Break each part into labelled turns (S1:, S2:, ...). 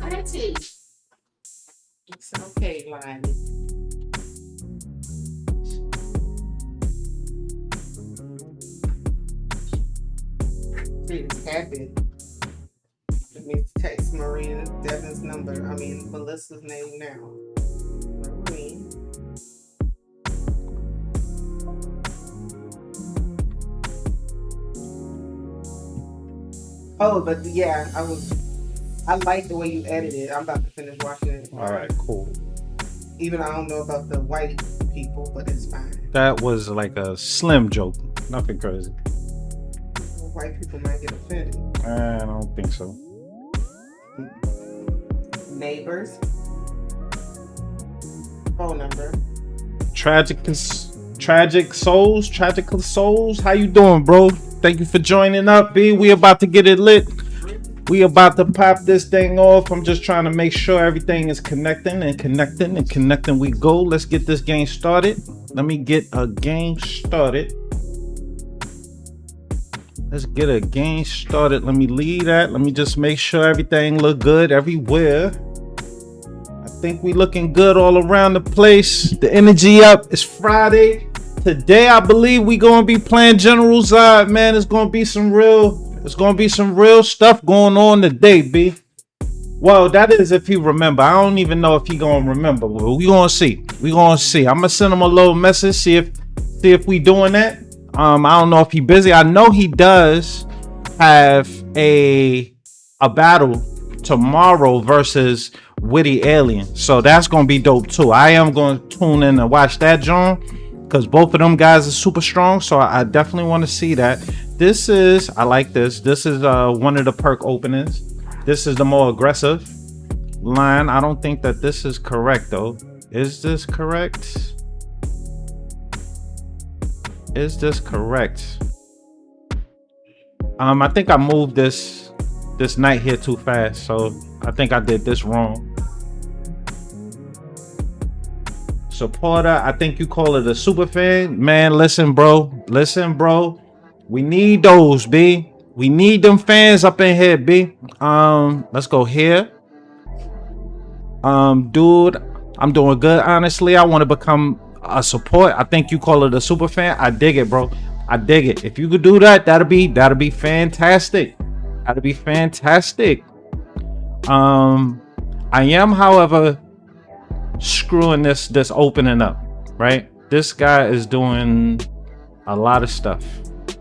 S1: It's okay, Lonnie. She's happy. Let me text Maria Devin's number. I mean, Melissa's name now. Marie. Oh, but yeah, I like the way you edited. I'm about to finish watching it.
S2: All right, cool.
S1: Even I don't know about the white people, but it's fine.
S2: That was like a slim joke. Nothing crazy.
S1: White people might get offended.
S2: I don't think so.
S1: Neighbors. Phone number.
S2: Tragic souls. How you doing, bro? Thank you for joining up, B. We about to get it lit. We about to pop this thing off. I'm just trying to make sure everything is connecting. We go. Let's get this game started. Let me get a game started. Let's get a game started. Let me leave that. Let me just make sure everything look good everywhere. I think we looking good all around the place. The energy up. It's Friday. Today, I believe we gonna be playing General Zod, man. It's gonna be some real stuff going on today, B. Well, that is if he remember. I don't even know if he gonna remember. But we gonna see. I'm gonna send him a little message. See if we doing that. I don't know if he busy. I know he does have a battle tomorrow versus Witty Alien. So that's gonna be dope too. I am gonna tune in and watch that, John. Because both of them guys are super strong, so I definitely want to see that. I like this. This is one of the Pirc openings. This is the more aggressive line. I don't think that this is correct though. Is this correct? I think I moved this knight here too fast, so I think I did this wrong. Supporter, I think you call it a super fan. Man, listen, bro. We need those, B. We need them fans up in here, B. Let's go here. Dude, I'm doing good, honestly. I want to become a support. I think you call it a super fan. I dig it, bro. I dig it. If you could do that, that'll be fantastic. That'll be fantastic. I am, however, screwing this opening up, right? This guy is doing a lot of stuff.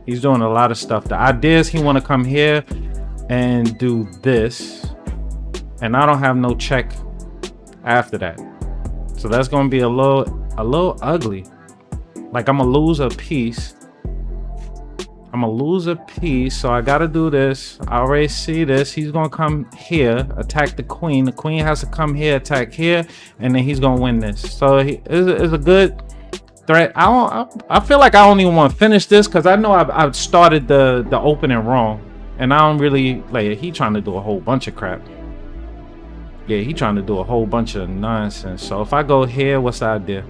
S2: He's doing a lot of stuff. The idea is he want to come here and do this, and I don't have no check after that, so that's gonna be a little ugly. Like I'm gonna lose a piece. So I gotta do this. I already see this. He's gonna come here, attack the queen. The queen has to come here, attack here, and then he's gonna win this. So it's a good threat. I feel like I don't even want to finish this because I know I've started the opening wrong, and I don't really like. He trying to do a whole bunch of crap. Yeah, he trying to do a whole bunch of nonsense. So if I go here, what's the idea?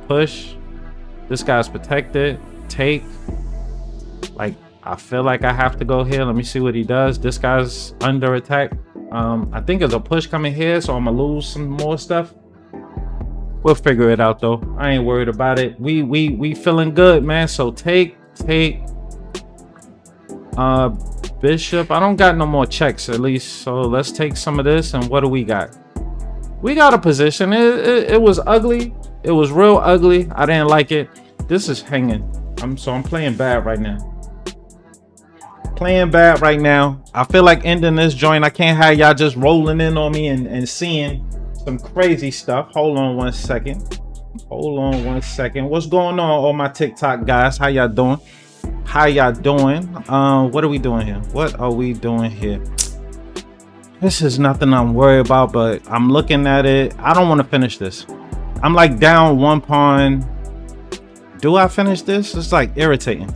S2: Push. This guy's protected. Take. Like, I feel like I have to go here. Let me see what he does. This guy's under attack. I think there's a push coming here, so I'm gonna lose some more stuff. We'll figure it out though. I ain't worried about it. We feeling good, man. So take bishop. I don't got no more checks at least. So let's take some of this. And what do we got? We got a position. It was ugly. It was real ugly. I didn't like it. This is hanging. I'm playing bad right now. I feel like ending this joint. I can't have y'all just rolling in on me and seeing some crazy stuff. Hold on one second. What's going on, all my TikTok guys? How y'all doing? What are we doing here? This is nothing I'm worried about, but I'm looking at it. I don't want to finish this. I'm like down one pawn. Do I finish this? It's like irritating.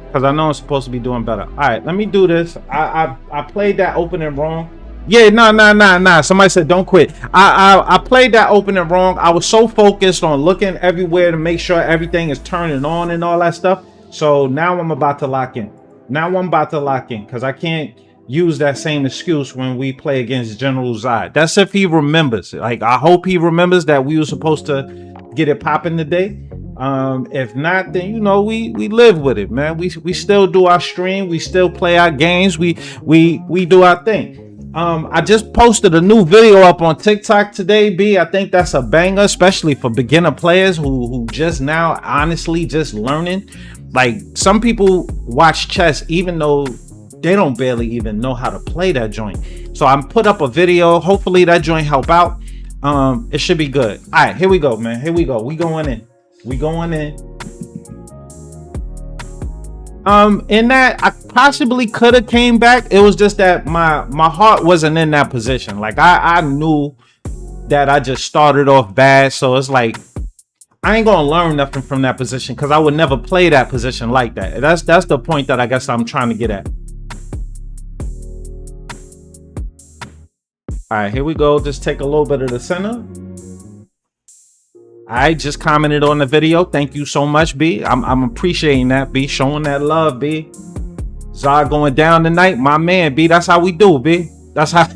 S2: Because I know I'm supposed to be doing better. All right, let me do this. I played that opening wrong. Yeah, nah. Somebody said don't quit. I played that opening wrong. I was so focused on looking everywhere to make sure everything is turning on and all that stuff. So now I'm about to lock in. Because I can't use that same excuse when we play against General Zod. That's if he remembers. Like, I hope he remembers that we were supposed to get it popping today. If not, then you know we live with it, man. We still do our stream, we still play our games, we do our thing. I just posted a new video up on TikTok today, B. I think that's a banger, especially for beginner players who just now honestly just learning. Like, some people watch chess even though they don't barely even know how to play that joint. So I'm put up a video. Hopefully that joint help out. It should be good. All right, here we go, man. Here we go. We going in. In that, I possibly could have came back. It was just that my heart wasn't in that position. Like, I knew that I just started off bad. So it's like, I ain't gonna learn nothing from that position because I would never play that position like that. That's the point that I guess I'm trying to get at. All right, here we go. Just take a little bit of the center. I just commented on the video. Thank you so much, B. I'm appreciating that, B. Showing that love, B. Zod going down tonight, my man, B. That's how we do, B. That's how.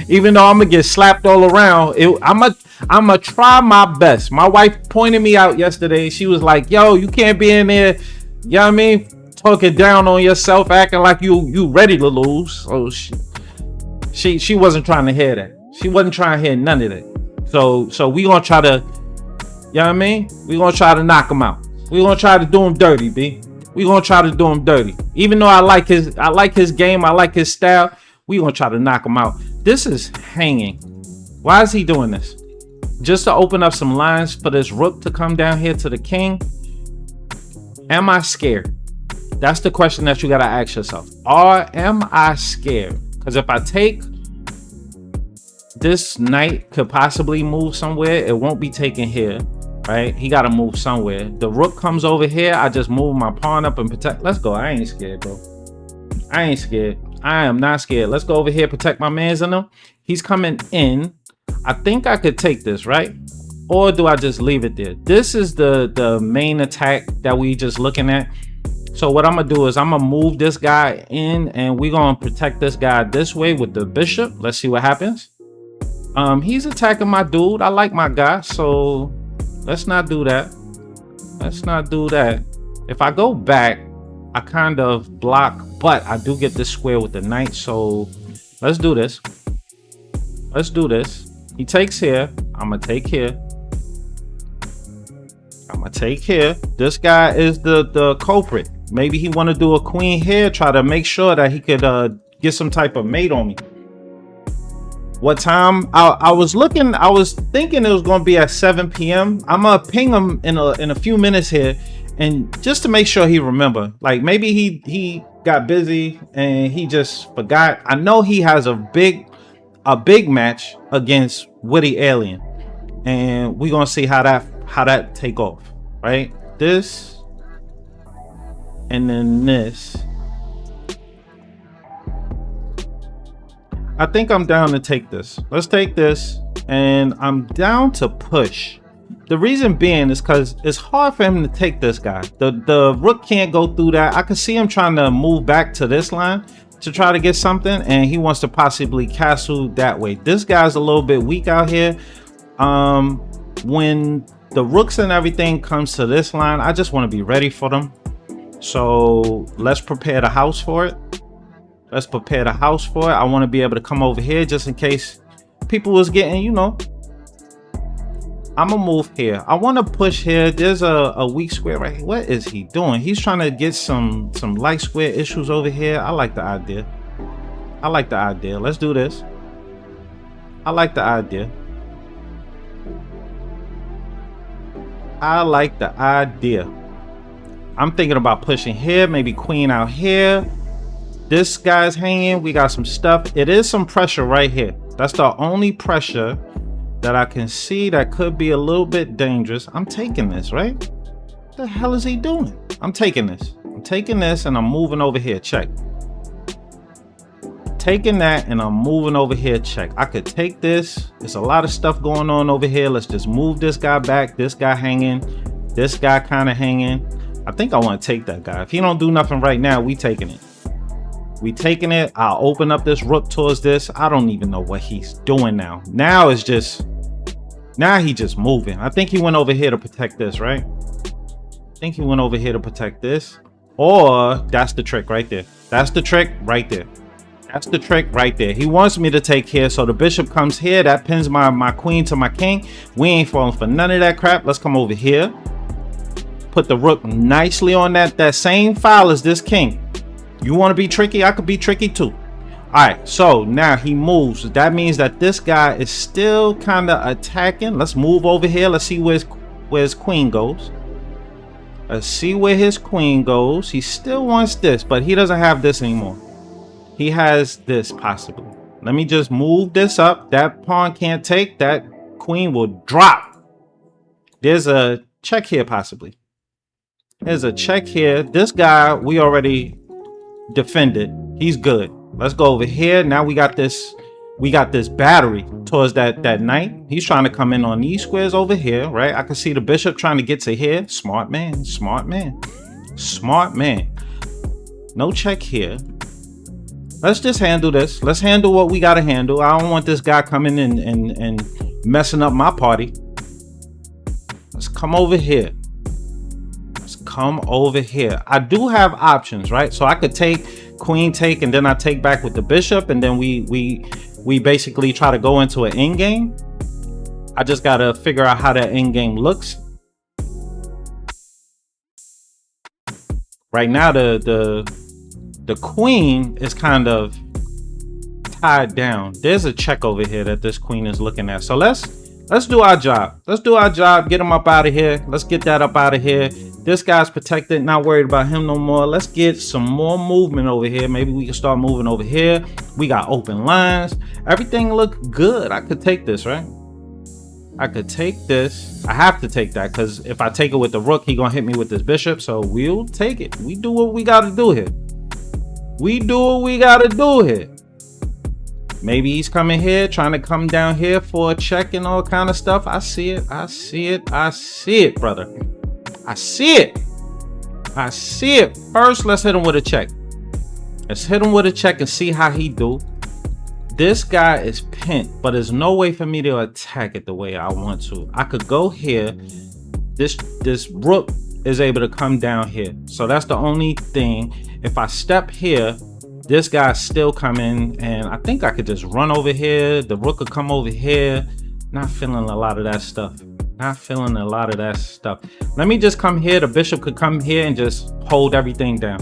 S2: Even though I'm gonna get slapped all around, I'm gonna try my best. My wife pointed me out yesterday. She was like, "Yo, you can't be in there." You know what I mean? Talking down on yourself, acting like you ready to lose. So she wasn't trying to hear that. She wasn't trying to hear none of that. So we gonna try to. You know what I mean? We're going to try to knock him out. We're going to try to do him dirty, B. We're going to try to do him dirty. Even though I like his game, I like his style, we're going to try to knock him out. This is hanging. Why is he doing this? Just to open up some lines for this rook to come down here to the king? Am I scared? That's the question that you got to ask yourself. Or am I scared? Because if I take this knight could possibly move somewhere, it won't be taken here. Right, he got to move somewhere. The rook comes over here. I just move my pawn up and protect. Let's go. I ain't scared, bro. I ain't scared. I am not scared. Let's go over here, protect my mans in him. He's coming in. I think I could take this, right? Or do I just leave it there? This is the main attack that we just looking at. So what I'm gonna do is I'm gonna move this guy in, and we're gonna protect this guy this way with the bishop. Let's see what happens. He's attacking my dude. I like my guy, so let's not do that. Let's not do that. If I go back, I kind of block, but I do get this square with the knight. So let's do this. Let's do this. He takes here. I'm gonna take here. I'm gonna take here. This guy is the culprit. Maybe he want to do a queen here, try to make sure that he could get some type of mate on me. What time? I was thinking it was gonna be at 7 p.m. I'm gonna ping him in a few minutes here, and just to make sure he remember. Like, maybe he got busy and he just forgot. I know he has a big match against Witty Alien, and we're gonna see how that take off. Right? This, and then this. I think I'm down to take this. Let's take this, and I'm down to push. The reason being is because it's hard for him to take this guy. The rook can't go through that. I can see him trying to move back to this line to try to get something, and he wants to possibly castle that way. This guy's a little bit weak out here. When the rooks and everything comes to this line, I just want to be ready for them. So let's prepare the house for it. Let's prepare the house for it. I want to be able to come over here just in case people was getting, you know. I'm gonna move here. I want to push here. There's a weak square right here. What is he doing? He's trying to get some light square issues over here. I like the idea. I like the idea. Let's do this. I like the idea. I like the idea. I'm thinking about pushing here, maybe queen out here. This guy's hanging. We got some stuff. It is some pressure right here. That's the only pressure that I can see that could be a little bit dangerous. I'm taking this, right? What the hell is he doing? I'm taking this. I'm taking this, and I'm moving over here. Check. Taking that, and I'm moving over here. Check. I could take this. There's a lot of stuff going on over here. Let's just move this guy back. This guy hanging. This guy kind of hanging. I think I want to take that guy. If he don't do nothing right now, we taking it. We taking it. I'll open up this rook towards this. I don't even know what he's doing now. Now he just moving. I think he went over here to protect this, right? I think he went over here to protect this. Or that's the trick right there. That's the trick right there. That's the trick right there. He wants me to take here, so the bishop comes here. That pins my queen to my king. We ain't falling for none of that crap. Let's come over here. Put the rook nicely on that same file as this king. You want to be tricky? I could be tricky too. All right, so now he moves. That means that this guy is still kind of attacking. Let's move over here. Let's see where his queen goes. Let's see where his queen goes. He still wants this, but he doesn't have this anymore. He has this possibly. Let me just move this up. That pawn can't take. That queen will drop. There's a check here possibly. There's a check here. This guy we already defended. He's good. Let's go over here. Now we got this battery towards that knight. He's trying to come in on these squares over here, right? I can see the bishop trying to get to here. Smart man, smart man, smart man. No check here. Let's just handle this. Let's handle what we got to handle. I don't want this guy coming in and messing up my party. Let's come over here. Let's come over here. I do have options, right? So I could take queen take, and then I take back with the bishop, and then we basically try to go into an end game. I just got to figure out how that end game looks. Right now, the queen is kind of tied down. There's a check over here that this queen is looking at. So let's do our job. Let's do our job. Get him up out of here. Let's get that up out of here. This guy's protected. Not worried about him no more. Let's get some more movement over here. Maybe we can start moving over here. We got open lines. Everything look good. I could take this, right? I could take this. I have to take that because if I take it with the rook, he gonna hit me with this bishop. So we'll take it. We do what we gotta do here. We do what we gotta do here. Maybe he's coming here, trying to come down here for a check and all kind of stuff. I see it. I see it. I see it, brother. I see it. I see it. First, let's hit him with a check. Let's hit him with a check and see how he do. This guy is pinned, but there's no way for me to attack it the way I want to. I could go here. This rook is able to come down here. So that's the only thing. If I step here, this guy's still coming, and I think I could just run over here. The rook could come over here. Not feeling a lot of that stuff. Not feeling a lot of that stuff. Let me just come here. The bishop could come here and just hold everything down.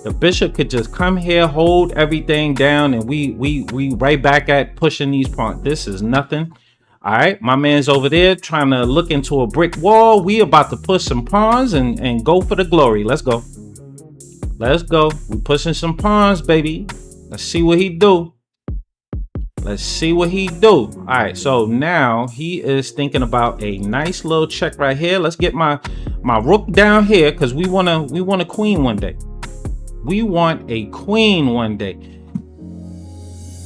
S2: The bishop could just come here, hold everything down, and we right back at pushing these pawns. This is nothing. All right, my man's over there trying to look into a brick wall. We about to push some pawns and go for the glory. Let's go. Let's go. We pushing some pawns, baby. Let's see what he do. Let's see what he do. All right, so now he is thinking about a nice little check right here. Let's get my rook down here because we want a queen one day. We want a queen one day.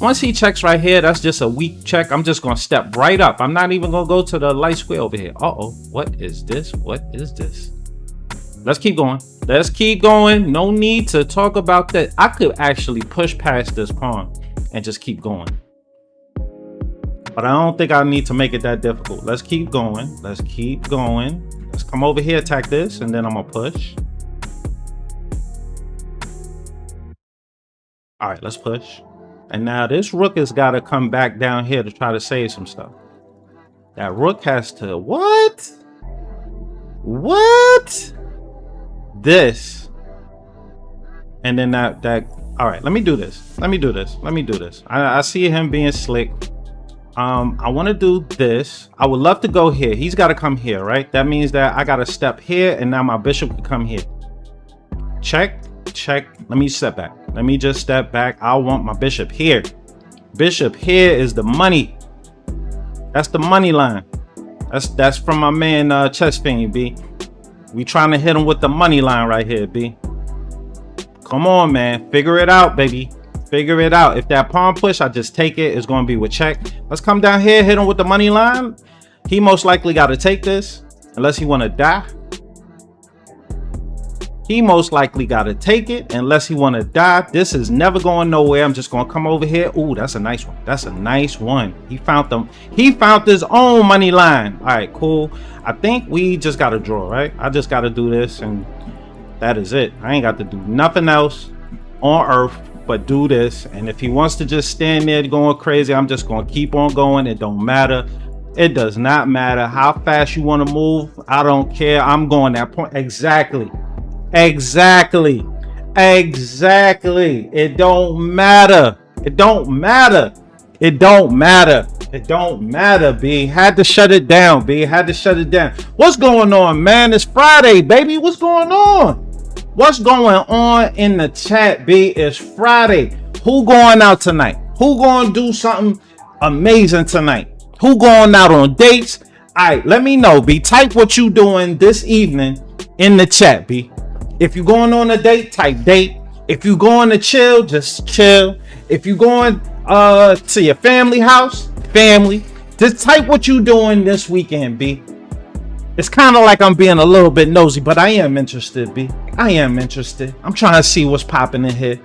S2: Once he checks right here, that's just a weak check. I'm just gonna step right up. I'm not even gonna go to the light square over here. Uh-oh, what is this? What is this? Let's keep going. Let's keep going. No need to talk about that. I could actually push past this pawn and just keep going. But I don't think I need to make it that difficult. Let's keep going. Let's keep going. Let's come over here, attack this, and then I'm gonna push. All right, let's push. And now this rook has got to come back down here to try to save some stuff. That rook has to, what? What? This. And then that, all right, let me do this. Let me do this. Let me do this. I see him being slick. I want to do this. I would love to go here. He's got to come here, right? That means that I got to step here, and now my bishop can come here. Check, check. Let me step back. Let me just step back. I want my bishop here. Bishop here is the money. That's the money line. That's from my man Chess Fiend, B. We trying to hit him with the money line right here, B. Come on, man. Figure it out, baby. Figure it out. If that pawn push, I just take it. It's going to be with check. Let's come down here, hit him with the money line. He most likely got to take this unless he want to die. He most likely got to take it unless he want to die. This is never going nowhere. I'm just going to come over here. Ooh, that's a nice one. That's a nice one. He found them. He found his own money line. All right, cool. I think we just got to draw, right? I just got to do this, and that is it. I ain't got to do nothing else on earth but do this. And if he wants to just stand there going crazy, I'm just going to keep on going. It don't matter. It does not matter how fast you want to move. I don't care. I'm going that point. Exactly. Exactly. It don't matter. It don't matter. It don't matter. It don't matter, B. Had to shut it down, B. Had to shut it down. What's going on, man? It's Friday, baby. What's going on? What's going on in the chat, B? It's Friday. Who going out tonight? Who going to do something amazing tonight? Who going out on dates? All right, let me know, B. Type what you doing this evening in the chat, B. If you're going on a date, type date. If you're going to chill, just chill. If you're going to your family house, family. Just type what you doing this weekend, B. It's kind of like I'm being a little bit nosy, but I am interested, B. I am interested. I'm trying to see what's popping in here.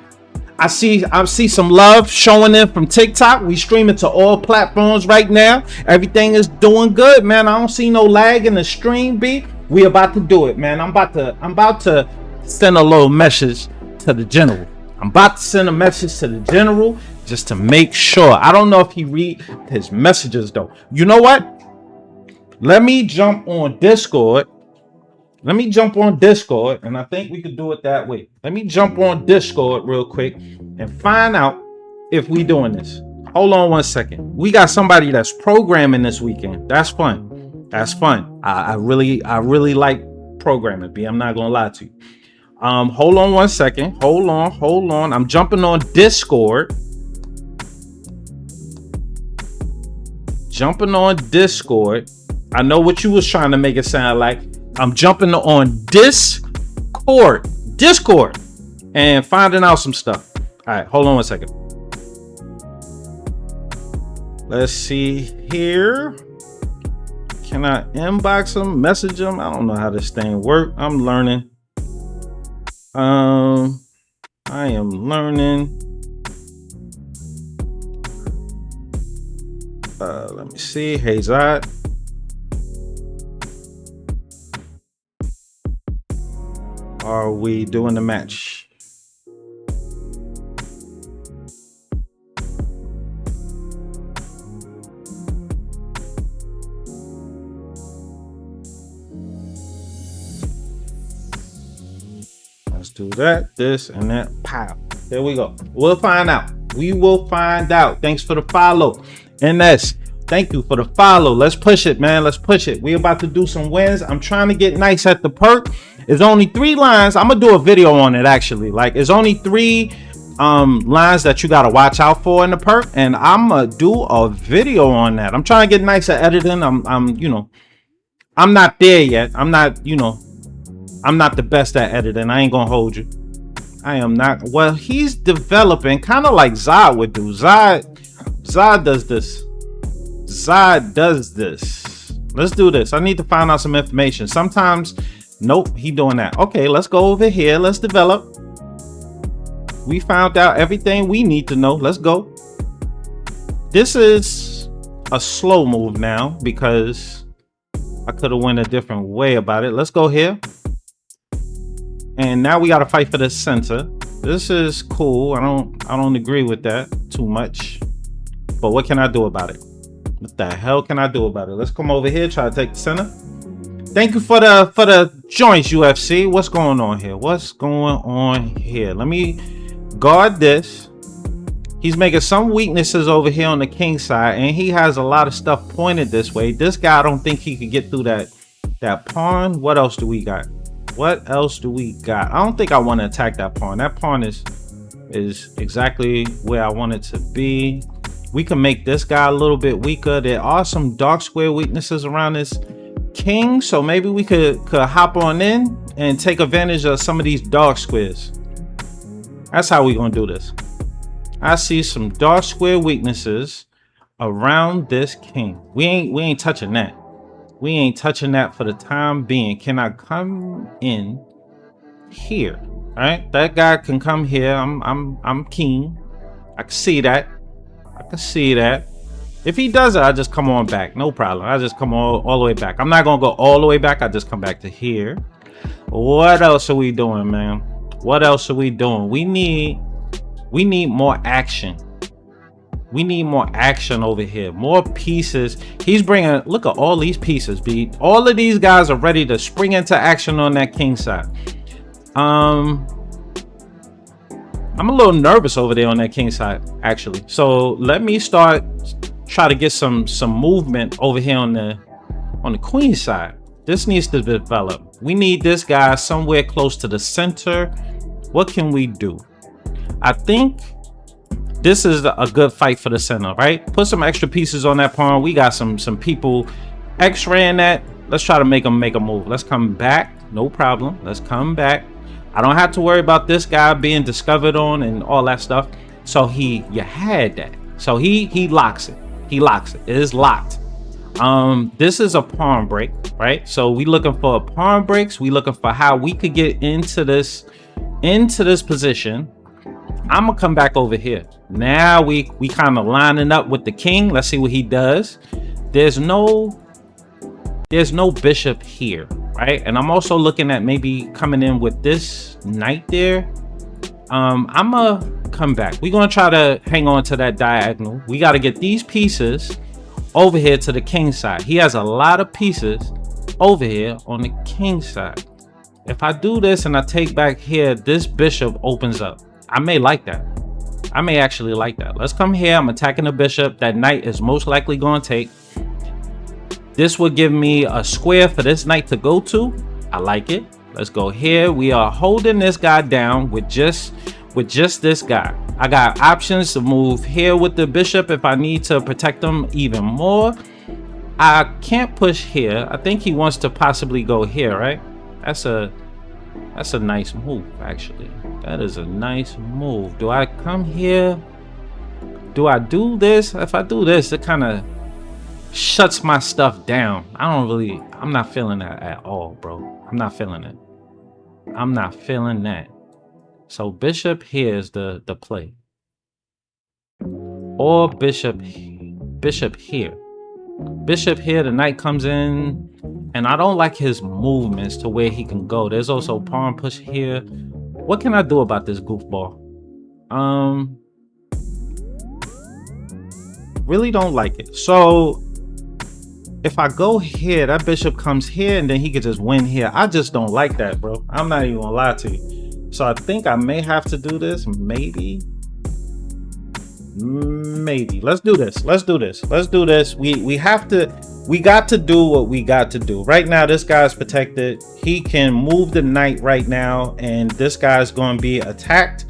S2: I see some love showing in from TikTok. We streaming to all platforms right now. Everything is doing good, man. I don't see no lag in the stream, B. We about to do it, man. I'm about to send a little message to the general. I'm about to send a message to the general just to make sure. I don't know if he read his messages though. You know what? Let me jump on Discord. And I think we could do it that way. Let me jump on Discord real quick and find out if we doing this. Hold on one second. We got somebody that's programming this weekend. That's fun. That's fun. I really like programming, B. I'm not gonna lie to you. Hold on one second. Hold on. I'm jumping on Discord. I know what you was trying to make it sound like. I'm jumping on Discord and finding out some stuff. All right, hold on one second. Let's see here. Can I inbox him, message him? I don't know how this thing works. I'm learning. I am learning. Let me see. Hey, Zod. Are we doing the match? Let's do that, this, and that. Pow. There we go. We'll find out. We will find out. Thanks for the follow. NS, thank you for the follow. Let's push it, man. Let's push it. We about to do some wins. I'm trying to get nice at the perk. It's only 3 lines. I'm gonna do a video on it actually. Like, it's only 3 lines that you gotta watch out for in the perk, and I'm gonna do a video on that. I'm trying to get nice at editing. I'm not there yet. I'm not the best at editing. I ain't gonna hold you. I am not. Well, he's developing kind of like Zod would do. Zod does this. Let's do this. I need to find out some information. Sometimes, nope, he doing that. Okay, let's go over here. Let's develop. We found out everything we need to know. Let's go. This is a slow move now because I could have went a different way about it. Let's go here. And now we got to fight for the center. This is cool. I don't agree with that too much. But what can I do about it? What the hell can I do about it? Let's come over here, try to take the center. Thank you for the joints, UFC. What's going on here? Let me guard this. He's making some weaknesses over here on the king side, and he has a lot of stuff pointed this way. This guy, I don't think he could get through that pawn. What else do we got? I don't think I want to attack that pawn. That pawn is exactly where I want it to be. We can make this guy a little bit weaker. There are some dark square weaknesses around this king, so maybe we could hop on in and take advantage of some of these dark squares. That's how we gonna do this. I see some dark square weaknesses around this king. We ain't touching that. We ain't touching that for the time being. Can I come in here. All right, that guy can come here. I'm keen. I can see that. I can see that. If he does it, I just come on back. No problem. I just come all the way back. I'm not gonna go all the way back. I just come back to here. What else are we doing, man? What else are we doing? We need more action. We need more action over here. More pieces. He's bringing. Look at all these pieces, B. All of these guys are ready to spring into action on that king side. I'm a little nervous over there on that king side, actually. So let me try to get some movement over here on the queen side. This needs to develop. We need this guy somewhere close to the center. What can we do? I think this is a good fight for the center, right? Put some extra pieces on that pawn. We got some people x-raying that. Let's try to make them make a move. Let's come back. No problem. Let's come back. I don't have to worry about this guy being discovered on and all that stuff. So you had that. So he locks it. He locks it. It is locked. This is a pawn break, right? So we looking for pawn breaks. We looking for how we could get into this position. I'm gonna come back over here. Now we kind of lining up with the king. Let's see what he does. There's no bishop here, right? And I'm also looking at maybe coming in with this knight there. I'm gonna come back. We're gonna try to hang on to that diagonal. We got to get these pieces over here to the king side. He has a lot of pieces over here on the king side. If I do this and I take back here, this bishop opens up. I may like that. I may actually like that. Let's come here. I'm attacking the bishop. That knight is most likely going to take. This will give me a square for this knight to go to. I like it. Let's go here. We are holding this guy down with just this guy. I got options to move here with the bishop if I need to protect him even more. I can't push here. I think he wants to possibly go here, right? That's a nice move, actually. That is a nice move. Do I come here? Do I do this? If I do this, it kind of shuts my stuff down. I'm not feeling that at all, bro. I'm not feeling it. I'm not feeling that. So bishop here is the play. Or bishop here. Bishop here, the knight comes in. And I don't like his movements to where he can go. There's also pawn push here. What can I do about this goofball? Really don't like it. So if I go here, that bishop comes here and then he could just win here. I just don't like that, bro. I'm not even gonna lie to you. So I think I may have to do this. Maybe. Let's do this. We got to do what we got to do. Right now, this guy's protected. He can move the knight right now, and this guy's going to be attacked.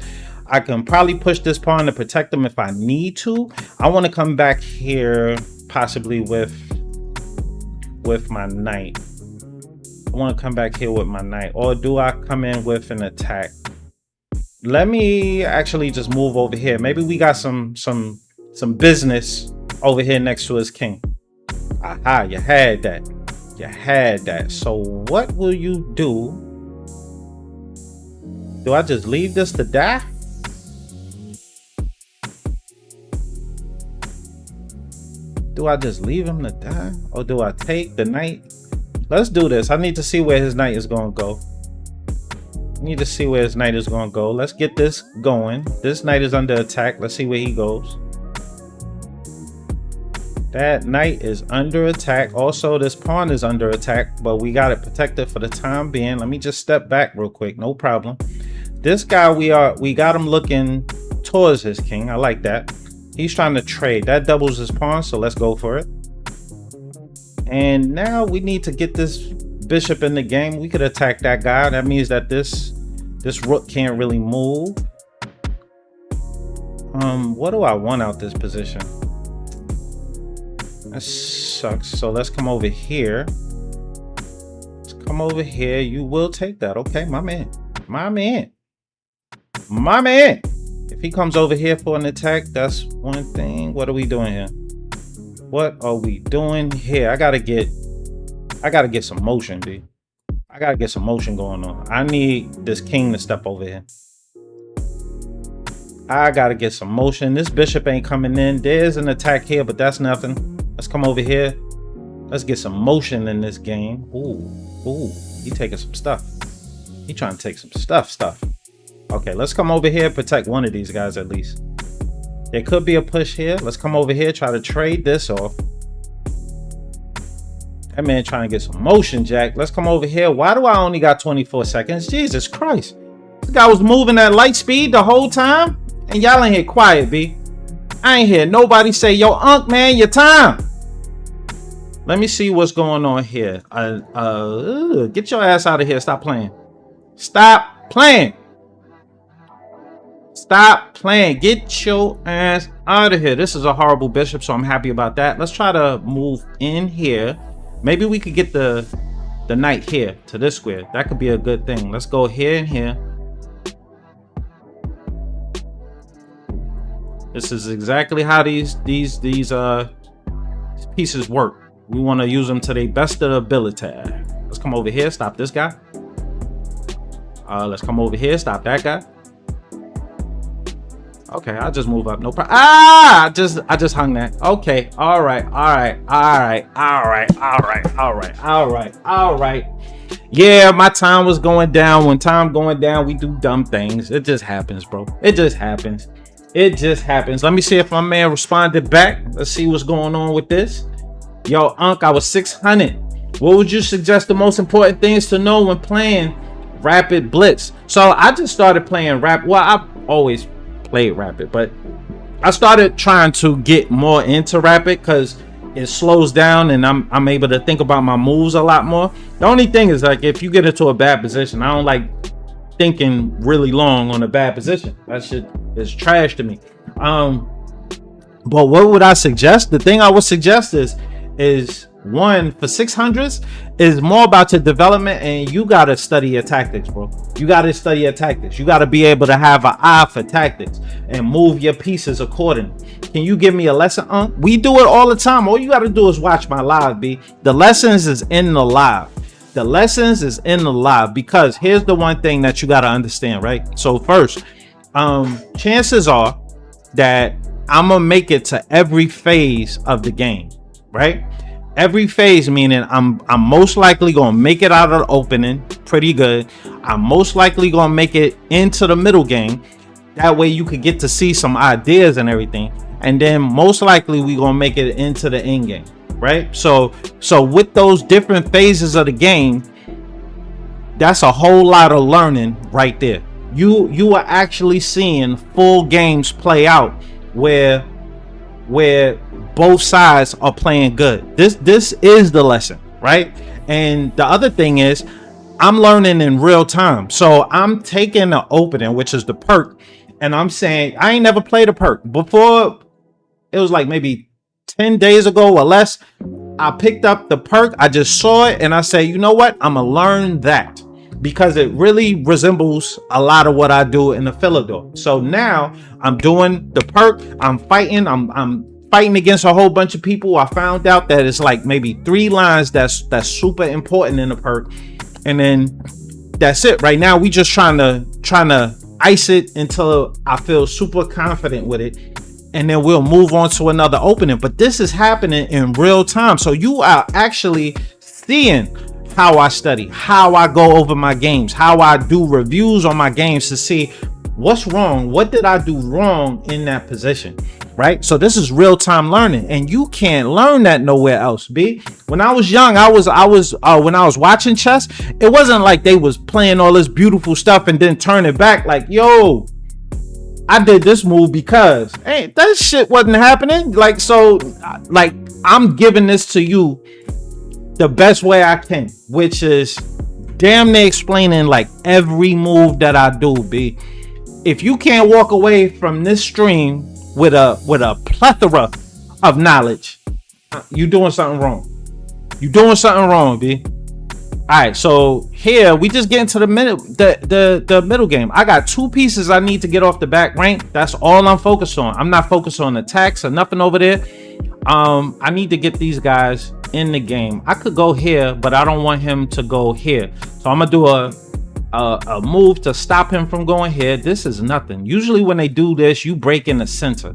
S2: I can probably push this pawn to protect him if I need to. I want to come back here, possibly with my knight. I want to come back here with my knight, or do I come in with an attack? Let me actually just move over here. Maybe we got some business over here next to his king. Aha, you had that. You had that. So what will you do? Do I just leave this to die? Do I just leave him to die? Or do I take the knight? Let's do this. I need to see where his knight is going to go. Let's get this going. This knight is under attack. Let's see where he goes. That knight is under attack. Also, this pawn is under attack, but we got it protected for the time being. Let me just step back real quick. No problem. This guy, we got him looking towards his king. I like that. He's trying to trade. That doubles his pawn, so let's go for it. And now we need to get this bishop in the game. We could attack that guy. That means that this rook can't really move. What do I want out this position? That sucks. So let's come over here. Let's come over here. You will take that. Okay, my man. If he comes over here for an attack, that's one thing. What are we doing here? I gotta get some motion, B. I gotta get some motion going on. I need this king to step over here. I gotta get some motion. This bishop ain't coming in. There's an attack here, but that's nothing. Let's come over here. Let's get some motion in this game. Ooh, he taking some stuff. He trying to take some stuff. Okay, let's come over here, protect one of these guys at least. There could be a push here. Let's come over here, try to trade this off. That man trying to get some motion, Jack. Let's come over here. Why do I only got 24 seconds? Jesus Christ. This guy was moving at light speed the whole time. And y'all ain't here quiet, B. I ain't hear nobody say, yo, Unc, man, your time. Let me see what's going on here. Get your ass out of here. Stop playing. Stop playing. Stop playing. Get your ass out of here. This is a horrible bishop, so I'm happy about that. Let's try to move in here. Maybe we could get the knight here to this square. That could be a good thing. Let's go here and here. This is exactly how these pieces work. We want to use them to their best of the ability. Let's come over here. Stop this guy. Let's come over here. Stop that guy. Okay, I'll just move up. No problem. I just hung that. Okay. All right. Yeah, my time was going down. When time going down, we do dumb things. It just happens, bro. It just happens. Let me see if my man responded back. Let's see what's going on with this. Yo, Unc, I was 600. What would you suggest the most important things to know when playing Rapid Blitz? So I just started playing Rapid. Well, I've always played Rapid, but I started trying to get more into Rapid because it slows down and I'm able to think about my moves a lot more. The only thing is, like, if you get into a bad position, I don't like thinking really long on a bad position. That shit is trash to me. But what would I suggest? The thing I would suggest is one, for 600s is more about your development, and you gotta study your tactics, bro. You gotta study your tactics. You gotta be able to have an eye for tactics and move your pieces accordingly. Can you give me a lesson, Unc? We do it all the time. All you gotta do is watch my live, B. The lessons is in the live. The lessons is in the live, because here's the one thing that you got to understand, right? So first, chances are that I'm gonna make it to every phase of the game, right? Every phase, meaning I'm most likely gonna make it out of the opening pretty good. I'm most likely gonna make it into the middle game. That way you could get to see some ideas and everything, and then most likely we gonna make it into the end game. Right, so with those different phases of the game, that's a whole lot of learning right there. You are actually seeing full games play out where both sides are playing good. This is the lesson, right? And the other thing is, I'm learning in real time. So I'm taking the opening, which is the Pirc, and I'm saying I ain't never played a Pirc before. It was like maybe 10 days ago or less. I picked up the Pirc. I just saw it and I say, you know what? I'm gonna learn that, because it really resembles a lot of what I do in the Philidor. So now I'm doing the Pirc. I'm fighting. I'm fighting against a whole bunch of people. I found out that it's like maybe 3 lines that's super important in the Pirc, and then that's it. Right now we just trying to ice it until I feel super confident with it, and then we'll move on to another opening. But this is happening in real time, so you are actually seeing how I study, how I go over my games, how I do reviews on my games to see what's wrong, what did I do wrong in that position, right? So this is real time learning, and you can't learn that nowhere else, B. When I was young, when I was watching chess, it wasn't like they was playing all this beautiful stuff and then turn it back like, yo, I did this move because, hey, that shit wasn't happening. Like, so, like, I'm giving this to you the best way I can, which is damn near explaining like every move that I do, B. If you can't walk away from this stream with a plethora of knowledge, you doing something wrong. You doing something wrong, B. All right, so here we just get into the middle game. I got 2 pieces I need to get off the back rank. That's all I'm focused on. I'm not focused on attacks or nothing over there. I need to get these guys in the game. I could go here, but I don't want him to go here. So I'm gonna do a move to stop him from going here. This is nothing. Usually when they do this, you break in the center,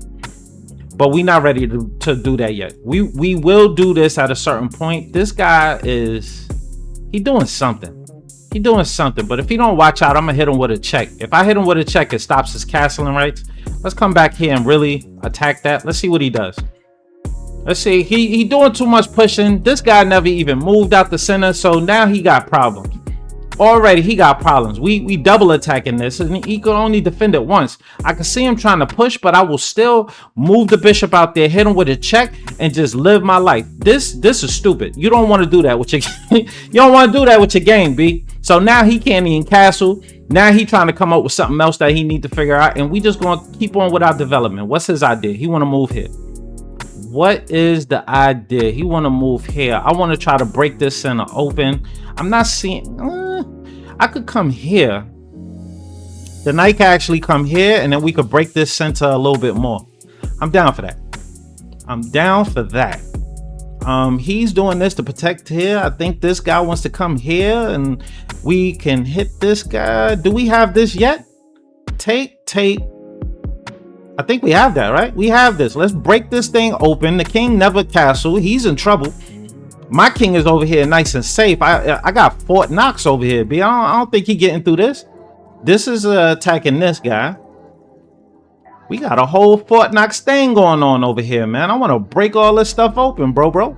S2: but we're not ready to do that yet. We will do this at a certain point. This guy he doing something. He doing something, but if he don't watch out, I'm gonna hit him with a check. If I hit him with a check, it stops his castling rights. Let's come back here and really attack that. Let's see what he does. Let's see. He doing too much pushing. This guy never even moved out the center, so now he got problems. Already he got problems. We double attacking this, and he could only defend it once. I can see him trying to push, but I will still move the bishop out there, hit him with a check, and just live my life. This is stupid. You don't want to do that with your you don't want to do that with your game, B. So now he can't even castle. Now he trying to come up with something else that he need to figure out, and we just gonna keep on with our development. What's his idea? He want to move here. What is the idea? He want to move here. I want to try to break this center open. I'm not seeing. I could come here. The knight can actually come here, and then we could break this center a little bit more. I'm down for that. I'm down for that. He's doing this to protect here. I think this guy wants to come here, and we can hit this guy. Do we have this yet? Take. I think we have that, right? We have this. Let's break this thing open. The king never castled. He's in trouble. My king is over here nice and safe. I got Fort Knox over here, B. I don't think he getting through this. This is attacking this guy. We got a whole Fort Knox thing going on over here, man. I want to break all this stuff open, bro.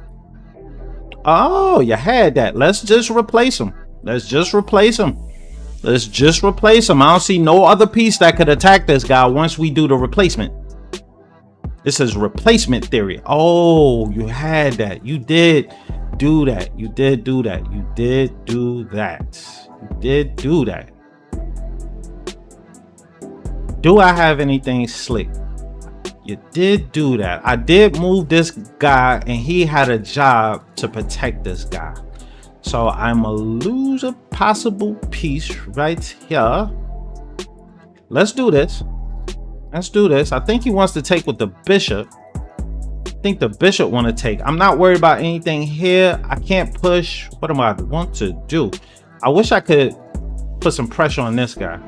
S2: Oh, you had that. Let's just replace him. Let's just replace him. I don't see no other piece that could attack this guy once we do the replacement. This is replacement theory. Oh, you had that. You did do that. You did do that. Do I have anything slick? You did do that. I did move this guy, and he had a job to protect this guy. So I'm gonna lose a possible piece right here. Let's do this. I think he wants to take with the bishop. I think the bishop want to take. I'm not worried about anything here. I can't push. What do I want to do? I wish I could put some pressure on this guy.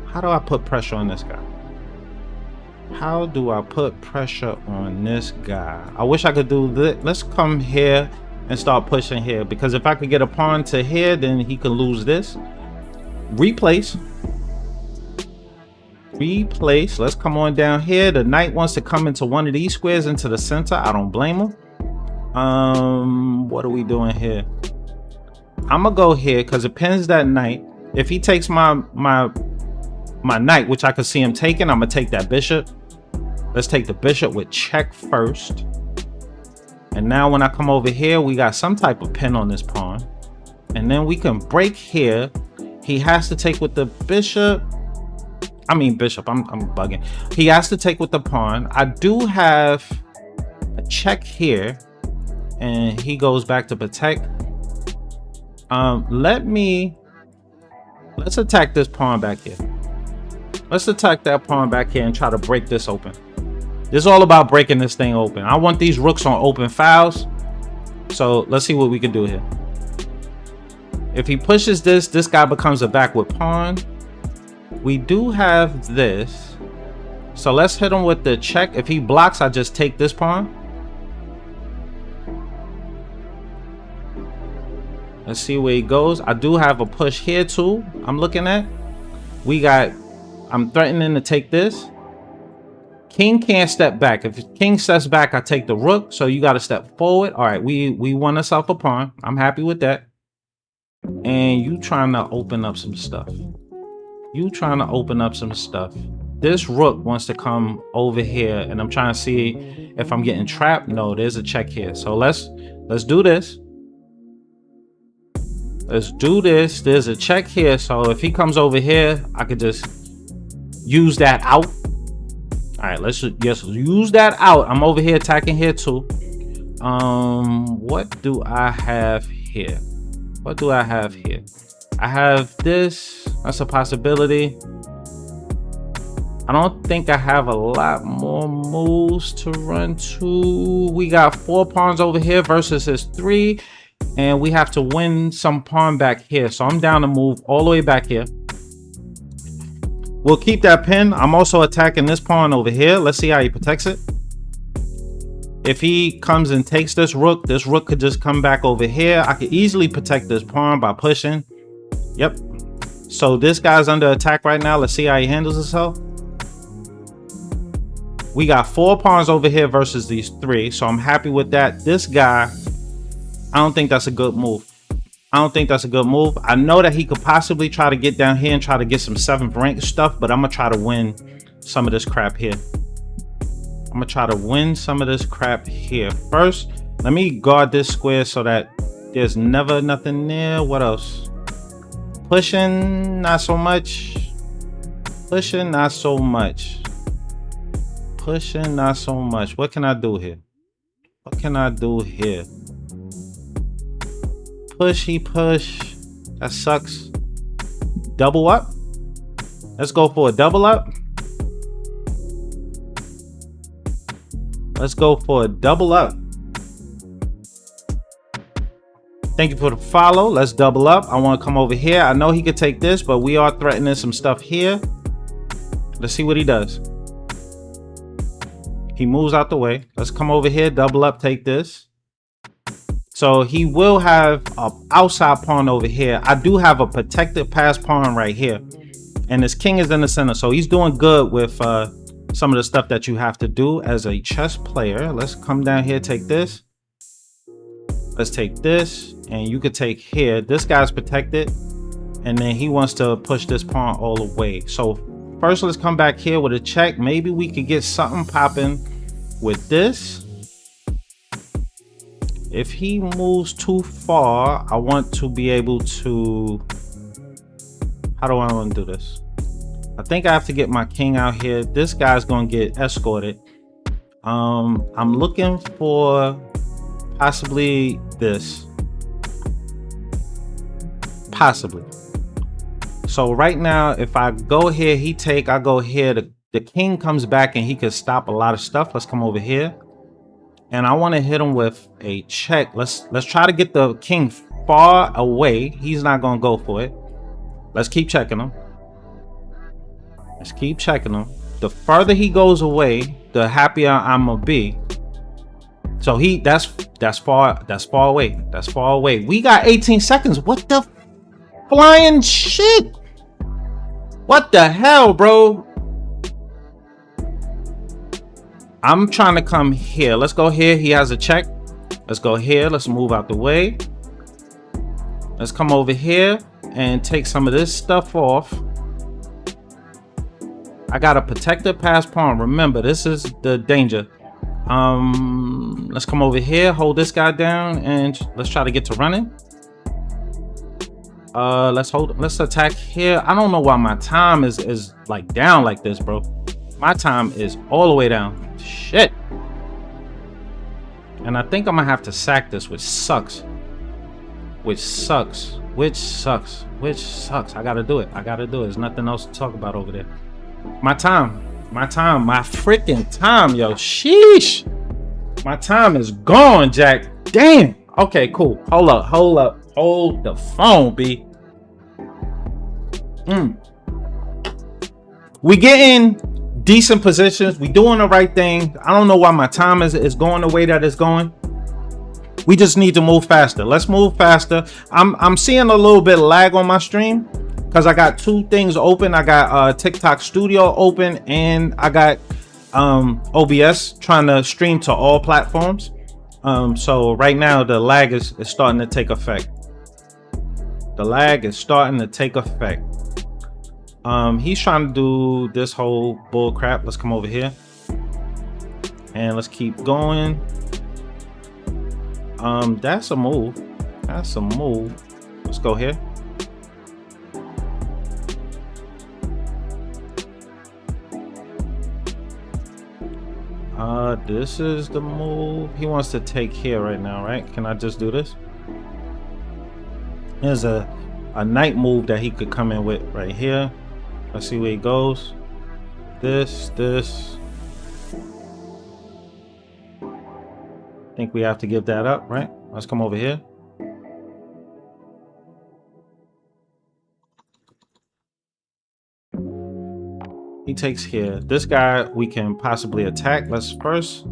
S2: How do I put pressure on this guy? I wish I could do this. Let's come here and start pushing here, because if I could get a pawn to here, then he could lose this. Replace. Let's come on down here. The knight wants to come into one of these squares into the center. I don't blame him. What are we doing here? I'm gonna go here because it pins that knight. If he takes my knight, which I could see him taking, I'm gonna take that bishop. Let's take the bishop with check first. And now when I come over here, we got some type of pin on this pawn. And then we can break here. He has to take with the bishop. I'm bugging. He has to take with the pawn. I do have a check here. And he goes back to protect. Let's attack this pawn back here. Let's attack that pawn back here and try to break this open. This is all about breaking this thing open. I want these rooks on open files. So let's see what we can do here. If he pushes this guy becomes a backward pawn. We do have this. So let's hit him with the check. If he blocks, I just take this pawn. Let's see where he goes. I do have a push here too. I'm looking at. I'm threatening to take this. King can't step back. If king steps back, I take the rook. So you got to step forward. All right, we won ourselves a pawn. I'm happy with that. And you trying to open up some stuff. This rook wants to come over here, and I'm trying to see if I'm getting trapped. No, there's a check here. So let's do this. There's a check here. So if he comes over here, I could just use that out. All right, let's just use that out. I'm over here attacking here too. What do I have here? I have this. That's a possibility. I don't think I have a lot more moves to run to. We got 4 pawns over here versus his 3, and we have to win some pawn back here. So I'm down to move all the way back here. We'll keep that pin. I'm also attacking this pawn over here. Let's see how he protects it. If he comes and takes this rook could just come back over here. I could easily protect this pawn by pushing. Yep. So this guy's under attack right now. Let's see how he handles himself. We got 4 pawns over here versus these 3. So I'm happy with that. This guy, I don't think that's a good move. I don't think that's a good move. I know that he could possibly try to get down here and try to get some 7th rank stuff, but I'm going to try to win some of this crap here. I'm going to try to win some of this crap here. First, let me guard this square so that there's never nothing there. What else? Pushing, not so much. Pushing, not so much. Pushing, not so much. What can I do here? What can I do here? Pushy push. That sucks. Double up. Let's go for a double up. Let's go for a double up. Thank you for the follow. Let's double up. I want to come over here. I know he could take this, but we are threatening some stuff here. Let's see what he does. He moves out the way. Let's come over here, double up, take this. So he will have an outside pawn over here. I do have a protected pass pawn right here. And his king is in the center. So he's doing good with some of the stuff that you have to do as a chess player. Let's come down here, take this. Let's take this. And you could take here. This guy's protected. And then he wants to push this pawn all the way. So first, let's come back here with a check. Maybe we could get something popping with this. If he moves too far, I want to be able to... How do I want to do this? I think I have to get my king out here. This guy's going to get escorted. I'm looking for possibly this. Possibly. So right now, if I go here, he take, I go here, the king comes back and he could stop a lot of stuff. Let's come over here. And I want to hit him with a check. Let's try to get the king far away. He's not going to go for it. Let's keep checking him. Let's keep checking him. The further he goes away, the happier I'm gonna be. So that's far away. That's far away. We got 18 seconds. What the flying shit? What the hell, bro? I'm trying to come here. Let's go here. He has a check. Let's go here. Let's move out the way. Let's come over here and take some of this stuff off. I got a protected pass pawn. Remember, this is the danger. Let's come over here, hold this guy down, and let's try to get to running. Let's attack here. I don't know why my time is like down like this, bro. My time is all the way down. Shit. And I think I'm gonna have to sack this, which sucks. Which sucks. I gotta do it. There's nothing else to talk about over there. My freaking time, yo. Sheesh. My time is gone, Jack. Damn. Okay, cool. Hold up. Hold the phone, B. We getting decent positions. We doing the right thing. I don't know why my time is going the way that it's going. We just need to move faster. Let's move faster. I'm seeing a little bit of lag on my stream because I got 2 things open. I got TikTok Studio open, and I got OBS trying to stream to all platforms. So right now the lag is starting to take effect. He's trying to do this whole bull crap. Let's come over here and let's keep going. That's a move. Let's go here. This is the move. He wants to take here right now, right? Can I just do this? There's a knight move that he could come in with right here. Let's see where he goes. this. I think we have to give that up, right? Let's come over here. He takes here. This guy we can possibly attack. Let's first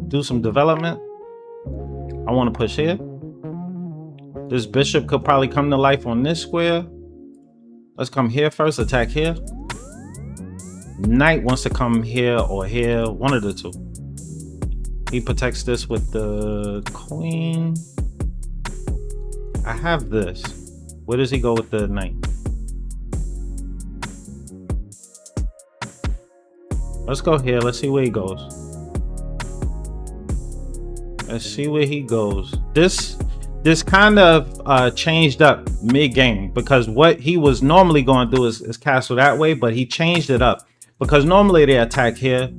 S2: do some development. I want to push here. This bishop could probably come to life on this square. Let's come here first, attack here. Knight wants to come here or here, one of the two. He protects this with the queen. I have this. Where does he go with the knight? Let's go here. Let's see where he goes. Let's see where he goes. This kind of changed up mid-game, because what he was normally going to do is castle that way, but he changed it up because normally they attack here.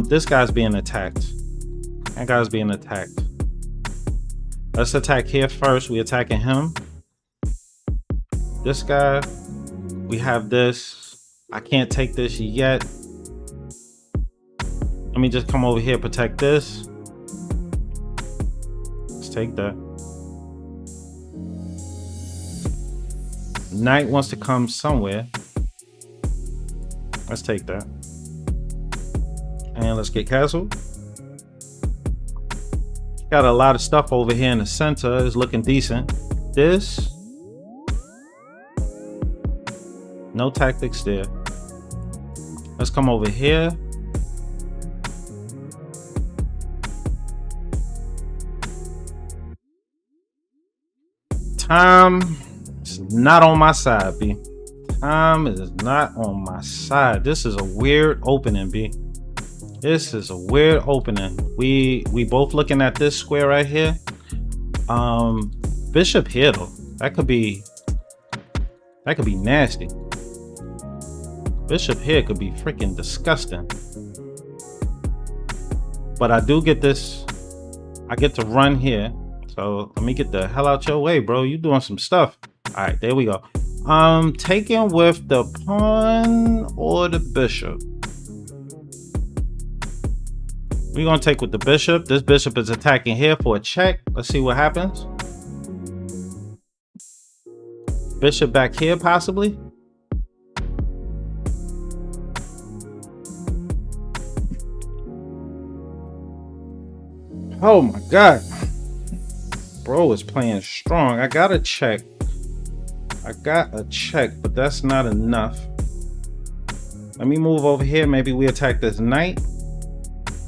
S2: This guy's being attacked. That guy's being attacked. Let's attack here first. We attacking him. This guy. We have this. I can't take this yet. Let me just come over here, protect this. Let's take that. Knight wants to come somewhere. Let's take that. And let's get castle. Got a lot of stuff over here in the center. It's looking decent. This. No tactics there. Let's come over here. Time is not on my side, B. Time is not on my side. This is a weird opening, B. This is a weird opening. We both looking at this square right here. Bishop here though. That could be nasty. Bishop here could be freaking disgusting. But I do get this. I get to run here. So let me get the hell out your way, bro. You doing some stuff. All right, there we go. Taking with the pawn or the bishop. We're gonna take with the bishop. This bishop is attacking here for a check. Let's see what happens. Bishop back here, possibly. Oh my God. Bro is playing strong. I got a check. But that's not enough. Let me move over here. Maybe we attack this knight.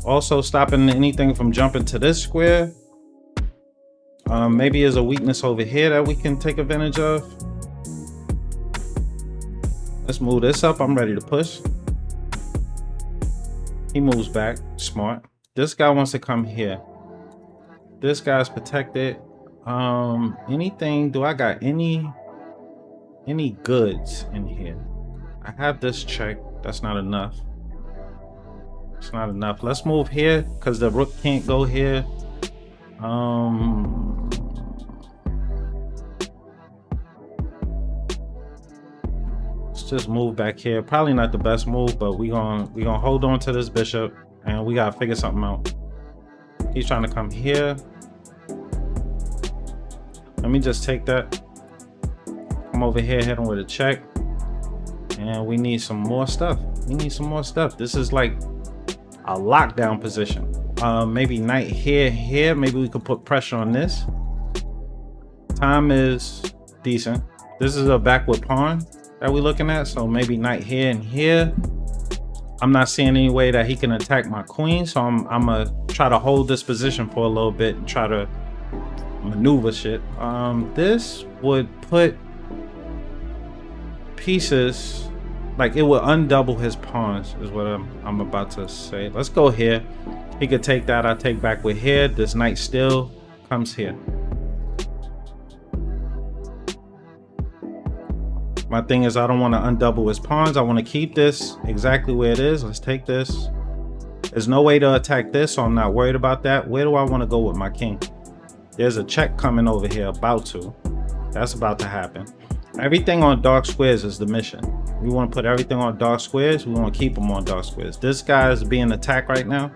S2: Also stopping anything from jumping to this square. Maybe there's a weakness over here that we can take advantage of. Let's move this up. I'm ready to push. He moves back. Smart. This guy wants to come here. This guy's protected. Anything? Do I got any goods in here? I have this check. That's not enough. It's not enough. Let's move here because the rook can't go here. Let's just move back here. Probably not the best move, but we gonna hold on to this bishop and we gotta figure something out. He's trying to come here. Let me just take that. Come over here, hit him with a check. And we need some more stuff. This is like a lockdown position. Maybe knight here. Maybe we could put pressure on this. Time is decent. This is a backward pawn that we're looking at. So maybe knight here and here. I'm not seeing any way that he can attack my queen. So I'm gonna try to hold this position for a little bit and try to maneuver shit. This would put pieces, like it would undouble his pawns is what I'm about to say. Let's go here. He could take that. I take back with here. This knight still comes here. My thing is I don't want to undouble his pawns. I want to keep this exactly where it is. Let's take this. There's no way to attack this, so I'm not worried about that. Where do I want to go with my king? There's a check coming over here, about to. That's about to happen. Everything on dark squares is the mission. We want to put everything on dark squares. We want to keep them on dark squares. This guy is being attacked right now.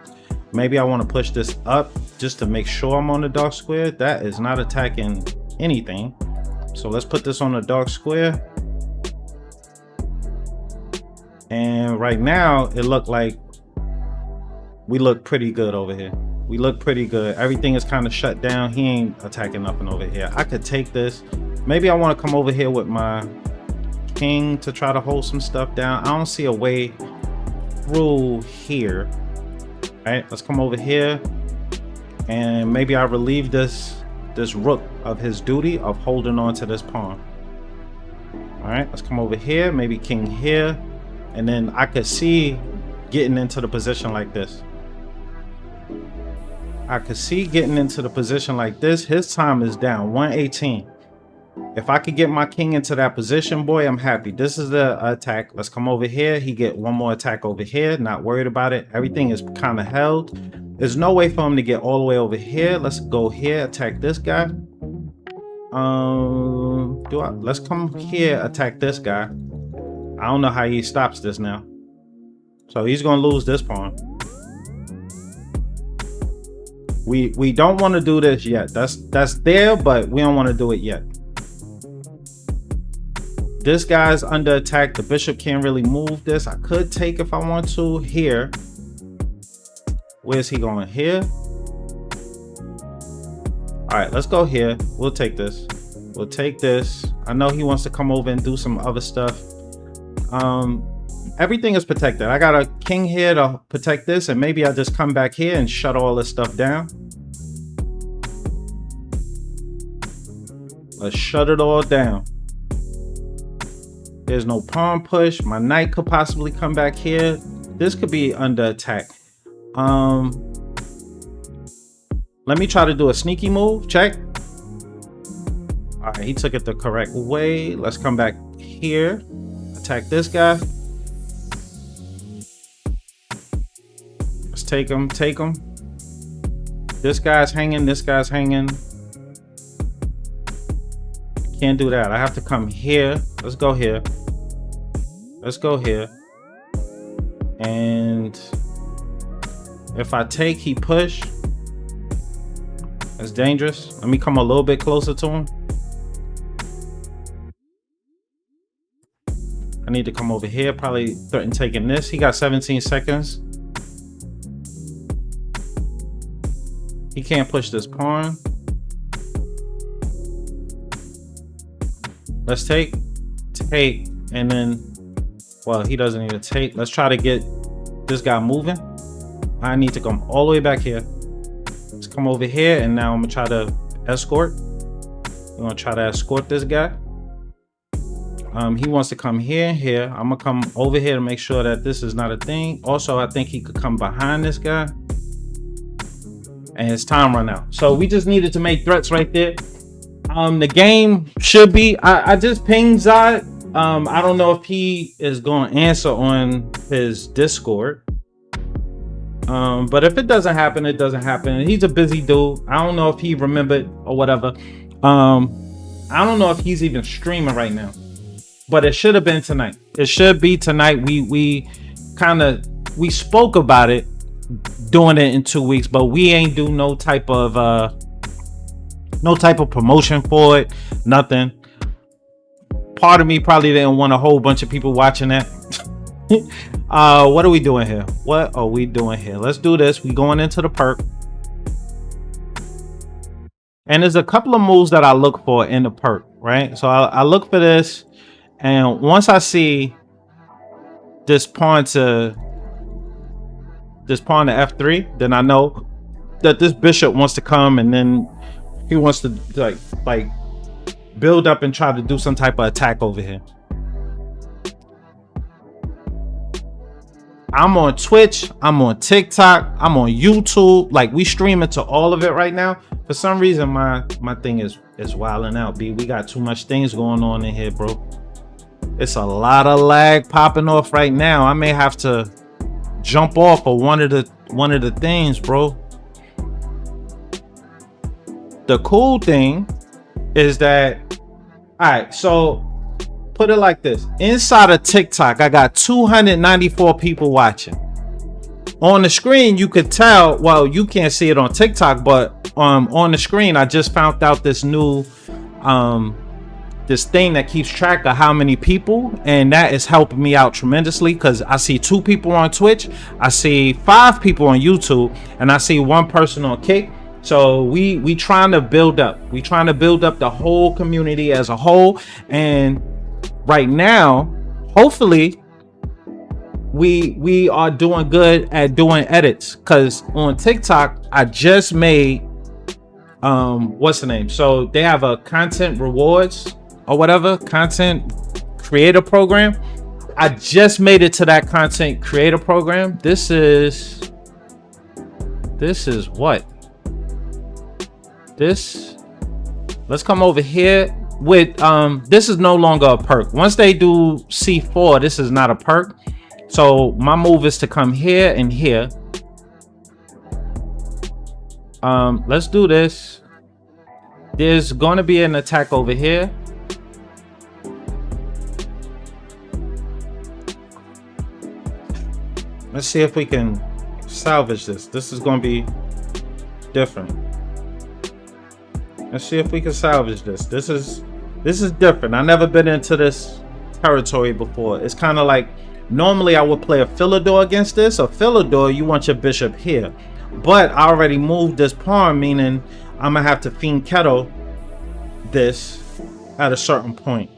S2: Maybe I want to push this up just to make sure I'm on the dark square. That is not attacking anything. So let's put this on the dark square. And right now it looked like we look pretty good over here. We look pretty good. Everything is kind of shut down. He ain't attacking nothing over here. I could take this. Maybe I want to come over here with my king to try to hold some stuff down. I don't see a way through here. All right, let's come over here and maybe I relieve this rook of his duty of holding on to this pawn. All right, let's come over here, maybe king here, and then I could see getting into the position like this. I could see getting into the position like this. His time is down 118. If I could get my king into that position, boy, I'm happy. This is the attack. Let's come over here. He get one more attack over here. Not worried about it. Everything is kind of held. There's no way for him to get all the way over here. Let's go here, attack this guy. Let's come here, attack this guy. I don't know how he stops this now. So he's gonna lose this pawn. We don't want to do this yet. That's there, but we don't want to do it yet. This guy's under attack. The bishop can't really move this. I could take if I want to here. Where's he going? Here. All right, let's go here. We'll take this. We'll take this. I know he wants to come over and do some other stuff. Everything is protected. I got a king here to protect this, and maybe I just come back here and shut all this stuff down. Let's shut it all down. There's no pawn push. My knight could possibly come back here. This could be under attack. Let me try to do a sneaky move. Check. All right, he took it the correct way. Let's come back here. Attack this guy. Let's take him. Take him. This guy's hanging. This guy's hanging. Can't do that. I have to come here. Let's go here. Let's go here. And if I take, he push. That's dangerous. Let me come a little bit closer to him. I need to come over here. Probably threaten taking this. He got 17 seconds. He can't push this pawn. Let's take, and then, well, he doesn't need to take. Let's try to get this guy moving. I need to come all the way back here. Let's come over here, and now I'm gonna try to escort. We're gonna try to escort this guy. He wants to come here and here. I'm gonna come over here to make sure that this is not a thing. Also, I think he could come behind this guy. And his time run out. So we just needed to make threats right there. The game should be, I just pinged Zod. I don't know if he is going to answer on his Discord. But if it doesn't happen, it doesn't happen. He's a busy dude. I don't know if he remembered or whatever. I don't know if he's even streaming right now. But it should have been tonight. It should be tonight. We spoke about it, doing it in 2 weeks, but we ain't do no type of promotion for it, nothing. Part of me probably didn't want a whole bunch of people watching that. What are we doing here? What are we doing here? Let's do this. We going into the Pirc. And there's a couple of moves that I look for in the Pirc, right? So I look for this, and once I see this pawn to f3, then I know that this bishop wants to come, and then he wants to like build up and try to do some type of attack over here. I'm on Twitch, I'm on TikTok, I'm on YouTube. Like, we streaming to all of it right now. For some reason, my thing is wilding out, B. We got too much things going on in here, bro. It's a lot of lag popping off right now. I may have to jump off of one of the things, bro. The cool thing is that, all right, so put it like this. Inside of TikTok, I got 294 people watching. On the screen, you could tell, well, you can't see it on TikTok, but on the screen, I just found out this new this thing that keeps track of how many people, and that is helping me out tremendously because I see 2 people on Twitch, I see 5 people on YouTube, and I see 1 person on Kick. So we trying to build up. We trying to build up the whole community as a whole, and right now, hopefully, we are doing good at doing edits. Cause on TikTok, I just made what's the name? So they have a content rewards or whatever, content creator program. I just made it to that content creator program. This is what? Let's come over here with this is no longer a perk. Once they do C4, this is not a perk. So my move is to come here and here. Let's do this. There's going to be an attack over here. Let's see if we can salvage this. This is going to be different. Let's see if we can salvage this. This is different. I've never been into this territory before. It's kind of like, normally I would play a Philidor against this. A Philidor, you want your bishop here. But I already moved this pawn, meaning I'm going to have to Fiend Kettle this at a certain point.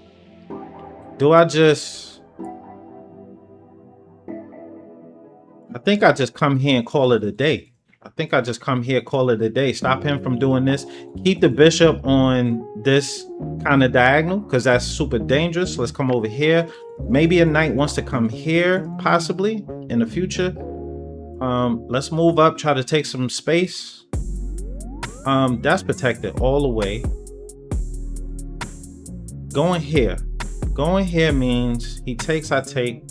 S2: Do I just... I think I just come here and call it a day. Stop him from doing this. Keep the bishop on this kind of diagonal because that's super dangerous. Let's come over here. Maybe a knight wants to come here, possibly in the future. Let's move up, try to take some space. That's protected all the way. Going here means he takes, I take,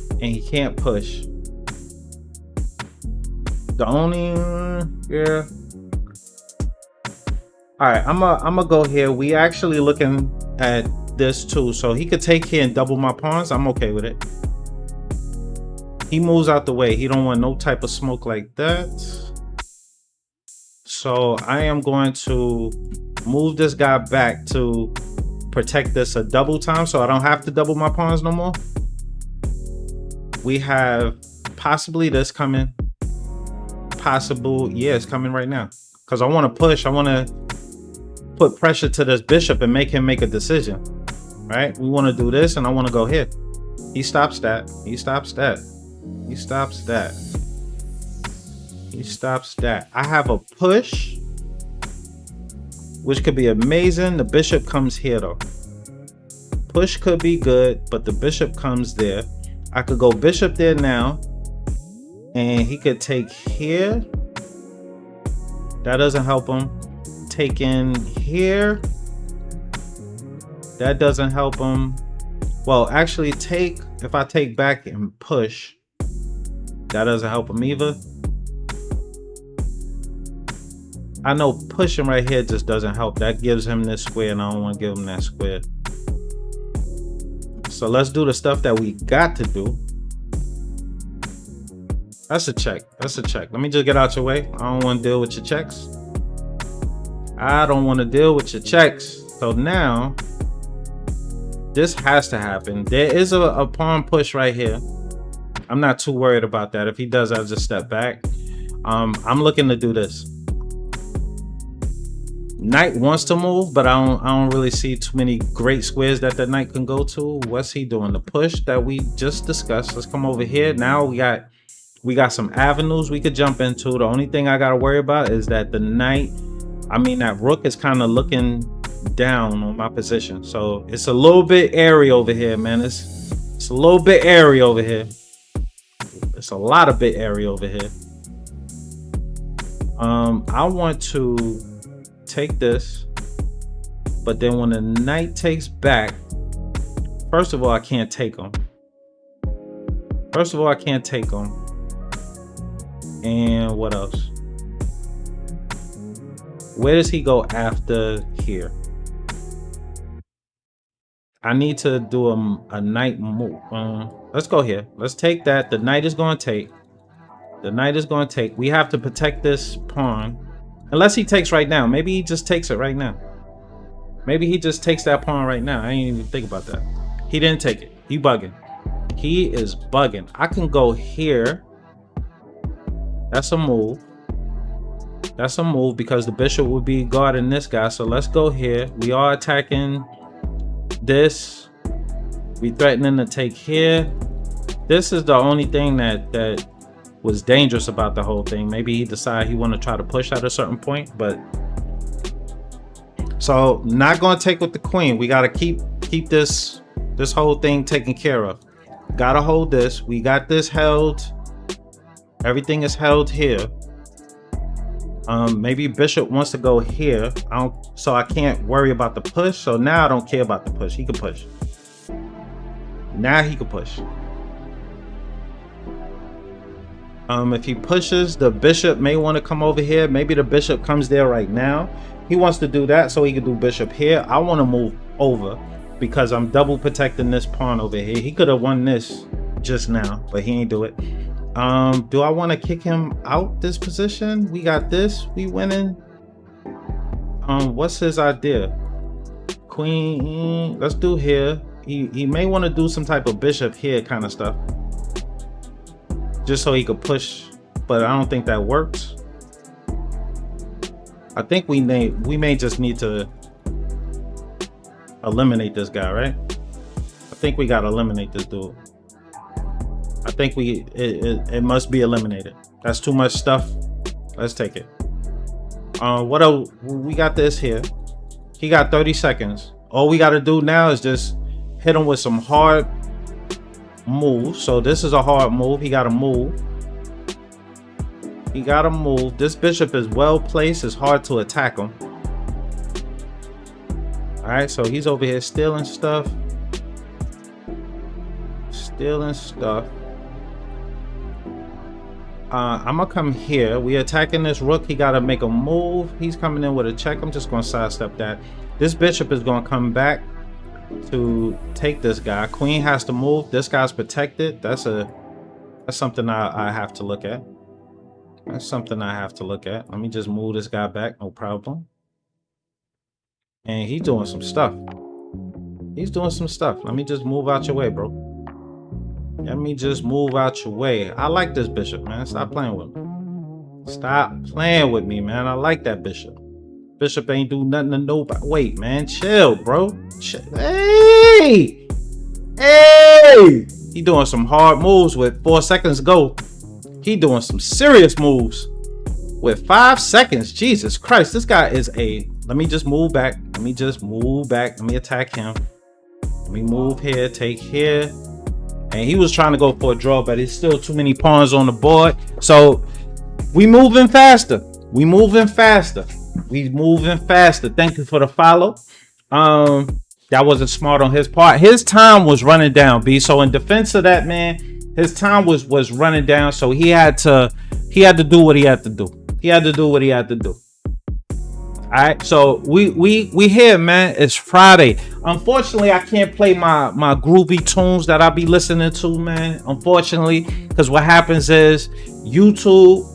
S2: and he can't push. The only, yeah. All right, I'm gonna go here. We actually looking at this too, so he could take here and double my pawns. I'm okay with it. He moves out the way. He don't want no type of smoke like that. So I am going to move this guy back to protect this a double time, so I don't have to double my pawns no more. We have possibly this coming. Possible, yeah, it's coming right now because I want to push. I want to put pressure to this bishop and make him make a decision, right? We want to do this, and I want to go here. He stops that. He stops that. He stops that. He stops that. I have a push, which could be amazing. The bishop comes here though. Push could be good, but the bishop comes there. I could go bishop there now. And he could take here. That doesn't help him. Take in here. That doesn't help him. Well, actually take, if I take back and push, that doesn't help him either. I know pushing right here just doesn't help. That gives him this square, and I don't want to give him that square. So let's do the stuff that we got to do. That's a check. That's a check. Let me just get out your way. I don't want to deal with your checks. I don't want to deal with your checks. So now, this has to happen. There is a pawn push right here. I'm not too worried about that. If he does, I'll just step back. I'm looking to do this. Knight wants to move, but I don't really see too many great squares that the knight can go to. What's he doing? The push that we just discussed. Let's come over here. Now we got some avenues we could jump into. The only thing I gotta worry about is that the knight, that rook is kind of looking down on my position. So it's a little bit airy over here, man. It's a little bit airy over here. It's a lot of bit airy over here. I want to take this, but then when the knight takes back, first of all, I can't take him. And what else? Where does he go after here? I need to do a knight move. Let's go here. Let's take that. The knight is going to take. The knight is going to take. We have to protect this pawn. Unless he takes right now. Maybe he just takes it right now. Maybe he just takes that pawn right now. I didn't even think about that. He didn't take it. He bugging. He is bugging. I can go here. That's a move. That's a move because the bishop would be guarding this guy. So let's go here. We are attacking this. We threatening to take here. This is the only thing that was dangerous about the whole thing. Maybe he decided he want to try to push at a certain point, but so not going to take with the queen. We got to keep this whole thing taken care of. Got to hold this. We got this held. Everything is held here. Maybe bishop wants to go here. So I can't worry about the push. So now I don't care about the push. He can push. Now he can push. If he pushes, the bishop may want to come over here. Maybe the bishop comes there right now. He wants to do that so he can do bishop here. I want to move over because I'm double protecting this pawn over here. He could have won this just now, but he ain't do it. Do I want to kick him out this position? We got this. We winning. What's his idea? Queen. Let's do here. He may want to do some type of bishop here kind of stuff. Just so he could push, but I don't think that works. I think we may just need to eliminate this guy, right? I think we gotta eliminate this dude. I think it must be eliminated. That's too much stuff. Let's take it. What else? We got this here. He got 30 seconds. All we gotta do now is just hit him with some hard move. So this is a hard move. He got to move. He got to move. This bishop is well placed. It's hard to attack him. All right, so he's over here stealing stuff. Stealing stuff. I'm gonna come here. We attacking this rook. He got to make a move. He's coming in with a check. I'm just gonna sidestep that. This bishop is gonna come back to take this guy. Queen has to move. This guy's protected. That's something I have to look at. That's something I have to look at. Let me just move this guy back. No problem. And he's doing some stuff. He's doing some stuff. Let me just move out your way, bro. Let me just move out your way. I like this bishop, man. Stop playing with me. Stop playing with me, man. I like that bishop. Bishop ain't do nothing to nobody. Wait, man. Chill, bro. Chill. Hey! Hey! He doing some hard moves with 4 seconds to go. He doing some serious moves with 5 seconds. Jesus Christ. This guy is a... Let me just move back. Let me just move back. Let me attack him. Let me move here. Take here. And he was trying to go for a draw, but it's still too many pawns on the board. So we moving faster. We moving faster. We moving faster. Thank you for the follow. That wasn't smart on his part. His time was running down, B. So in defense of that, man, his time was running down. So he had to do what he had to do. He had to do what he had to do. All right, so we here, man. It's Friday. Unfortunately, I can't play my groovy tunes that I be listening to, man. Unfortunately, because what happens is YouTube,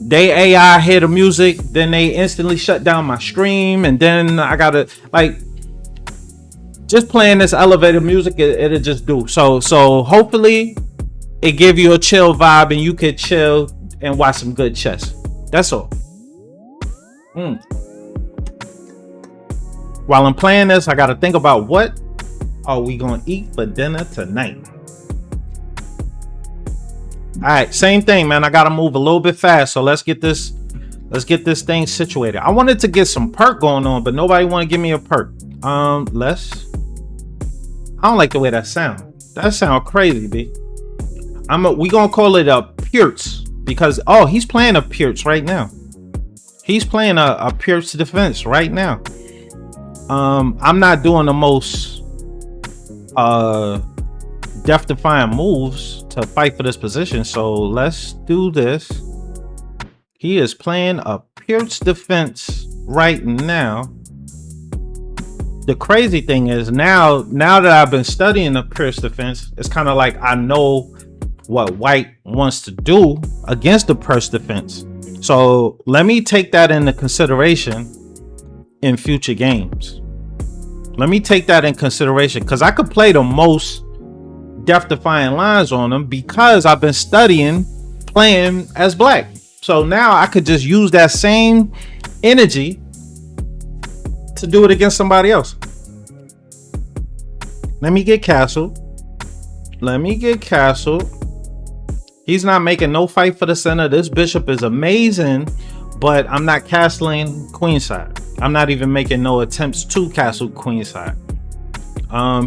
S2: they AI hear the music, then they instantly shut down my stream, and then I gotta like just playing this elevator music. It'll just do so. Hopefully, it give you a chill vibe, and you could chill and watch some good chess. That's all. While I'm playing this, I got to think about what are we going to eat for dinner tonight. All right, same thing, man. I got to move a little bit fast. So let's get this thing situated. I wanted to get some Pirc going on, but nobody want to give me a Pirc. I don't like the way that sound. That sound crazy, B. We going to call it a Pirc because, oh, he's playing a Pirc right now. He's playing a Pirc defense right now. I'm not doing the most death-defying moves to fight for this position, so let's do this. He is playing a Pirc defense right now. the crazy thing is now that I've been studying the Pirc defense, it's kind of like I know what white wants to do against the Pirc defense. So let me take that into consideration in future games. Let me take that in consideration, because I could play the most death-defying lines on them because I've been studying playing as black. So now I could just use that same energy to do it against somebody else. Let me get castled. He's not making no fight for the center. This bishop is amazing, but I'm not castling queenside. I'm not even making no attempts to castle queenside.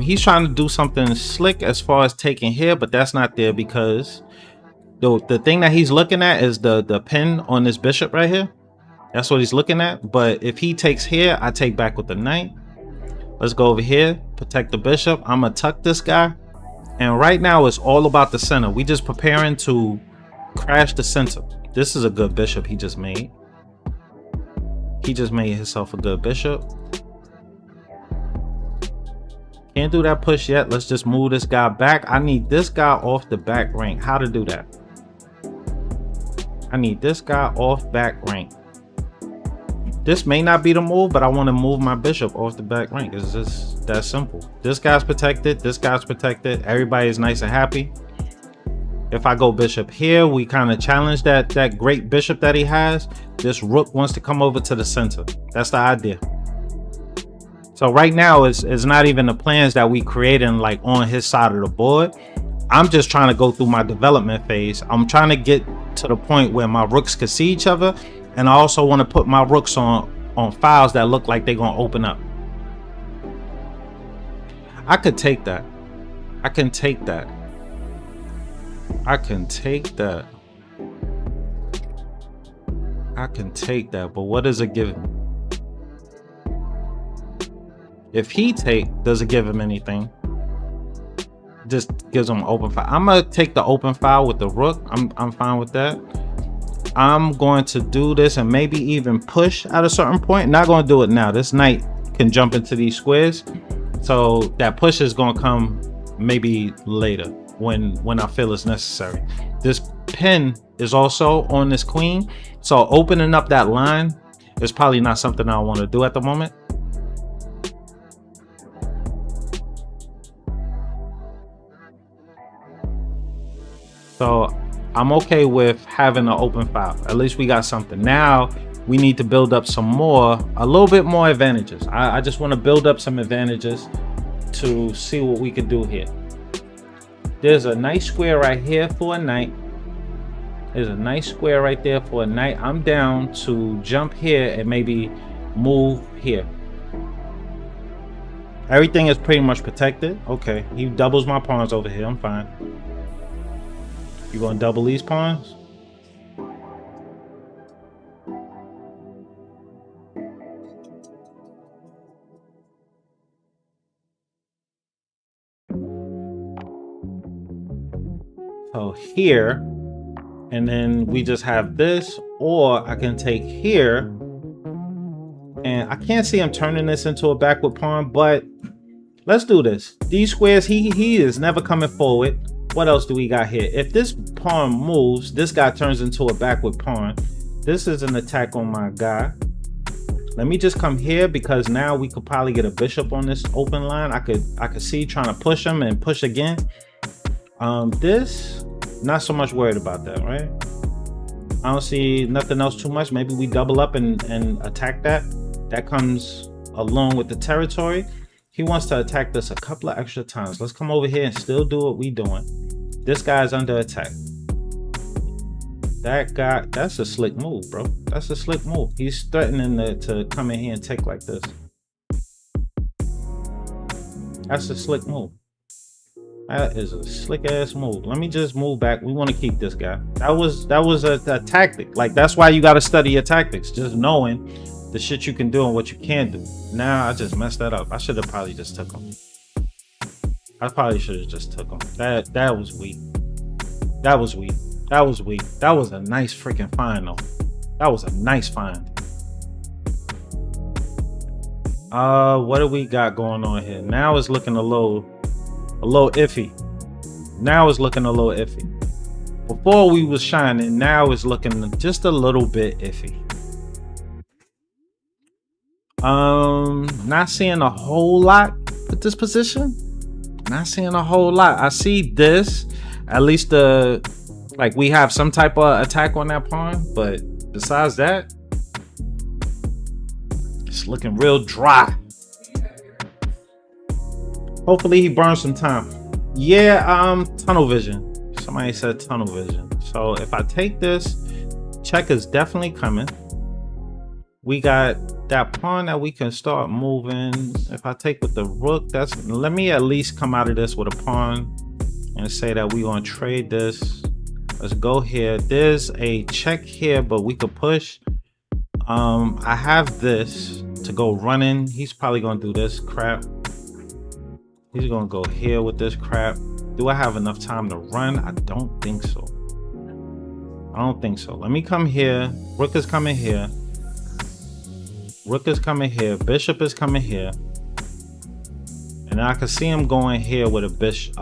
S2: He's trying to do something slick as far as taking here, but that's not there because the thing that he's looking at is the pin on this bishop right here. That's what he's looking at. But if he takes here, I take back with the knight. Let's go over here, protect the bishop. I'm gonna tuck this guy. And right now it's all about the center. We just preparing to crash the center. This is a good bishop he just made. He just made himself a good bishop. Can't do that push yet. Let's just move this guy back. I need this guy off the back rank. How to do that? I need this guy off back rank. This may not be the move, but I want to move my bishop off the back rank. It's just that simple. This guy's protected. This guy's protected. Everybody is nice and happy. If I go bishop here, we kind of challenge that great bishop that he has. This rook wants to come over to the center. That's the idea. So right now, it's not even the plans that we creating like on his side of the board. I'm just trying to go through my development phase. I'm trying to get to the point where my rooks can see each other. And I also want to put my rooks on files that look like they're going to open up. I could take that. I can take that. I can take that. I can take that. But what does it give him? If he does it give him anything? Just gives him an open file. I'm going to take the open file with the rook. I'm fine with that. I'm going to do this and maybe even push at a certain point. Not going to do it now. This knight can jump into these squares. So that push is going to come maybe later when I feel it's necessary. This pin is also on this queen. So opening up that line is probably not something I want to do at the moment. So I'm okay with having an open file. At least we got something. Now we need to build up some more, a little bit more advantages. I just want to build up some advantages to see what we can do here. There's a nice square right here for a knight. There's a nice square right there for a knight. I'm down to jump here and maybe move here. Everything is pretty much protected. Okay, he doubles my pawns over here. I'm fine. You gonna double these pawns? So here, and then we just have this, or I can take here, and I can't see him turning this into a backward pawn, but let's do this. These squares, he is never coming forward. What else do we got here? If this pawn moves, this guy turns into a backward pawn. This is an attack on my guy. Let me just come here because now we could probably get a bishop on this open line. I could see trying to push him and push again. This, not so much worried about that, right? I don't see nothing else too much. Maybe we double up and attack that. That comes along with the territory. He wants to attack this a couple of extra times. Let's come over here and still do what we doing. This guy's under attack. That guy, that's a slick move, bro. That's a slick move. He's threatening to come in here and take like this. That's a slick move. That is a slick ass move. Let me just move back. We want to keep this guy. That was a tactic. Like, that's why you got to study your tactics. Just knowing the shit you can do and what you can't do. Now I just messed that up. I should have probably just took him. I probably should have just took him. That was weak. That was weak. That was weak. That was a nice freaking find though. That was a nice find. What do we got going on here? Now it's looking a little iffy. Now it's looking a little iffy. Before we was shining, now it's looking just a little bit iffy. Not seeing a whole lot with this position. Not seeing a whole lot. I see this, at least like we have some type of attack on that pawn, but besides that, it's looking real dry. Hopefully he burns some time. Yeah, tunnel vision. Somebody said tunnel vision. So if I take this, check is definitely coming. We got that pawn that we can start moving. If I take with the rook, let me at least come out of this with a pawn and say that we gonna trade this. Let's go here. There's a check here, but we could push. I have this to go running. He's probably gonna do this crap. He's gonna go here with this crap. Do I have enough time to run? I don't think so. I don't think so. Let me come here. Rook is coming here. Rook is coming here. Bishop is coming here. And I can see him going here with a bishop,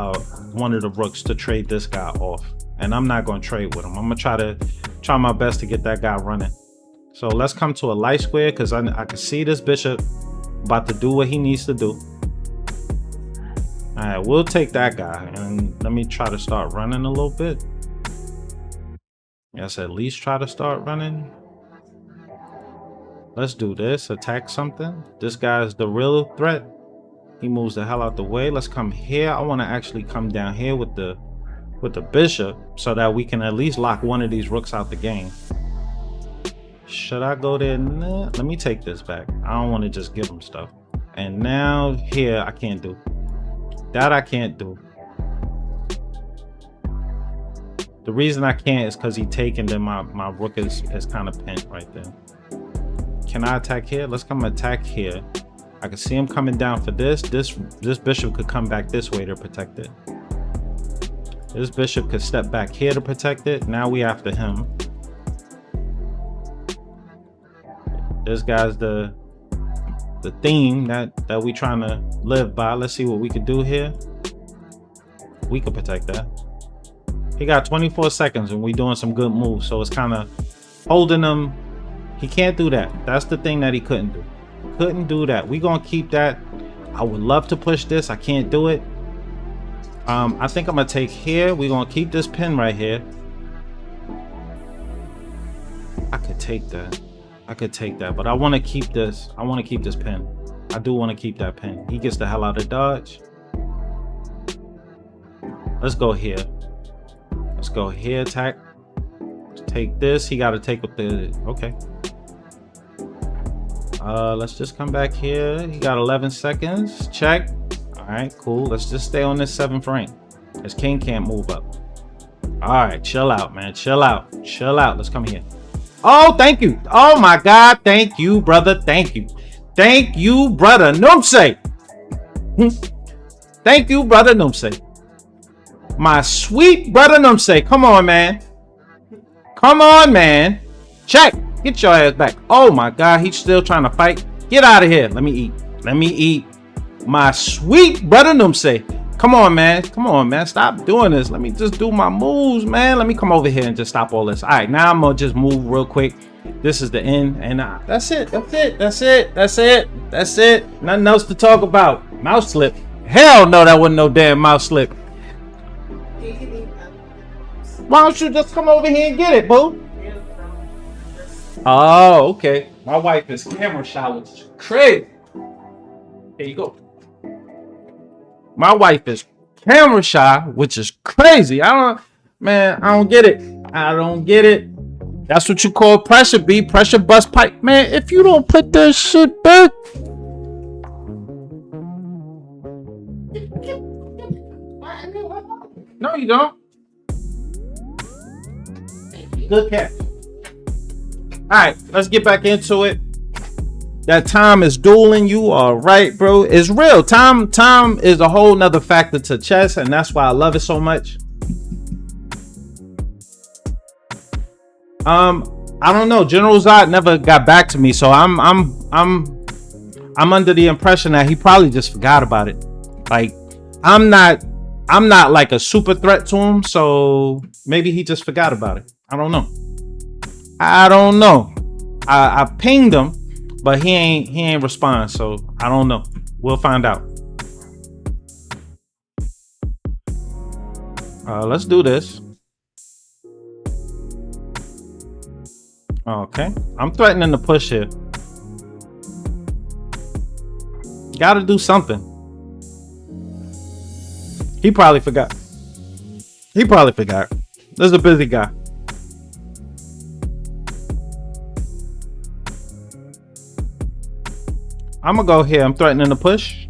S2: one of the rooks to trade this guy off. And I'm not going to trade with him. I'm going to try my best to get that guy running. So let's come to a light square because I can see this bishop about to do what he needs to do. All right, we'll take that guy and let me try to start running a little bit. Yes, at least try to start running. Let's do this. Attack something. This guy is the real threat. He moves the hell out the way. Let's come here. I want to actually come down here with the bishop so that we can at least lock one of these rooks out the game. Should I go there? Nah, let me take this back. I don't want to just give him stuff. And now here I can't do. That I can't do. The reason I can't is because he taken, then my rook is kind of pent right there. Can I attack here? Let's come attack here. I can see him coming down for this. This bishop could come back this way to protect it. This bishop could step back here to protect it. Now we after him. This guy's the theme that we trying to live by. Let's see what we could do here. We could protect that. He got 24 seconds and we doing some good moves. So it's kind of holding him. He can't do that. That's the thing that he couldn't do. Couldn't do that. We gonna keep that. I would love to push this. I can't do it. I think I'm gonna take here. We're gonna keep this pin right here. I could take that. I could take that, but I want to keep this. I want to keep this pin. I do want to keep that pin. He gets the hell out of dodge. Let's go here. Let's go here. Attack. Let's take this. He got to take with the. Okay. Let's just come back here. He got 11 seconds. Check. All right, cool. Let's just stay on this 7th rank. His king can't move up. All right, chill out, man. Chill out. Chill out. Let's come here. Oh, thank you. Oh my God. Thank you, brother. Thank you. Thank you, brother Numse. Thank you, brother Numse. My sweet brother Numse. Come on, man. Come on, man. Check. Get your ass back. Oh my God. He's still trying to fight. Get out of here. Let me eat. Let me eat. My sweet brother Numse. Come on, man. Come on, man. Stop doing this. Let me just do my moves, man. Let me come over here and just stop all this. All right, now I'm going to just move real quick. This is the end. And that's it. That's it. That's it. That's it. That's it. Nothing else to talk about. Mouse slip. Hell no, that wasn't no damn mouse slip. Why don't you just come over here and get it, boo? Oh, okay. My wife is camera shy, which is crazy. Here you go. My wife is camera shy, which is crazy. I don't get it. I don't get it. That's what you call pressure, B. Pressure bust pipe. Man, if you don't put that shit back. No, you don't. Good catch. All right, let's get back into it. That time is dueling. You are right, bro. It's real. Time is a whole nother factor to chess, and that's why I love it so much. I don't know. General Zod never got back to me, so I'm I'm under the impression that he probably just forgot about it. Like, I'm not like a super threat to him, so maybe he just forgot about it. I don't know. I pinged him, but he ain't respond, so I don't know. We'll find out. Let's do this. Okay, I'm threatening to push here. Gotta do something. He probably forgot. This is a busy guy. I'm gonna go here. I'm threatening to push.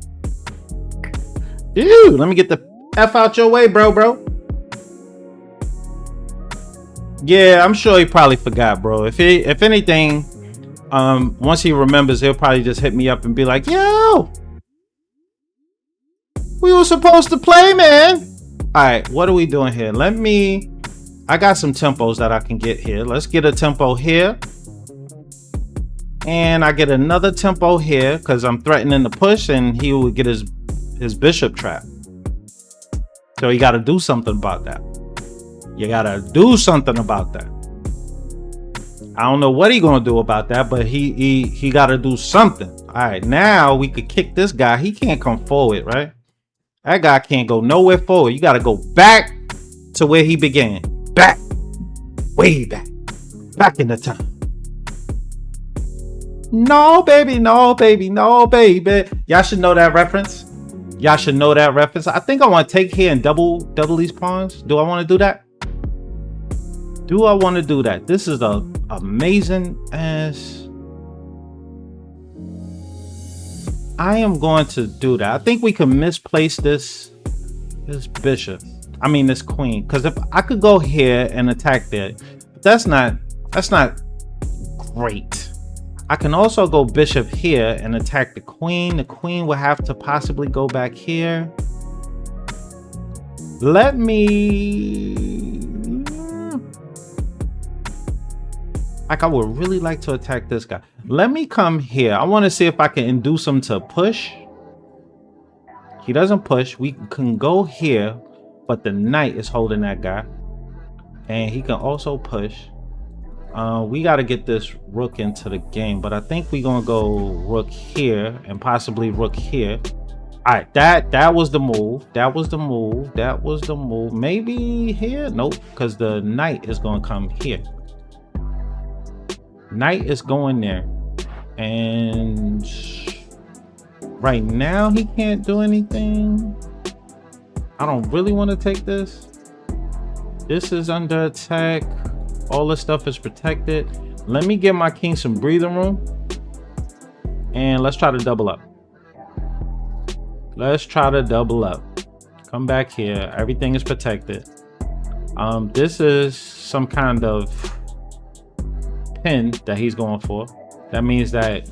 S2: Dude, let me get the F out your way, bro. Yeah, I'm sure he probably forgot, bro. If anything, once he remembers, he'll probably just hit me up and be like, yo, we were supposed to play, man. All right, what are we doing here? I got some tempos that I can get here. Let's get a tempo here. And I get another tempo here because I'm threatening to push and he will get his bishop trap. So you got to do something about that. You got to do something about that. I don't know what he going to do about that, but he got to do something. All right, now we could kick this guy. He can't come forward, right? That guy can't go nowhere forward. You got to go back to where he began. Back. Way back. Back in the time. No, baby. Y'all should know that reference. I think I want to take here and double these pawns. Do I want to do that? This is a amazing ass. I am going to do that. I think we can misplace this bishop. I mean this queen. Because if I could go here and attack there, but that's not great. I can also go bishop here and attack the queen. The queen will have to possibly go back here. Like, I would really like to attack this guy. Let me come here. I want to see if I can induce him to push. He doesn't push. We can go here, but the knight is holding that guy. And he can also push. We got to get this rook into the game, but I think we're going to go rook here and possibly rook here. All right, that was the move. Maybe here? Nope, because the knight is going to come here. Knight is going there. And right now he can't do anything. I don't really want to take this. This is under attack. All this stuff is protected. Let me give my king some breathing room. And let's try to double up. Come back here. Everything is protected. This is some kind of pin that he's going for. That means that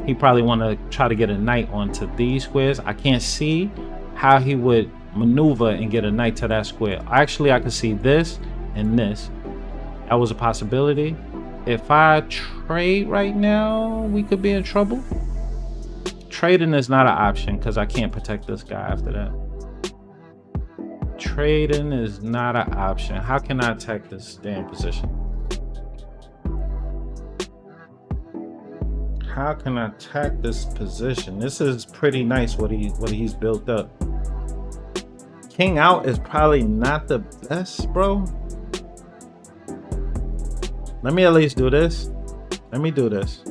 S2: he probably want to try to get a knight onto these squares. I can't see how he would maneuver and get a knight to that square. Actually, I can see this and this. That was a possibility. If I trade right now, we could be in trouble. Trading is not an option because I can't protect this guy after that. Trading is not an option. How can I attack this damn position? How can I attack this position? This is pretty nice what he's built up. King out is probably not the best, bro. Let me at least do this. Let me do this.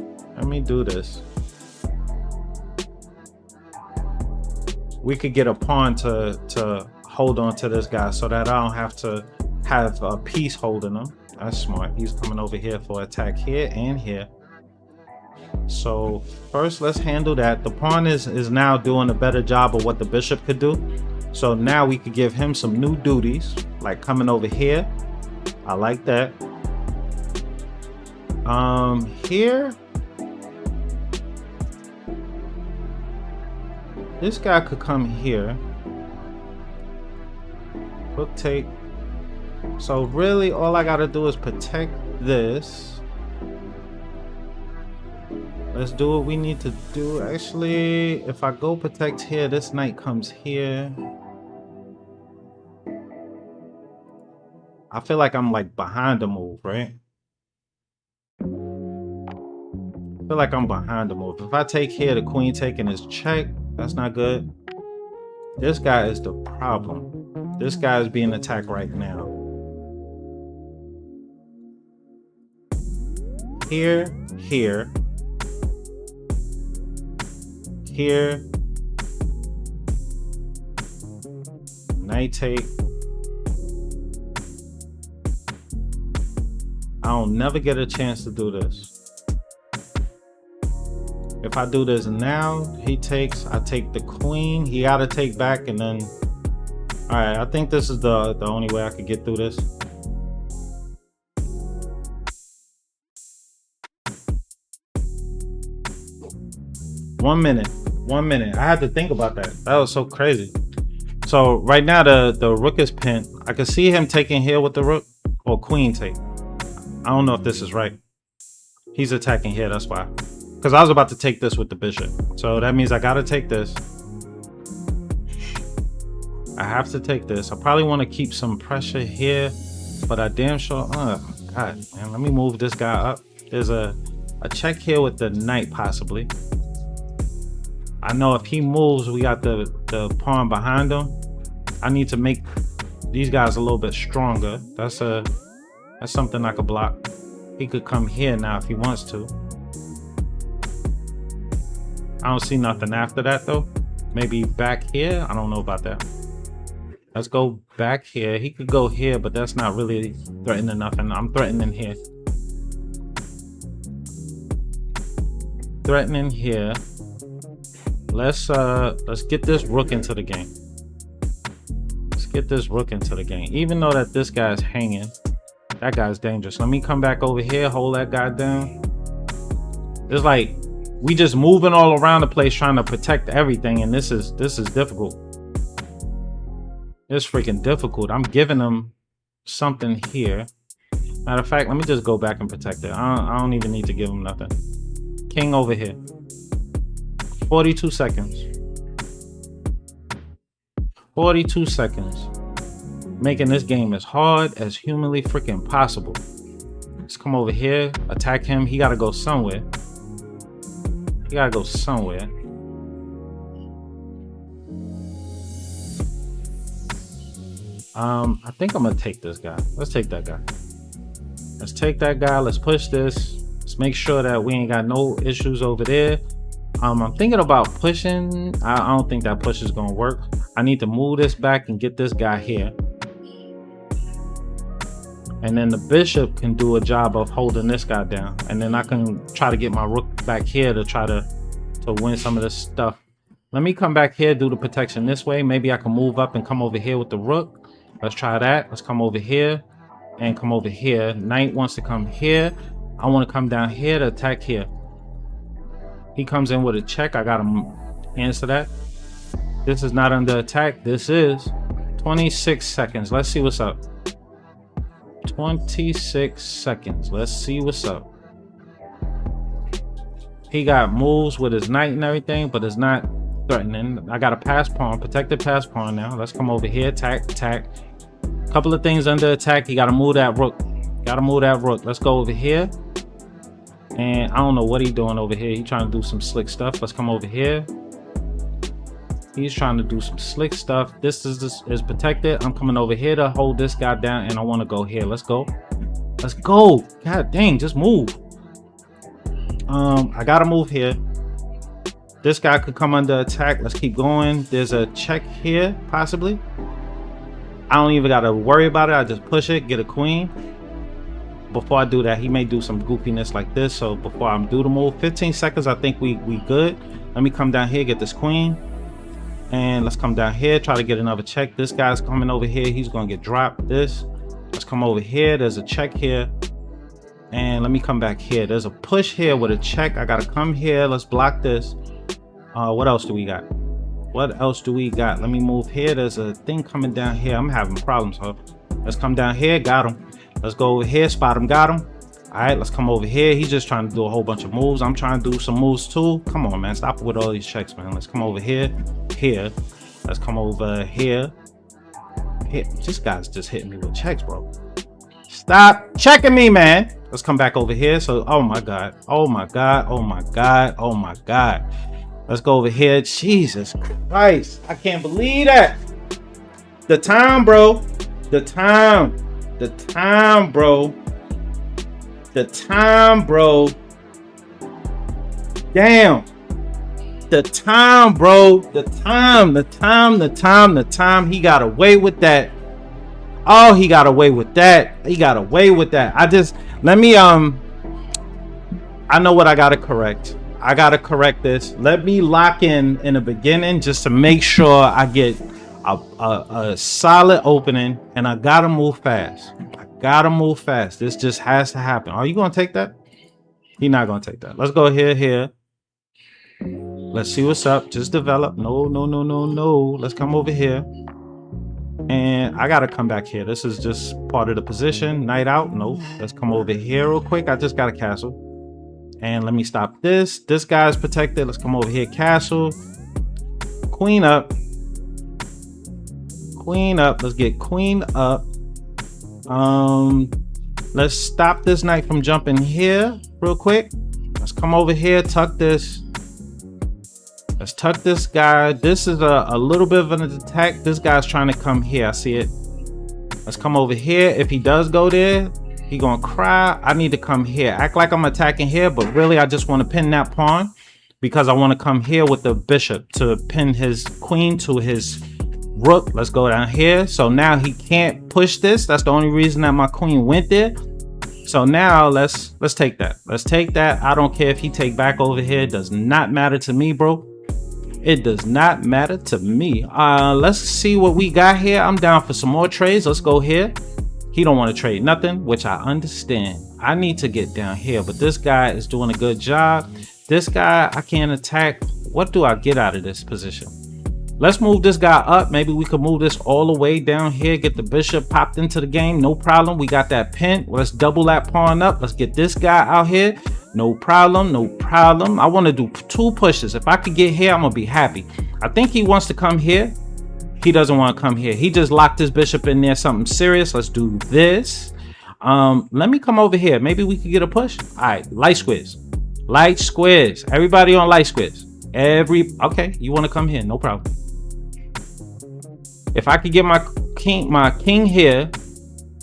S2: We could get a pawn to hold on to this guy so that I don't have to have a piece holding him. That's smart. He's coming over here for attack here and here. So first let's handle that. The pawn is now doing a better job of what the bishop could do. So now we could give him some new duties, like coming over here. I like that. Here, this guy could come here. Rook take. So really all I gotta do is protect this. Let's do what we need to do. Actually, if I go protect here, this knight comes here. I feel like I'm like behind the move, right? I feel like I'm behind the move. If I take here, the queen taking his check. That's not good. This guy is the problem. This guy is being attacked right now. Here, here, here. Knight take. I'll never get a chance to do this. If I do this now, he takes, I take the queen, he gotta take back, and then, all right, I think this is the only way I could get through this. One minute. I had to think about that. That was so crazy. So right now the rook is pinned. I can see him taking here with the rook, or queen take. I don't know if this is right. He's attacking here, that's why. Because I was about to take this with the bishop. So that means I gotta take this. I have to take this. I probably want to keep some pressure here, but I damn sure, oh God, man, let me move this guy up. There's a check here with the knight possibly. I know if he moves, we got the pawn behind him. I need to make these guys a little bit stronger. That's something I could block. He could come here now if he wants to. I don't see nothing after that though. Maybe back here. I don't know about that. Let's go back here. He could go here, but that's not really threatening nothing. I'm threatening here. Threatening here. Let's get this rook into the game. Let's get this rook into the game. Even though that this guy's hanging, that guy's dangerous. Let me come back over here, hold that guy down. It's like we just moving all around the place trying to protect everything, and this is difficult. It's freaking difficult. I'm giving them something here. Matter of fact, let me just go back and protect it. I don't even need to give him nothing. King over here. 42 seconds. 42 seconds. Making this game as hard as humanly freaking possible. Let's come over here, attack him. He gotta go somewhere. He gotta go somewhere. I think I'm gonna take this guy. Let's take that guy. Let's take that guy. Let's push this. Let's make sure that we ain't got no issues over there. I'm thinking about pushing. I don't think that push is gonna work. I need to move this back and get this guy here. And then the bishop can do a job of holding this guy down. And then I can try to get my rook back here to try to win some of this stuff. Let me come back here, do the protection this way. Maybe I can move up and come over here with the rook. Let's try that. Let's come over here and come over here. Knight wants to come here. I want to come down here to attack here. He comes in with a check. I got to answer that. This is not under attack. This is 26 seconds. Let's see what's up. 26 seconds. Let's see what's up. He got moves with his knight and everything, but it's not threatening. I got a pass pawn, protected pass pawn now. Let's come over here, attack. Couple of things under attack. He got to move that rook. Let's go over here. And I don't know what he's doing over here. He's trying to do some slick stuff. Let's come over here. He's trying to do some slick stuff. This is protected. I'm coming over here to hold this guy down, and I want to go here. Let's go. Let's go. God dang, just move. I gotta move here. This guy could come under attack. Let's keep going. There's a check here, possibly. I don't even gotta worry about it. I just push it, get a queen. Before I do that, he may do some goofiness like this. So before I do the move, 15 seconds, I think we good. Let me come down here, get this queen. And let's come down here, try to get another check. This guy's coming over here. He's gonna get dropped. Let's come over here. There's a check here. And let me come back here. There's a push here with a check. I gotta come here. Let's block this. What else do we got? Let me move here. There's a thing coming down here. I'm having problems, huh? Let's come down here. Got him. Let's go over here. Spot him. Got him. All right, let's come over here. He's just trying to do a whole bunch of moves. I'm trying to do some moves too. Come on, man. Stop with all these checks, man. Let's come over here. Here. Let's come over here. Here. This guy's just hitting me with checks, bro. Stop checking me, man. Let's come back over here. So, oh my God. Oh my God. Oh my God. Oh my God. Let's go over here. Jesus Christ. I can't believe that. The time, bro. The time. The time, bro. The time, bro. Damn. The time, bro. The time. He got away with that. Oh, he got away with that. He got away with that. Let me, I know what I gotta correct. I gotta correct this. Let me lock in the beginning just to make sure I get a solid opening, and I gotta move fast. This just has to happen. Are you gonna take that? He's not gonna take that. Let's go here. Let's see what's up. Just develop. No. Let's come over here. And I gotta come back here. This is just part of the position. Night out. No. Let's come over here real quick. I just got a castle. And let me stop this. This guy's protected. Let's come over here. Castle. Queen up. Let's get queen up. Let's stop this knight from jumping here real quick. Let's come over here. Tuck this. Let's tuck this guy. This is a little bit of an attack. This guy's trying to come here. I see it. Let's come over here. If he does go there, he gonna cry. I need to come here. Act like I'm attacking here, but really I just want to pin that pawn because I want to come here with the bishop to pin his queen to his rook. Let's go down here. So now he can't push this. That's the only reason that my queen went there. So now let's take that. Let's take that. I don't care if he take back over here. It does not matter to me, bro. It does not matter to me. Let's see what we got here. I'm down for some more trades. Let's go here. He don't want to trade nothing, which I understand. I need to get down here, but this guy is doing a good job. This guy, I can't attack. What do I get out of this position? Let's move this guy up. Maybe we could move this all the way down here. Get the bishop popped into the game. No problem. We got that pin. Let's double that pawn up. Let's get this guy out here. No problem. I want to do 2 pushes. If I could get here, I'm going to be happy. I think he wants to come here. He doesn't want to come here. He just locked his bishop in there. Something serious. Let's do this. Let me come over here. Maybe we could get a push. All right. Light squares. Everybody on light squares. Okay. You want to come here. No problem. If I could get my king here,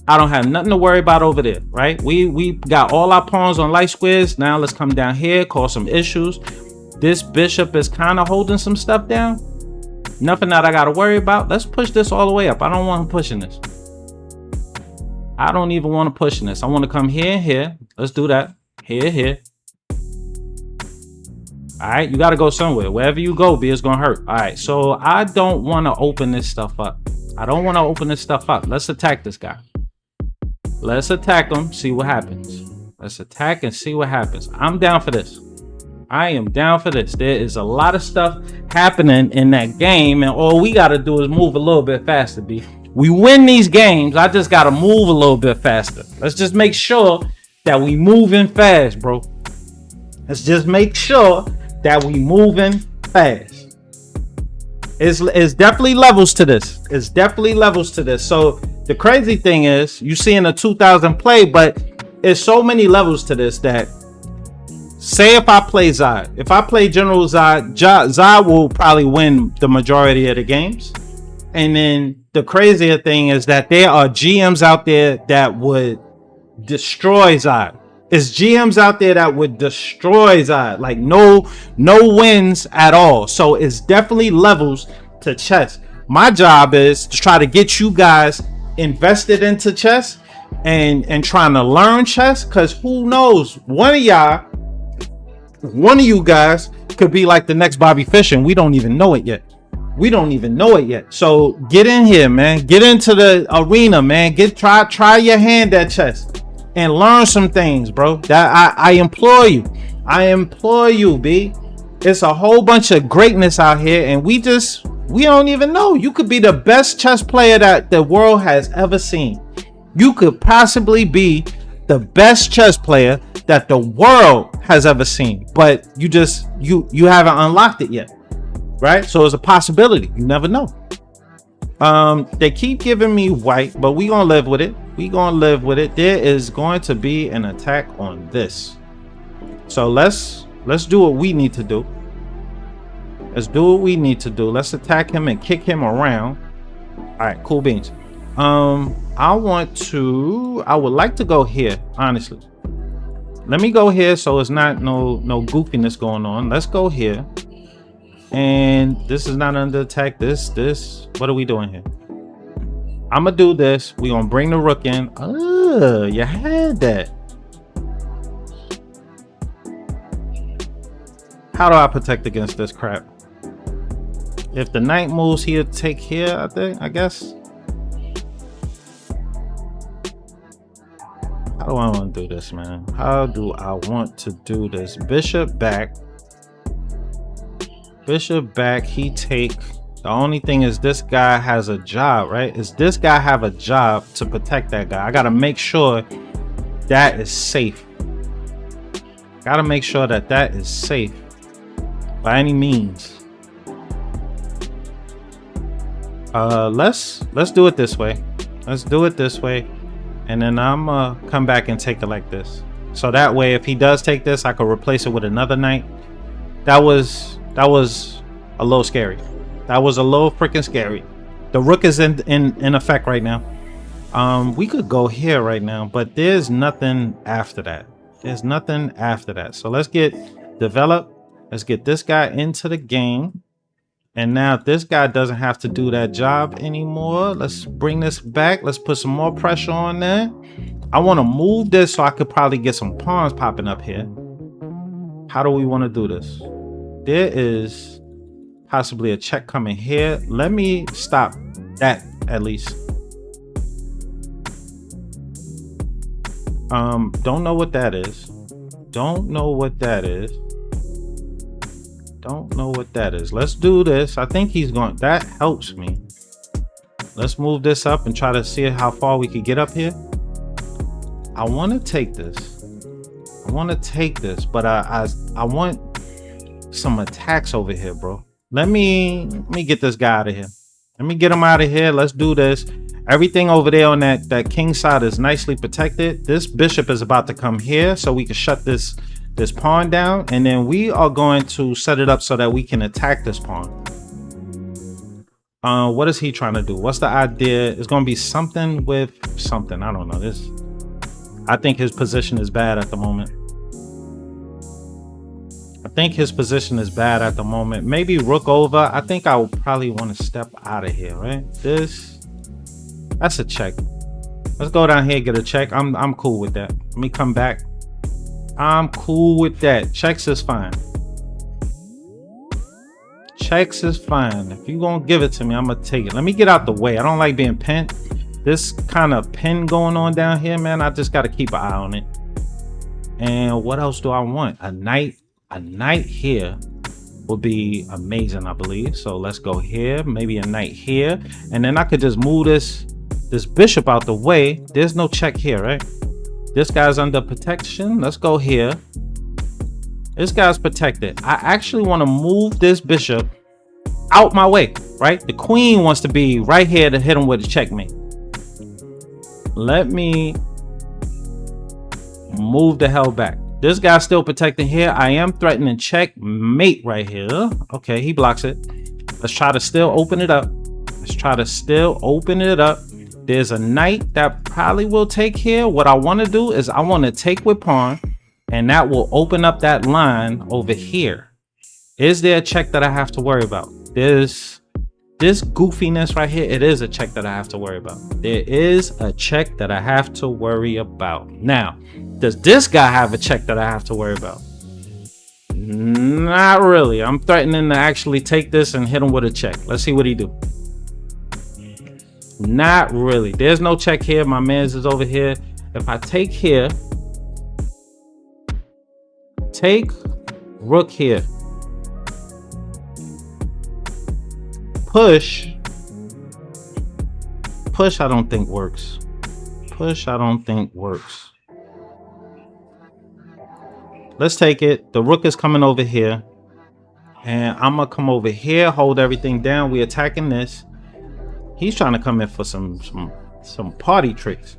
S2: I don't have nothing to worry about over there, right? We got all our pawns on light squares. Now let's come down here, cause some issues. This bishop is kind of holding some stuff down. Nothing that I got to worry about. Let's push this all the way up. I don't want him pushing this. I don't even want to push this. I want to come here and here. Let's do that. Here. All right, you got to go somewhere. Wherever you go, B, it's going to hurt. All right, so I don't want to open this stuff up. Let's attack this guy. Let's attack him, see what happens. Let's attack and see what happens. I'm down for this. I am down for this. There is a lot of stuff happening in that game, and all we got to do is move a little bit faster, B. We win these games. I just got to move a little bit faster. Let's just make sure that we moving fast, bro. Let's just make sure that we moving fast. It's definitely levels to this. So the crazy thing is, you see in a 2000 play, but it's so many levels to this that, say if I play Zod, if I play General Zod, Zod will probably win the majority of the games. And then the crazier thing is that there are GMs out there that would destroy Zod. It's GMs out there that would destroy Zod, like no wins at all. So it's definitely levels to chess. My job is to try to get you guys invested into chess and trying to learn chess, because who knows, one of you guys could be like the next Bobby Fischer, and we don't even know it yet. So get in here, man. Get into the arena, man. Try your hand at chess and learn some things, bro. That I implore you, B. It's a whole bunch of greatness out here, and we don't even know. You could be the best chess player that the world has ever seen. You could possibly be the best chess player that the world has ever seen, but you haven't unlocked it yet, right? So it's a possibility. You never know. They keep giving me white, but we gonna live with it. We gonna live with it. There is going to be an attack on this. So let's do what we need to do. Let's do what we need to do. Let's attack him and kick him around. All right, cool beans. I would like to go here, honestly. Let me go here so it's not no goofiness going on. Let's go here. And this is not under attack. This, what are we doing here? I'm gonna do this. We're gonna bring the rook in. Oh, you had that. How do I protect against this crap? If the knight moves here, take here, I guess. How do I want to do this, man? How do I want to do this? Bishop back. Bishop back, he take. The only thing is this guy has a job, right? Is this guy have a job to protect that guy? I gotta make sure that is safe. Gotta make sure that that is safe by any means. Let's do it this way. Let's do it this way. And then I'm gonna come back and take it like this. So that way, if he does take this, I could replace it with another knight. That was a little scary. That was a little freaking scary. The rook is in effect right now. We could go here right now, but there's nothing after that. There's nothing after that. So let's get developed. Let's get this guy into the game. And now this guy doesn't have to do that job anymore. Let's bring this back. Let's put some more pressure on there. I want to move this so I could probably get some pawns popping up here. How do we want to do this? There is possibly a check coming here. Let me stop that at least. Don't know what that is. Don't know what that is. Don't know what that is. Let's do this. I think he's going. That helps me. Let's move this up and try to see how far we could get up here. I want to take this. I want to take this, but I want some attacks over here, bro. Let me get this guy out of here. Let me get him out of here. Let's do this. Everything over there on that king side is nicely protected. This bishop is about to come here so we can shut this pawn down, and then we are going to set it up so that we can attack this pawn. What is he trying to do? What's the idea? It's going to be something with something. I don't know this. I think his position is bad at the moment. I think his position is bad at the moment. Maybe rook over. I think I will probably want to step out of here, right? That's a check. Let's go down here and get a check. I'm cool with that. Let me come back. I'm cool with that. Checks is fine. Checks is fine. If you're gonna give it to me, I'm gonna take it. Let me get out the way. I don't like being pinned. This kind of pin going on down here, man. I just gotta keep an eye on it. And what else do I want? A knight here would be amazing, I believe. So let's go here. Maybe a knight here. And then I could just move this bishop out the way. There's no check here, right? This guy's under protection. Let's go here. This guy's protected. I actually want to move this bishop out my way, right? The queen wants to be right here to hit him with a checkmate. Let me move the hell back. This guy's still protecting here. I am threatening checkmate right here. Okay, he blocks it. Let's try to still open it up. Let's try to still open it up. There's a knight that probably will take here. What I want to do is I want to take with pawn, and that will open up that line over here. Is there a check that I have to worry about? This goofiness right here, it is a check that I have to worry about. There is a check that I have to worry about. Now, does this guy have a check that I have to worry about? Not really. I'm threatening to actually take this and hit him with a check. Let's see what he do. Not really. There's no check here. My man's is over here. If I take here, take rook here, push. I don't think works. Push I don't think works. Let's take it. The rook is coming over here. And I'm gonna come over here, hold everything down. We attacking this. He's trying to come in for some party tricks.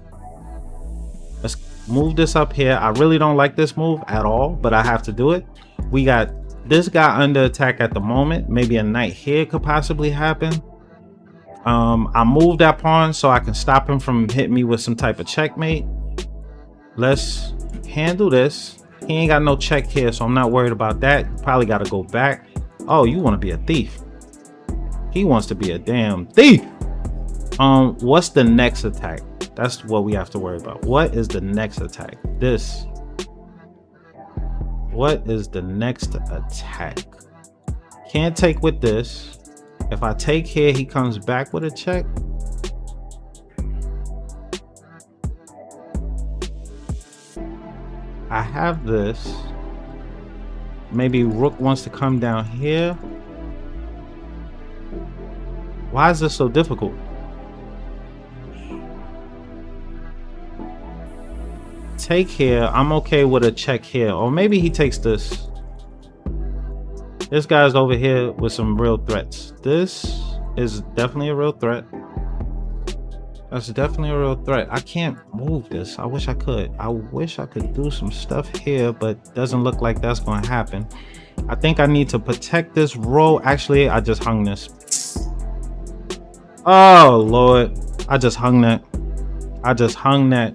S2: Let's move this up here. I really don't like this move at all, but I have to do it. We got this guy under attack at the moment. Maybe a knight here could possibly happen. I moved that pawn so I can stop him from hitting me with some type of checkmate. Let's handle this. He ain't got no check here, so I'm not worried about that. Probably got to go back. Oh, you want to be a thief? He wants to be a damn thief. What's the next attack? That's what we have to worry about. What is the next attack? This. What is the next attack? Can't take with this. If I take here, he comes back with a check. I have this. Maybe rook wants to come down here. Why is this so difficult? Take here. I'm okay with a check here. Or maybe he takes this. This guy's over here with some real threats. This is definitely a real threat. That's definitely a real threat. I can't move this. I wish I could. I wish I could do some stuff here, but doesn't look like that's going to happen. I think I need to protect this row. Actually, I just hung this. Oh, Lord. I just hung that. I just hung that.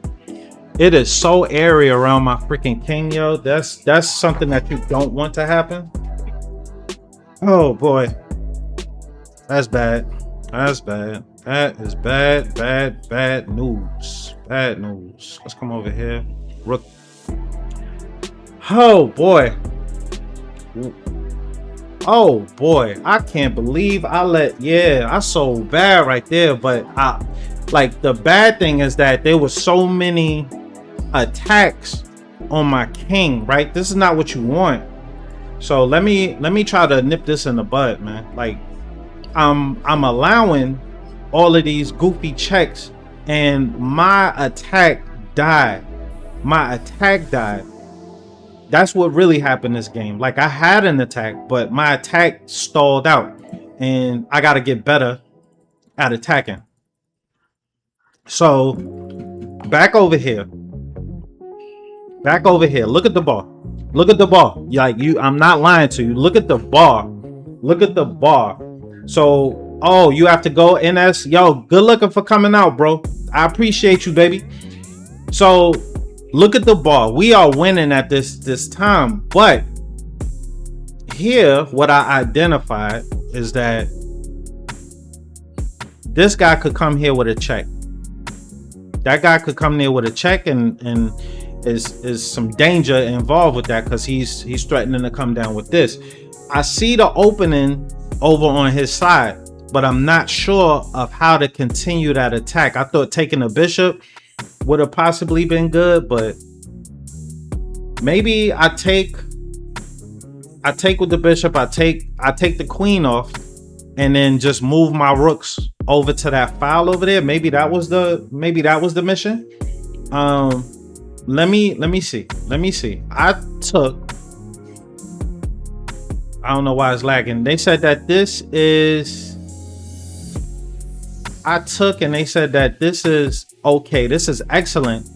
S2: It is so airy around my freaking king, yo. That's something that you don't want to happen. Oh, boy. That's bad. That's bad. That is bad, bad news. Bad news. Let's come over here. Rook. Oh, boy. Oh, boy. I can't believe I let... Yeah, I so bad right there. But like, the bad thing is that there were so many attacks on my king, right? This is not what you want. So let me try to nip this in the bud, man. Like, I'm allowing all of these goofy checks, and my attack died. My attack died. That's what really happened this game. Like, I had an attack, but my attack stalled out, and I got to get better at attacking. So back over here. Back over here. Look at the bar. Look at the bar. Like, I'm not lying to you. Look at the bar. Look at the bar. So, oh, you have to go NS. Yo, good looking for coming out, bro. I appreciate you, baby. So, look at the bar. We are winning at this time. But here, what I identified is that this guy could come here with a check. That guy could come there with a check, and is some danger involved with that, because he's threatening to come down with this. I see the opening over on his side, but I'm not sure of how to continue that attack. I thought taking a bishop would have possibly been good, but maybe I take with the bishop. I take the queen off, and then just move my rooks over to that file over there. Maybe that was the mission. Let me see. I don't know why it's lagging. They said that this is and they said that this is okay. This is excellent.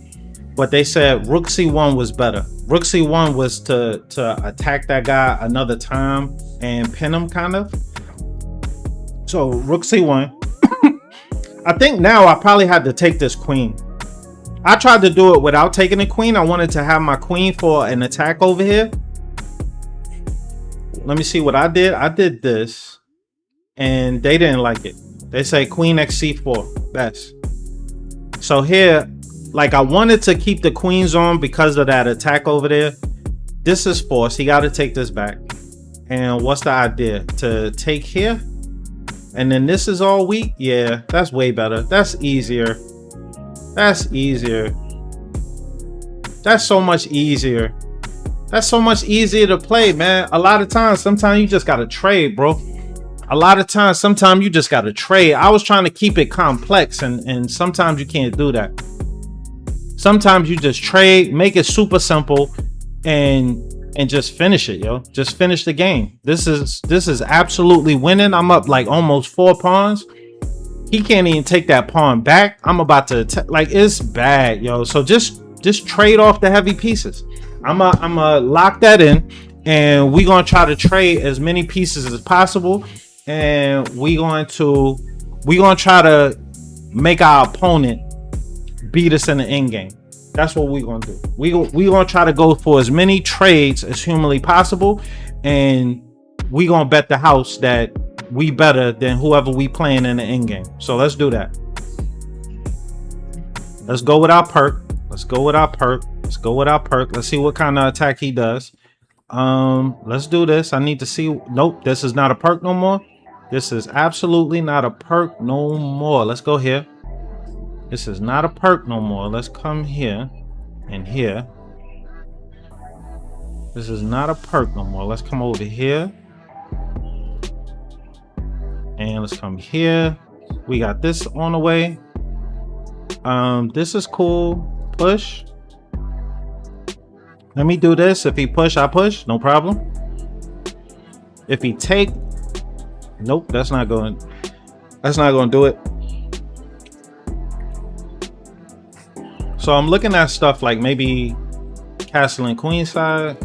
S2: But they said Rook C1 was better. Rook C1 was to attack that guy another time and pin him, kind of. So Rook C1. I think now I probably had to take this queen. I tried to do it without taking the queen. I wanted to have my queen for an attack over here. Let me see what I did. I did this, and they didn't like it. They say queen x c4 best. So here, like, I wanted to keep the queens on because of that attack over there. This is forced. He got to take this back. And what's the idea? To take here, and then this is all weak. Yeah, that's way better. That's easier. That's easier. That's so much easier. That's so much easier to play, man. A lot of times, sometimes you just gotta trade, bro. A lot of times, sometimes you just gotta trade. I was trying to keep it complex, and sometimes you can't do that. Sometimes you just trade, make it super simple, and and just finish it, yo. Just finish the game. This is absolutely winning. I'm up like almost 4 pawns. He can't even take that pawn back. I'm about to like, it's bad, yo. So just trade off the heavy pieces. I'm a lock that in, and we gonna try to trade as many pieces as possible, and we gonna try to make our opponent beat us in the end game. That's what we're gonna do. We gonna try to go for as many trades as humanly possible, and we gonna bet the house that we better than whoever we playing in the end game. So let's do that. Let's go with our Pirc. Let's go with our Pirc. Let's go with our Pirc. Let's see what kind of attack he does. Let's do this. I need to see. Nope, this is not a Pirc no more. This is absolutely not a Pirc no more. Let's go here. This is not a Pirc no more. Let's come here and here. This is not a Pirc no more. Let's come over here. And let's come here. We got this on the way. This is cool. Push. Let me do this. If he push, I push. No problem. If he take, nope, that's not going to do it. So I'm looking at stuff like maybe castle and queen side.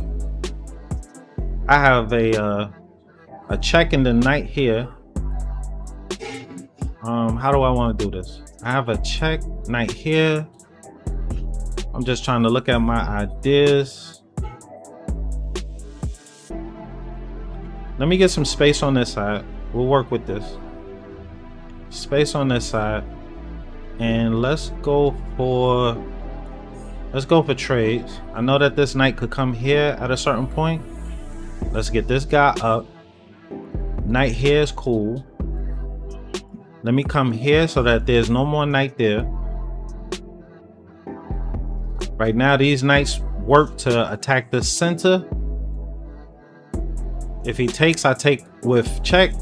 S2: I have a check and the knight here. How do I want to do this? I have a check, knight here. I'm just trying to look at my ideas. Let me get some space on this side. We'll work with this. Space on this side. And let's go for trades. I know that this knight could come here at a certain point. Let's get this guy up. Knight here is cool. Let me come here so that there's no more knight there. Right now, these knights work to attack the center. If he takes, I take with check.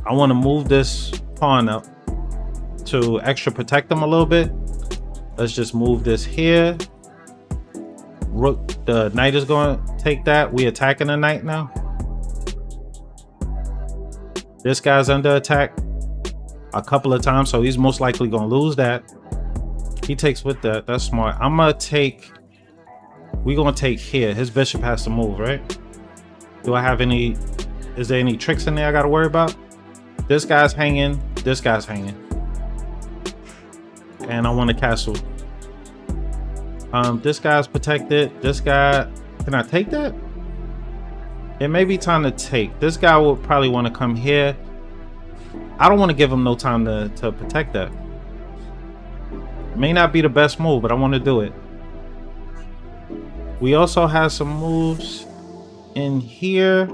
S2: I want to move this pawn up to extra protect them a little bit. Let's just move this here. Rook, the knight is going to take that. We attacking the knight now. This guy's under attack a couple of times, so he's most likely going to lose that. He takes with that. That's smart. I'm going to take... We're going to take here. His bishop has to move, right? Do I have any... Is there any tricks in there I got to worry about? This guy's hanging. This guy's hanging. And I want to castle. This guy's protected. This guy... Can I take that? It may be time to take. This guy will probably want to come here. I don't want to give him no time to protect that. May not be the best move, but I want to do it. We also have some moves in here.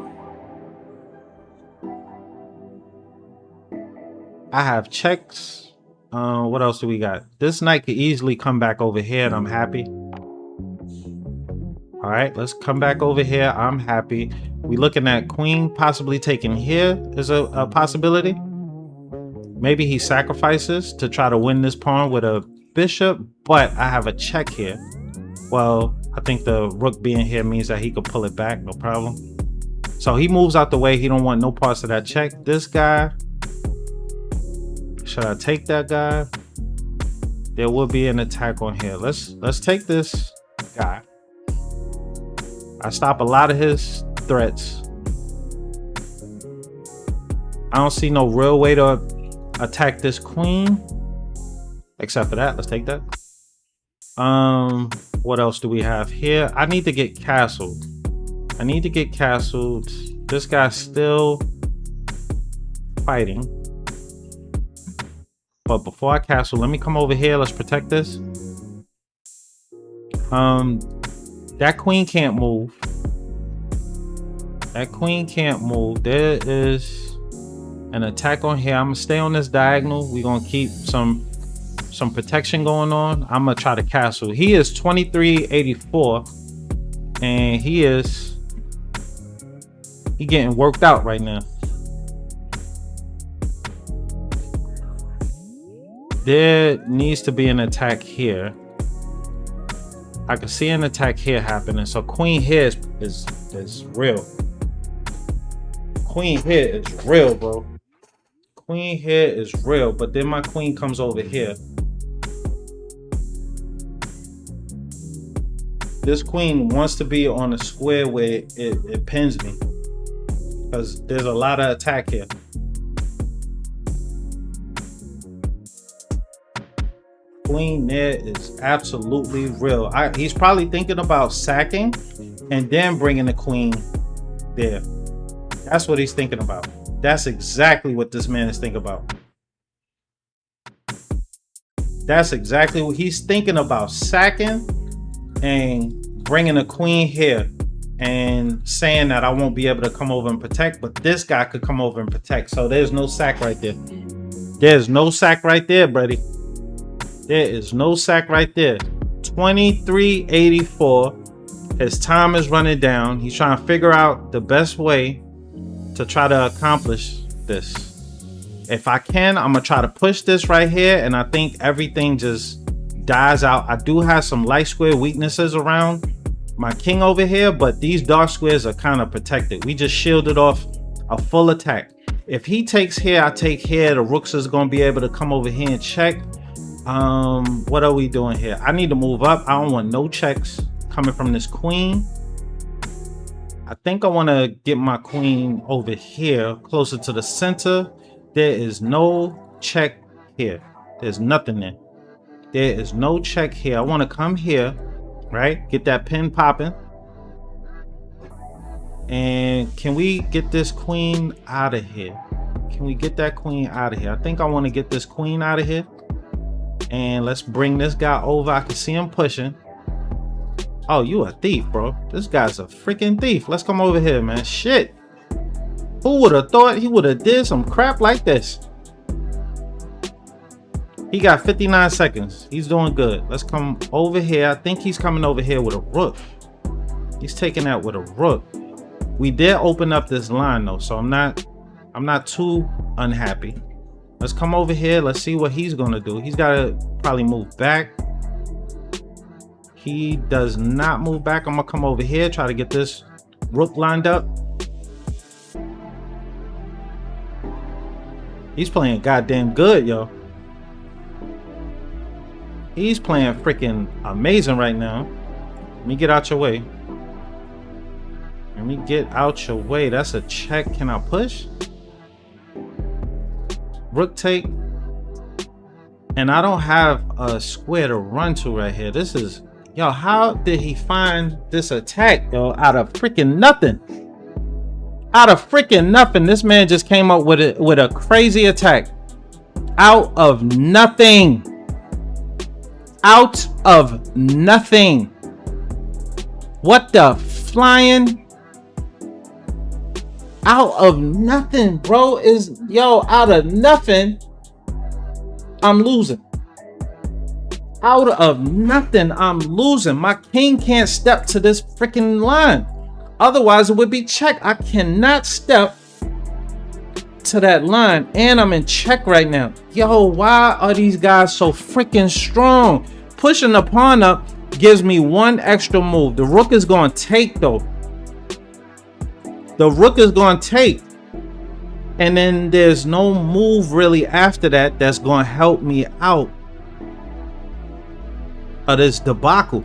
S2: I have checks. What else do we got? This knight could easily come back over here and I'm happy. All right, let's come back over here. I'm happy. We looking at queen possibly taking here is a possibility. Maybe he sacrifices to try to win this pawn with a bishop, but I have a check here. Well, I think the rook being here means that he could pull it back, no problem. So he moves out the way. He don't want no parts of that check. This guy, should I take that guy? There will be an attack on here. Let's take this guy. I stop a lot of his threats. I don't see no real way to attack this queen. Except for that. Let's take that. What else do we have here? I need to get castled. I need to get castled. This guy's still fighting. But before I castle, let me come over here. Let's protect this. That queen can't move. That queen can't move. There is an attack on here. I'm gonna stay on this diagonal. We're gonna keep some protection going on. I'm gonna try to castle. He is 2384 and he getting worked out right now. There needs to be an attack here. I can see an attack here happening. So queen here is real. Queen here is real, bro. Queen here is real, but then my queen comes over here. This queen wants to be on a square where it pins me, because there's a lot of attack here. Queen there is absolutely real. He's probably thinking about sacking and then bringing the queen there. That's what he's thinking about. That's exactly what this man is thinking about. That's exactly what he's thinking about, sacking and bringing a queen here and saying that I won't be able to come over and protect, but this guy could come over and protect. So there's no sack right there. There's no sack right there, buddy. There is no sack right there. 2384. His time is running down. He's trying to figure out the best way to try to accomplish this. If I can, I'm gonna try to push this right here, and I think everything just dies out. I do have some light square weaknesses around my king over here, but these dark squares are kind of protected. We just shielded off a full attack. If he takes here, I take here. The rooks is gonna be able to come over here and check. What are we doing here? I need to move up. I don't want no checks coming from this queen. I think I want to get my queen over here closer to the center. There is no check here. There's nothing there. There is no check here. I want to come here, right? Get that pin popping. And can we get this queen out of here? Can we get that queen out of here? I think I want to get this queen out of here. And let's bring this guy over. I can see him pushing. Oh, you a thief, bro. This guy's a freaking thief. Let's come over here, man. Shit. Who would have thought he would have did some crap like this? He got 59 seconds. He's doing good. Let's come over here. I think he's coming over here with a rook. He's taking that with a rook. We did open up this line though, so I'm not too unhappy. Let's come over here. Let's see what he's gonna do. He's gotta probably move back. He does not move back. I'm gonna come over here, try to get this rook lined up. He's playing goddamn good, yo. He's playing freaking amazing right now. Let me get out your way. Let me get out your way. That's a check. Can I push? Rook take, and I don't have a square to run to right here. This is, yo, how did he find this attack, yo, out of freaking nothing? Out of freaking nothing. This man just came up with a crazy attack out of nothing. Out of nothing. What the flying? Out of nothing, bro. Is, yo, out of nothing, I'm losing. Out of nothing, I'm losing. My king can't step to this freaking line. Otherwise, it would be check. I cannot step to that line, and I'm in check right now. Yo, why are these guys so freaking strong? Pushing the pawn up gives me one extra move. The rook is going to take, though. The rook is going to take, and then there's no move really after that that's going to help me out of this debacle.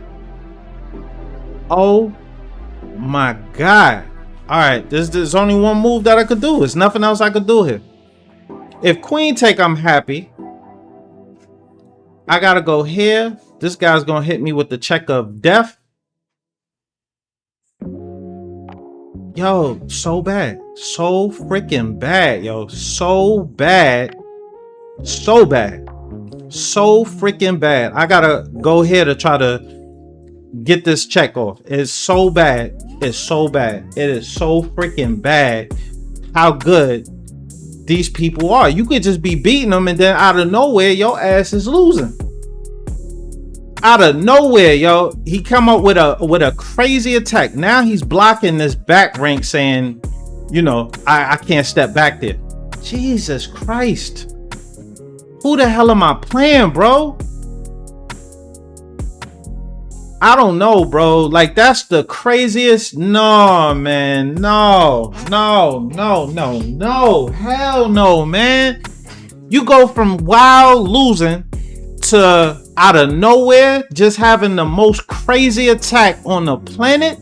S2: Oh my god. All right, there's only one move that I could do. There's nothing else I could do here. If queen take, I'm happy. I gotta go here. This guy's gonna hit me with the check of death. Yo, so bad. So freaking bad, yo. So bad. So bad. So freaking bad. I gotta go here to try to get this check off. It's so bad. It's so bad. It is so freaking bad how good these people are. You could just be beating them, and then out of nowhere, your ass is losing. Out of nowhere, yo, he come up with a crazy attack. Now he's blocking this back rank, saying, you know, I can't step back there. Jesus Christ. Who the hell am I playing, bro? I don't know, bro. Like, that's the craziest. No, man. No. Hell no, man. You go from wild losing to out of nowhere just having the most crazy attack on the planet.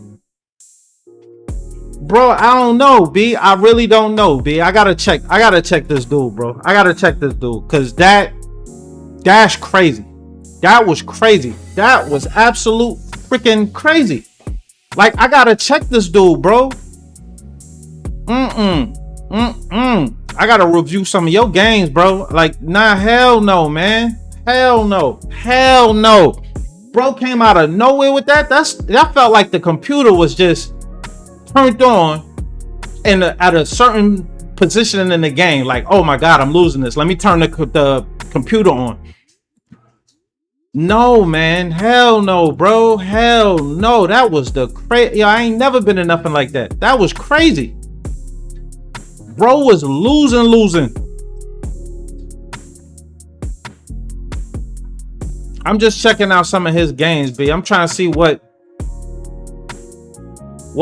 S2: Bro, I don't know, B. I really don't know, B. I gotta check this dude, bro. I gotta check this dude. Cause that's crazy. That was crazy. That was absolute freaking crazy. Like, I gotta check this dude, bro. I gotta review some of your games, bro. Like, nah, hell no, man. Hell no. Bro came out of nowhere with that. That felt like the computer was just turned on and at a certain position in the game. Like, oh my God, I'm losing this. Let me turn the computer on. No, man. Hell no, bro. Hell no. That was the crazy. Yo, I ain't never been in nothing like that. That was crazy. Bro was losing. I'm just checking out some of his games, B. I'm trying to see what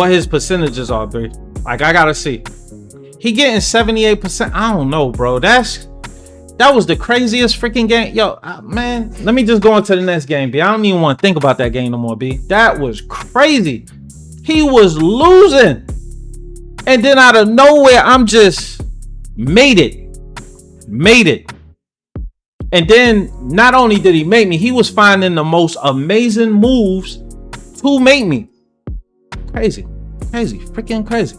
S2: his percentages are, B. Like, I gotta see. He getting 78%. I don't know, bro. That was the craziest freaking game. Yo, man, let me just go into the next game, B. I don't even want to think about that game no more, B. That was crazy. He was losing. And then out of nowhere, I'm just made it. And then not only did he make me, he was finding the most amazing moves to make me. Crazy. Freaking crazy.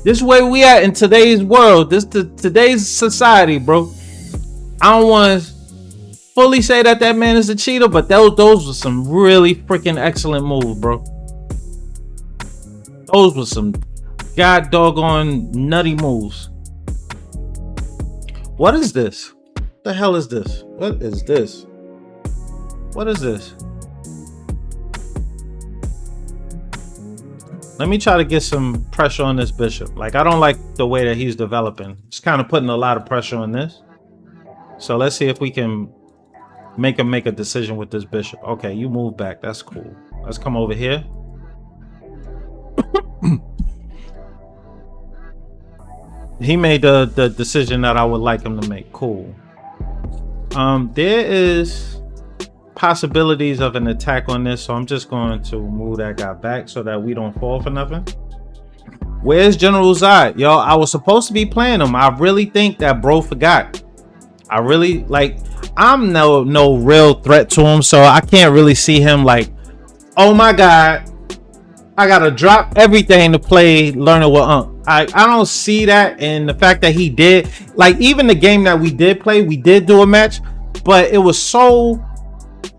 S2: This is where we at in today's world. Today's society, bro. I don't want to fully say that man is a cheater, but those were some really freaking excellent moves, bro. Those were some god doggone nutty moves. What is this? What the hell is this? What is this? Let me try to get some pressure on this bishop. Like, I don't like the way that he's developing. It's kind of putting a lot of pressure on this. So let's see if we can make him make a decision with this bishop. Okay, you move back. That's cool. Let's come over here. He made the decision that I would like him to make. Cool. There is possibilities of an attack on this, so I'm just going to move that guy back so that we don't fall for nothing. Where's General Zod? Yo, I was supposed to be playing him. I really think that bro forgot. I really, like, I'm no real threat to him, so I can't really see him like, oh my God, I gotta drop everything to play Learning with Unc. I don't see that. And the fact that he did, like, even the game that we did play, we did do a match, but it was so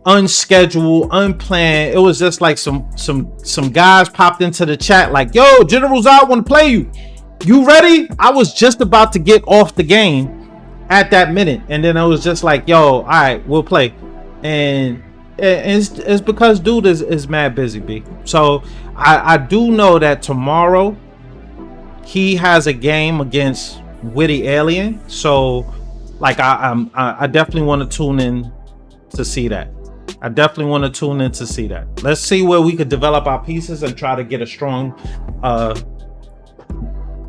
S2: unscheduled, unplanned. It was just like some guys popped into the chat like, yo, General Zod want to play you ready? I was just about to get off the game at that minute, and then it was just like, yo, all right, we'll play. And it's because dude is mad busy, B. So I do know that tomorrow he has a game against Witty Alien, so like I definitely want to tune in to see that. Let's see where we could develop our pieces and try to get a strong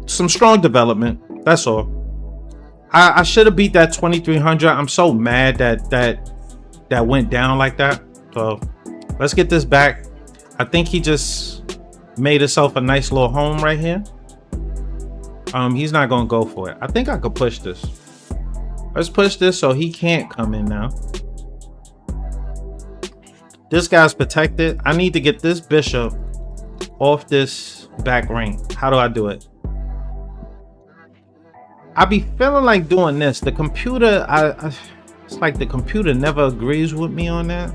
S2: some strong development. That's all. I should have beat that 2300. I'm so mad that went down like that. So let's get this back. I think he just made himself a nice little home right here. He's not gonna go for it. I think I could push this. Let's push this so he can't come in now. This guy's protected. I need to get this bishop off this back ring. How do I do it? I be feeling like doing this. The computer, it's like the computer never agrees with me on that.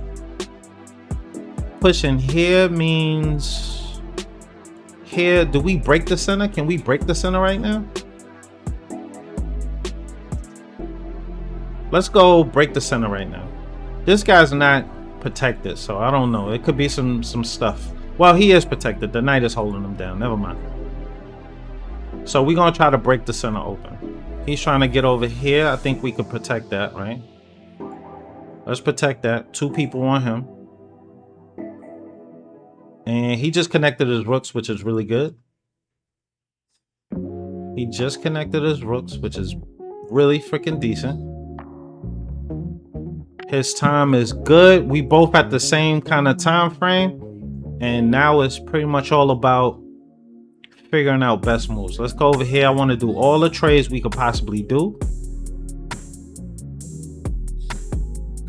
S2: Pushing here means here. Do we break the center? Can we break the center right now? Let's go break the center right now. This guy's not protected, so I don't know. It could be some stuff. Well, he is protected. The knight is holding him down. Never mind. So we're gonna try to break the center open. He's trying to get over here. I think we could protect that, right? Let's protect that. Two people on him. And he just connected his rooks, which is really good. He just connected his rooks, which is really freaking decent. His time is good. We both at the same kind of time frame. And now it's pretty much all about figuring out best moves. Let's go over here. I want to do all the trades we could possibly do.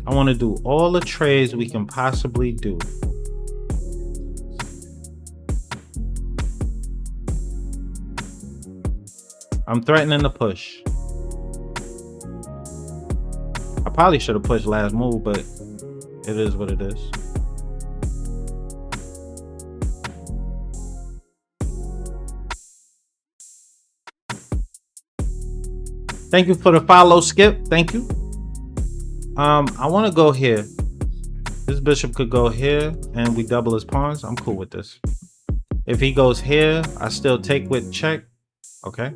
S2: I want to do all the trades we can possibly do. I'm threatening to push. I probably should have pushed last move, but it is what it is. Thank you for the follow, Skip. Thank you. I want to go here. This bishop could go here and we double his pawns. I'm cool with this. If he goes here, I still take with check. Okay.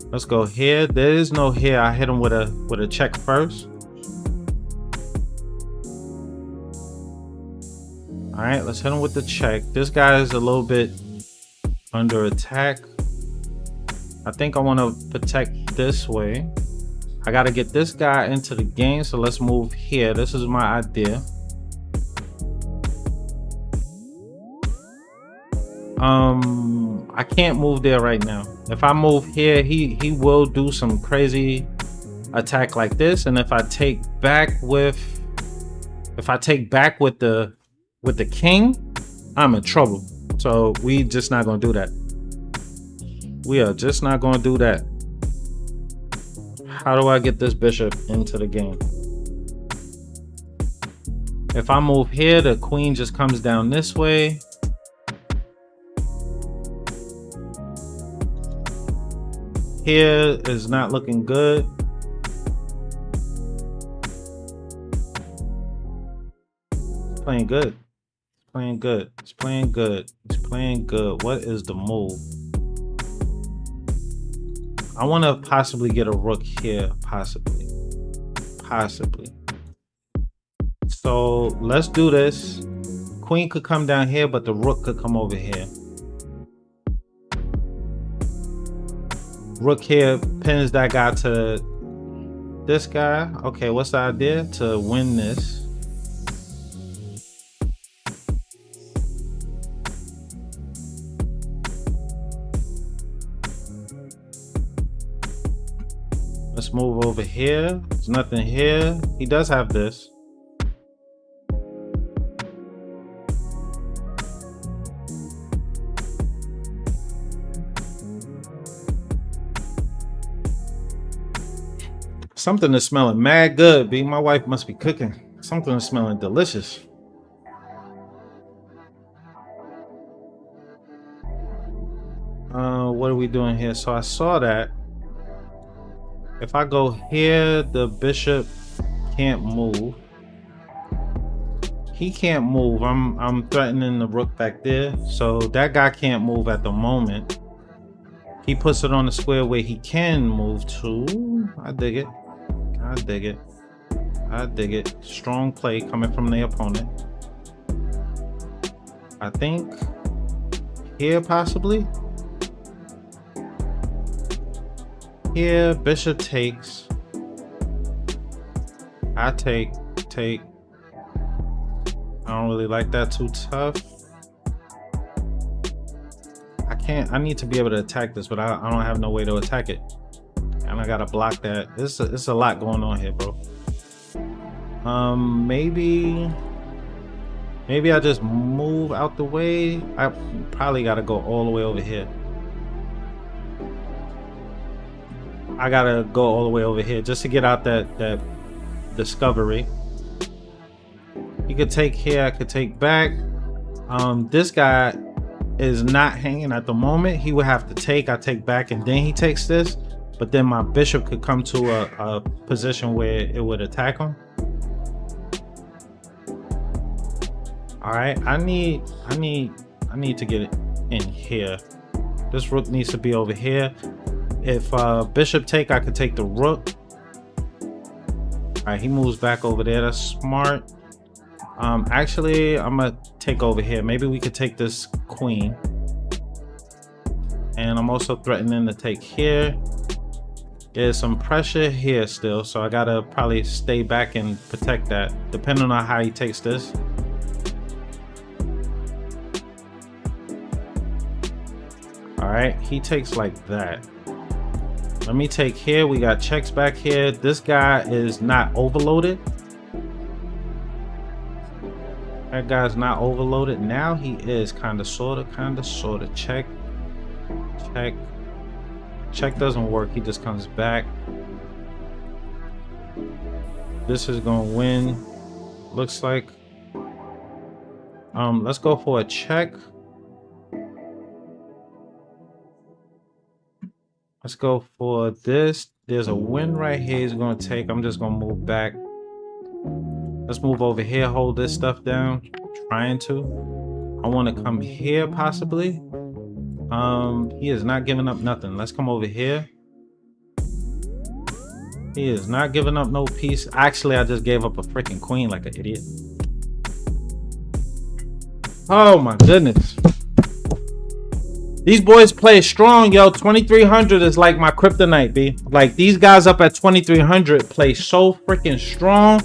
S2: Let's go here. There is no here. I hit him with a check first. All right, let's hit him with the check. This guy is a little bit under attack. I think I want to protect this way. I got to get this guy into the game, so let's move here. This is my idea. I can't move there right now. If I move here, he will do some crazy attack like this, and if I take back with the king, I'm in trouble. So we just not gonna do that. We are just not gonna do that. How do I get this bishop into the game? If I move here, the queen just comes down this way. Here is not looking good. It's playing good. It's playing good. It's playing good. It's playing good. What is the move? I want to possibly get a rook here. Possibly. So let's do this. Queen could come down here, but the rook could come over here. Rook here pins that guy to this guy. Okay, what's the idea? To win this. Let's move over here. There's nothing here. He does have this. Something is smelling mad good, B. My wife must be cooking. Something is smelling delicious. What are we doing here? So I saw that. If I go here, the bishop can't move. He can't move. I'm threatening the rook back there. So that guy can't move at the moment. He puts it on the square where he can move to. I dig it. I dig it. I dig it. Strong play coming from the opponent. I think here possibly. Here, bishop takes. I take. I don't really like that too tough. I need to be able to attack this, but I don't have no way to attack it. And I gotta block that. It's a lot going on here, bro. Maybe I just move out the way. I probably gotta go all the way over here. I gotta go all the way over here just to get out that discovery. You could take here, I could take back. This guy is not hanging at the moment. He would have to take, I take back, and then he takes this. But then my bishop could come to a position where it would attack him. All right, I need to get it in here. This rook needs to be over here. If bishop take, I could take the rook. All right, he moves back over there. That's smart. Actually, I'm gonna take over here. Maybe we could take this queen. And I'm also threatening to take here. There's some pressure here still, so I gotta probably stay back and protect that, depending on how he takes this. All right, he takes like that. Let me take here. We got checks back here. This guy is not overloaded. That guy's not overloaded. Now he is kind of, sort of. Check. Check doesn't work. He just comes back. This is gonna win. Looks like. Let's go for a check. Let's go for this. There's a win right here. He's gonna take. I'm just gonna move back. Let's move over here. Hold this stuff down. Trying to. I want to come here possibly. He is not giving up nothing. Let's come over here. He is not giving up no piece. Actually, I just gave up a freaking queen like an idiot. Oh my goodness. These boys play strong, yo. 2300 is like my kryptonite, B. Like, these guys up at 2300 play so freaking strong,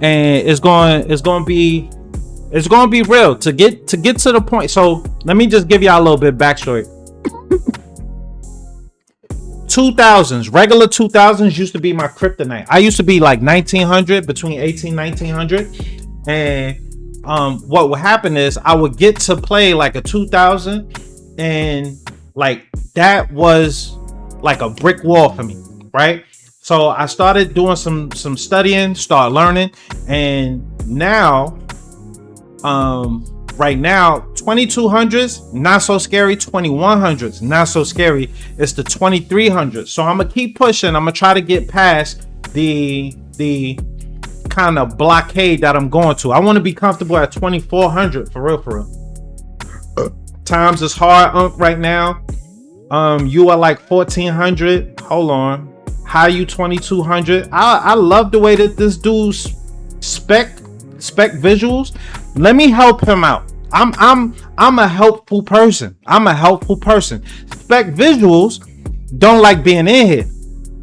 S2: and it's going to be real to get to the point. So let me just give y'all a little bit of backstory. 2000s, regular 2000s used to be my kryptonite. I used to be like 1900, between 1900, and what would happen is I would get to play like a 2000, and like that was like a brick wall for me, right? So I started doing some studying, start learning, and now right now 2200s not so scary, 2100s not so scary. It's the 2300s. So I'm gonna keep pushing. I'm gonna try to get past the kind of blockade that I'm going to. I want to be comfortable at 2400 for real. Times is hard right now. You are like 1400. Hold on. How you 2200? I love the way that this dude's spec visuals. Let me help him out. I'm a helpful person. Spec visuals don't like being in here.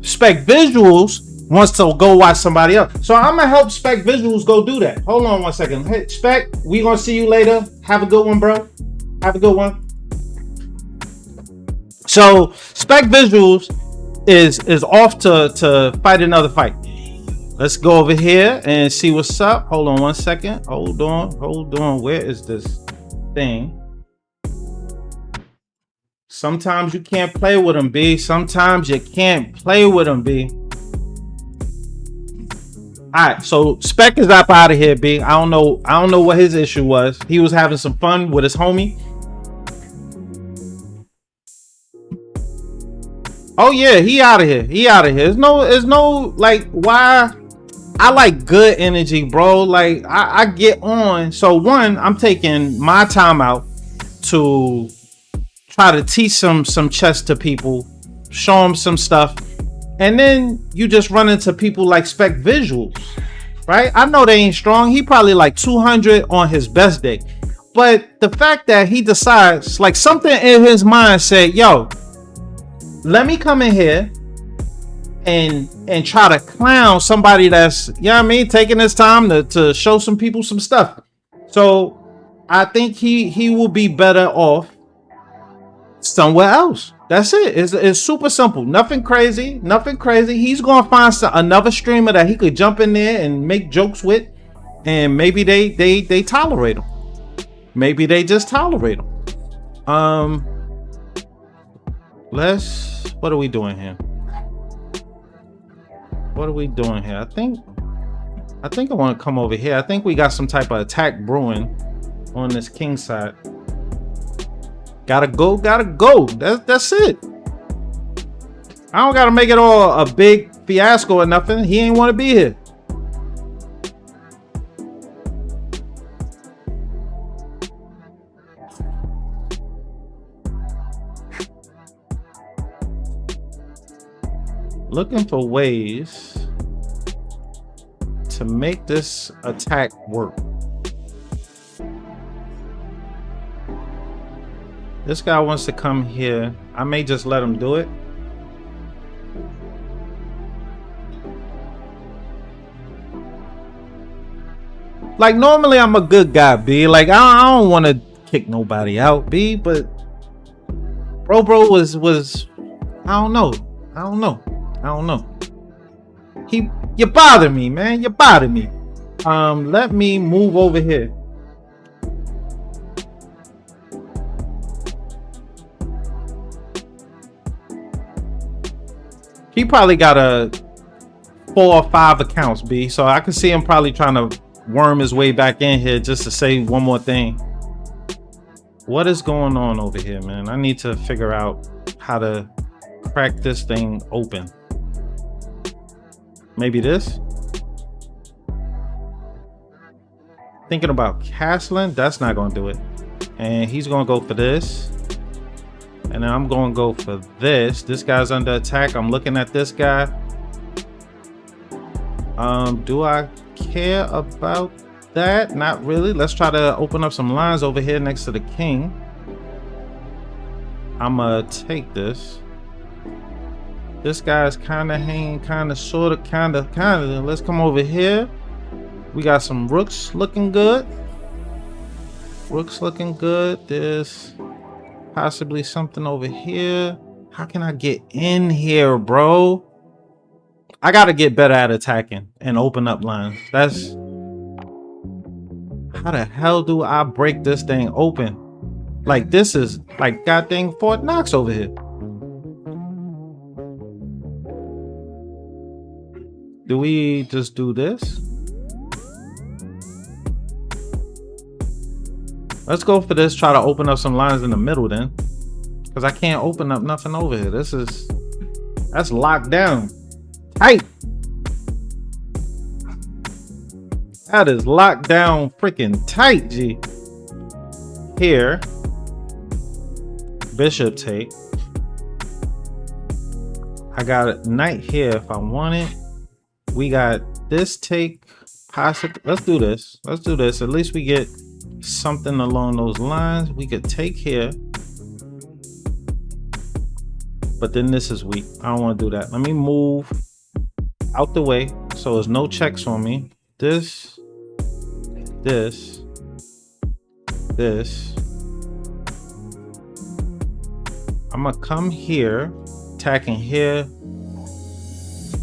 S2: Spec visuals wants to go watch somebody else. So I'm gonna help Spec visuals go do that. Hold on one second. Hey, Spec, we gonna see you later. Have a good one, bro. Have a good one. So Spec visuals is off to fight another fight. Let's go over here and see what's up. Hold on one second. Hold on. Where is this thing? Sometimes you can't play with them, B. Sometimes you can't play with them, B. All right, so Spec is up out of here, B. I don't know what his issue was. He was having some fun with his homie. Oh yeah, he out of here. There's no like, why? I like good energy, bro. Like I get on. So one, I'm taking my time out to try to teach some chess to people, show them some stuff. And then you just run into people like Spec Visuals, right? I know they ain't strong. He probably like 200 on his best day. But the fact that he decides, like, something in his mind said, yo, let me come in here and try to clown somebody that's, you know what I mean, taking his time to show some people some stuff. So I think he will be better off somewhere else. That's it. It's super simple. Nothing crazy. He's gonna find another streamer that he could jump in there and make jokes with, and maybe they tolerate him. Maybe they just tolerate him. What are we doing here? I think I want to come over here. I think we got some type of attack brewing on this king side. Gotta go. That's it. I don't gotta make it all a big fiasco or nothing. He ain't want to be here. Looking for ways to make this attack work. This guy wants to come here. I may just let him do it. Like, normally I'm a good guy, B. Like, I don't want to kick nobody out, B. But bro was I don't know. You bother me, man. You bother me. Let me move over here. He probably got a 4 or 5 accounts, B. So I can see him probably trying to worm his way back in here just to say one more thing. What is going on over here, man? I need to figure out how to crack this thing open. Maybe this? Thinking about castling, that's not gonna do it. And he's gonna go for this. And then I'm gonna go for this. This guy's under attack. I'm looking at this guy. Do I care about that? Not really. Let's try to open up some lines over here next to the king. I'm gonna take this. This guy's kind of hanging, kind of, sort of, kind of. Let's come over here. We got some rooks looking good. Rooks looking good. There's possibly something over here. How can I get in here, bro? I gotta get better at attacking and open up lines. That's... How the hell do I break this thing open? Like, this is like goddamn Fort Knox over here. Do we just do this? Let's go for this. Try to open up some lines in the middle then. Because I can't open up nothing over here. That's locked down. Tight. That is locked down freaking tight, G. Here. Bishop take. I got a knight here if I want it. We got this take. Possibly. Let's do this. Let's do this. At least we get something along those lines. We could take here. But then this is weak. I don't want to do that. Let me move out the way so there's no checks on me. This. I'm gonna come here, attacking here.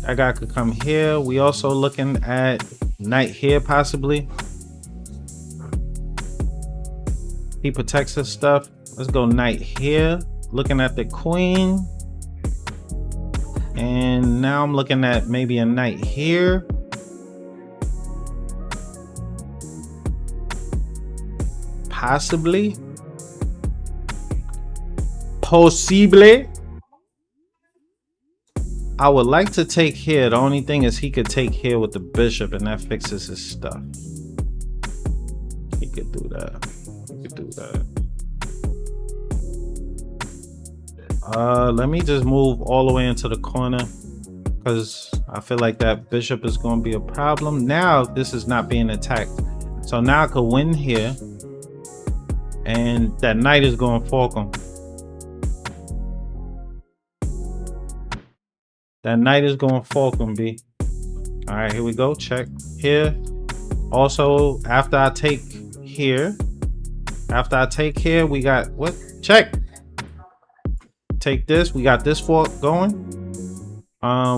S2: That guy could come here. We also looking at knight here possibly. He protects his stuff. Let's go knight here. Looking at the queen. And now I'm looking at maybe a knight here. Possibly. I would like to take here. The only thing is he could take here with the bishop and that fixes his stuff. He could do that. He could do that. Let me just move all the way into the corner because I feel like that bishop is going to be a problem. Now this is not being attacked. So now I could win here. And that knight is going to fork him. That knight is going to fork him, B. All right, here we go. Check here. Also, after I take here, we got what? Check. Take this. We got this fork going.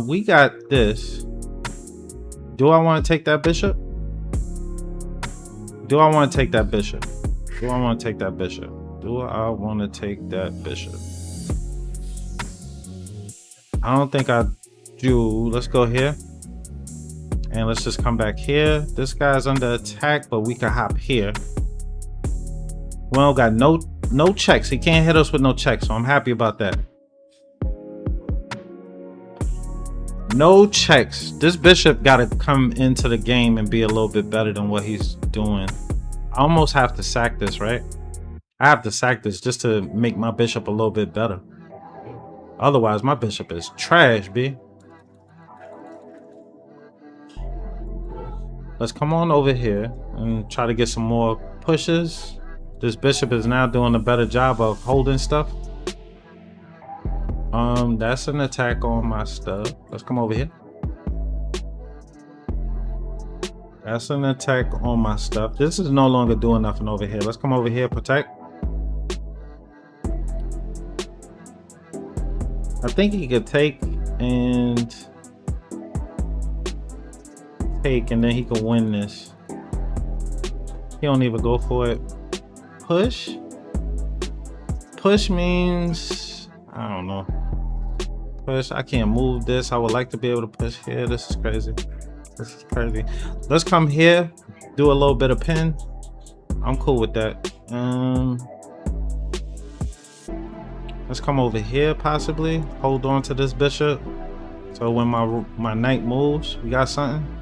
S2: We got this. Do I want to take that bishop? Do I want to take that bishop? Do I want to take that bishop? Do I want to take that bishop? I don't think I do. Let's go here. And let's just come back here. This guy's under attack, but we can hop here. We don't got no checks. He can't hit us with no checks, so I'm happy about that. No checks. This bishop got to come into the game and be a little bit better than what he's doing. I almost have to sack this, right? I have to sack this just to make my bishop a little bit better. Otherwise, my bishop is trash, B. Let's come on over here and try to get some more pushes. This bishop is now doing a better job of holding stuff. That's an attack on my stuff. Let's come over here. That's an attack on my stuff. This is no longer doing nothing over here. Let's come over here, protect. I think he could take and then he can win this. He don't even go for it. Push? Push means, I don't know. Push, I can't move this. I would like to be able to push here. This is crazy. This is crazy. Let's come here, do a little bit of pin. I'm cool with that. Let's come over here possibly. Hold on to this bishop. So when my knight moves, we got something.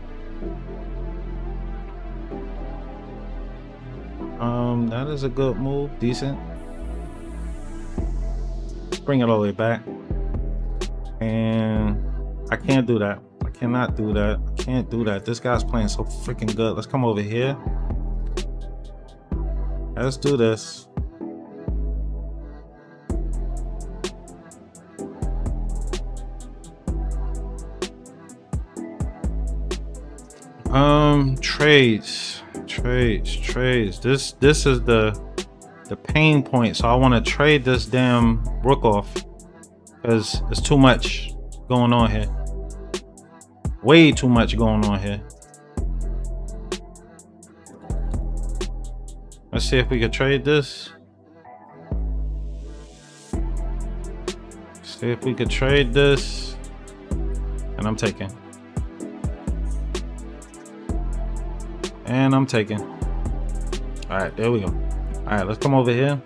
S2: That is a good move, decent. Bring it all the way back. And I can't do that. I cannot do that. I can't do that. This guy's playing so freaking good. Let's come over here. Let's do this. Trades. This is the pain point. So I want to trade this damn rook off because it's too much going on here. Way too much going on here. Let's see if we can trade this. See if we could trade this. And I'm taking. And I'm taking. All right, there we go. All right, let's come over here.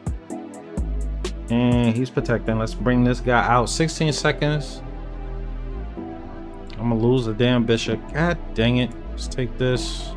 S2: And he's protecting. Let's bring this guy out. 16 seconds. I'm gonna lose the damn bishop. God dang it. Let's take this.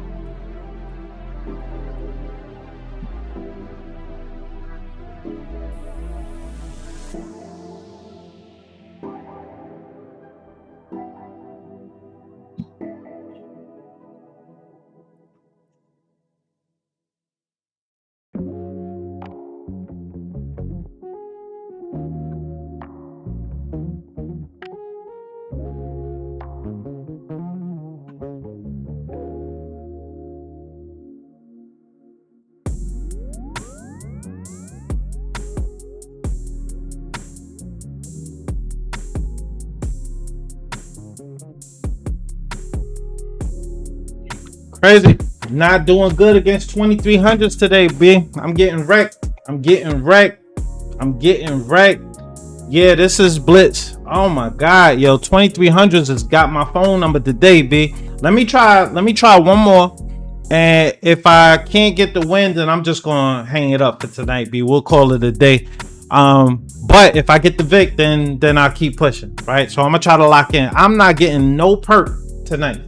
S2: Crazy. Not doing good against 2300s today, B. I'm getting wrecked. Yeah, this is Blitz. Oh my god, yo, 2300s has got my phone number today, B. Let me try one more. And if I can't get the win, then I'm just gonna hang it up for tonight, B. We'll call it a day. But if I get the Vic, then I'll keep pushing, right? So I'm gonna try to lock in. I'm not getting no perk tonight.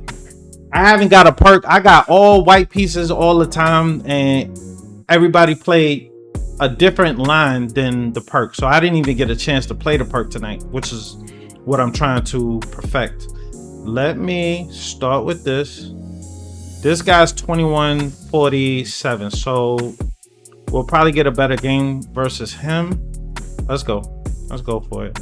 S2: I haven't got a perk. I got all white pieces all the time, and everybody played a different line than the perk. So I didn't even get a chance to play the perk tonight, which is what I'm trying to perfect. Let me start with this. This guy's 2147, so we'll probably get a better game versus him. Let's go for it.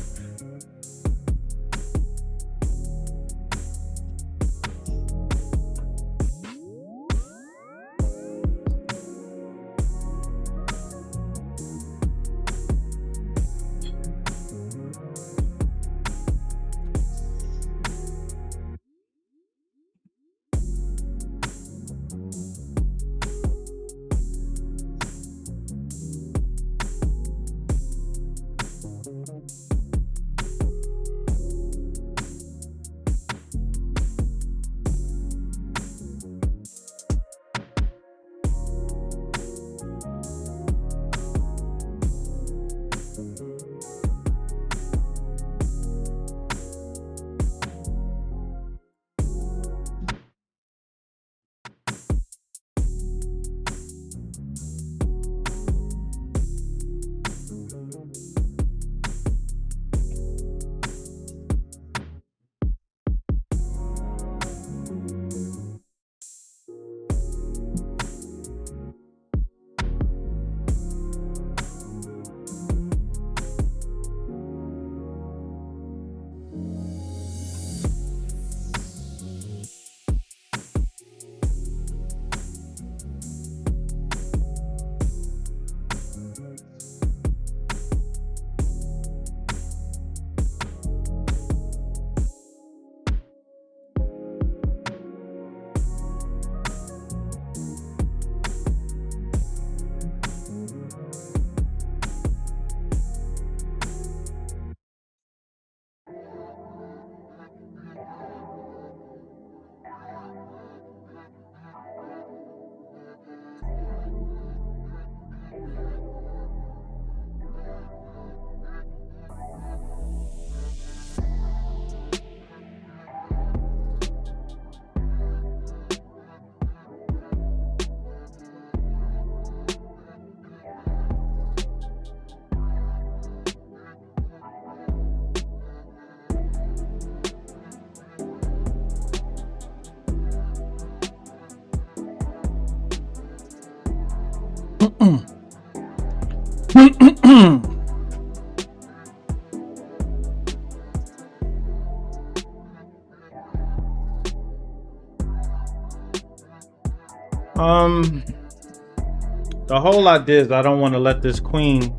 S2: The whole idea is I don't want to let this queen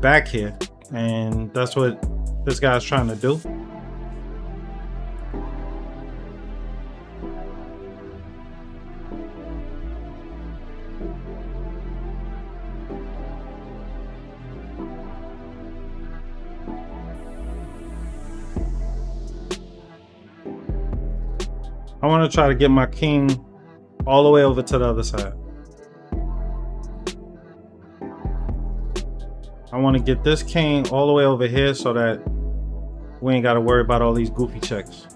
S2: back here, and that's what this guy's trying to do. I want to try to get my king all the way over to the other side. I want to get this king all the way over here so that we ain't got to worry about all these goofy checks.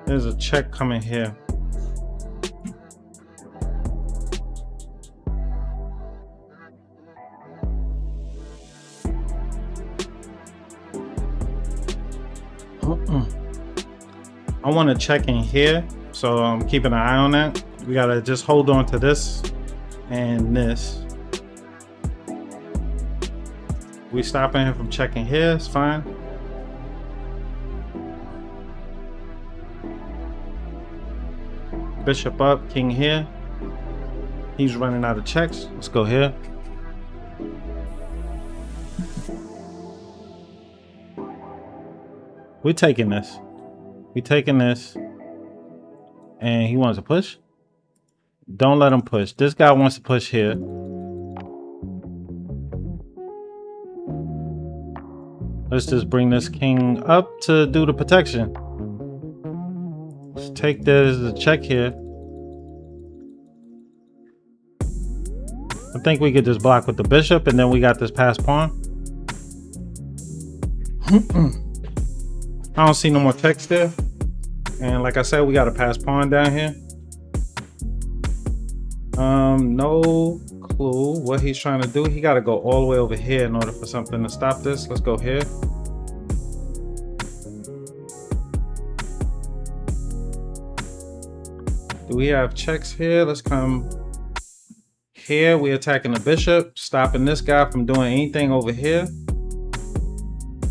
S2: There's a check coming here. I want to check in here, so I'm keeping an eye on that. We gotta just hold on to this and this. We stopping him from checking here, it's fine. Bishop up, king here. He's running out of checks. Let's go here. We're taking this. We taking this. And he wants to push. Don't let him push. This guy wants to push here. Let's just bring this king up to do the protection. Let's take this as a check here. I think we could just block with the bishop, and then we got this passed pawn. I don't see no more checks there. And like I said, we got a passed pawn down here. No clue what he's trying to do. He got to go all the way over here in order for something to stop this. Let's go here. Do we have checks here? Let's come here. We're attacking the bishop, stopping this guy from doing anything over here.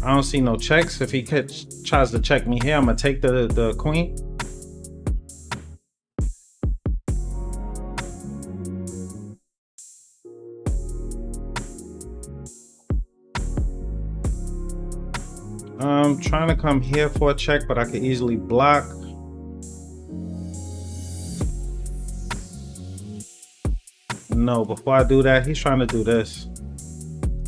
S2: I don't see no checks. If he tries to check me here, I'm gonna take the queen. I'm trying to come here for a check, but I could easily block. No, before I do that, he's trying to do this.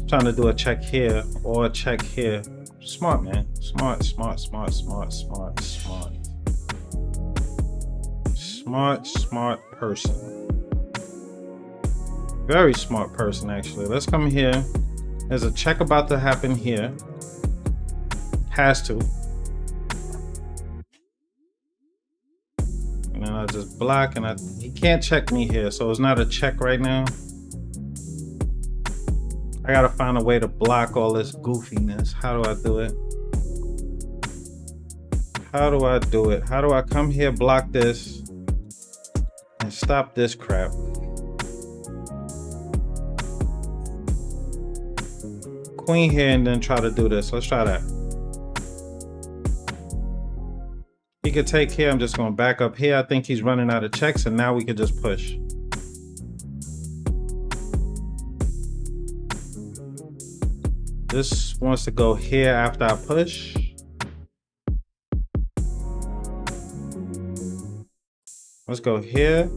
S2: Trying to do a check here or a check here. Smart, man. Smart, smart, smart, smart, smart, smart. Smart, smart person. Very smart person, actually. Let's come here. There's a check about to happen here. Has to. And then I just block, and he can't check me here, so it's not a check right now. I gotta find a way to block all this goofiness. How do I do it? How do I do it? How do I come here, block this, and stop this crap? Queen here and then try to do this. Let's try that. He could take here. I'm just gonna back up here. I think he's running out of checks, and now we could just push. This wants to go here after I push. Let's go here.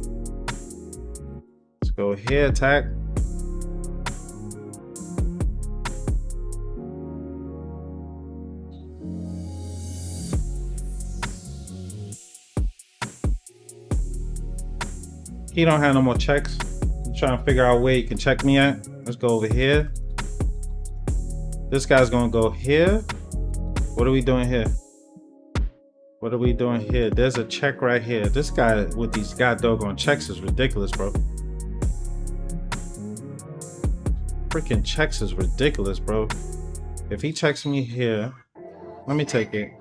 S2: Let's go here, attack. He don't have no more checks. I'm trying to figure out where he can check me at. Let's go over here. This guy's gonna go here. What are we doing here? What are we doing here? There's a check right here. This guy with these doggone checks is ridiculous, bro. Freaking checks is ridiculous, bro. If he checks me here, let me take it.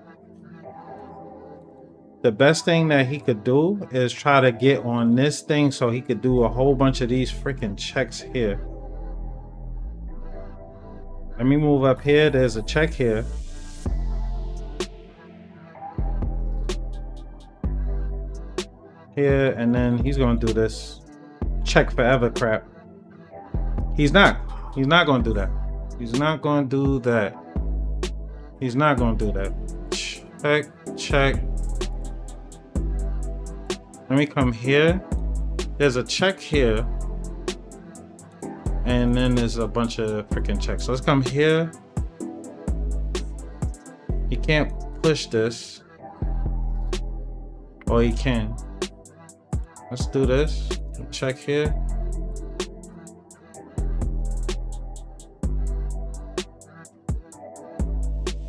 S2: The best thing that he could do is try to get on this thing so he could do a whole bunch of these freaking checks here. Let me move up here. There's a check here. Here, and then he's gonna do this check forever crap. He's not gonna do that. He's not gonna do that. He's not gonna do that. Check. Let me come here. There's a check here. And then there's a bunch of freaking checks. So let's come here. He can't push this. Or he can. Let's do this. Check here.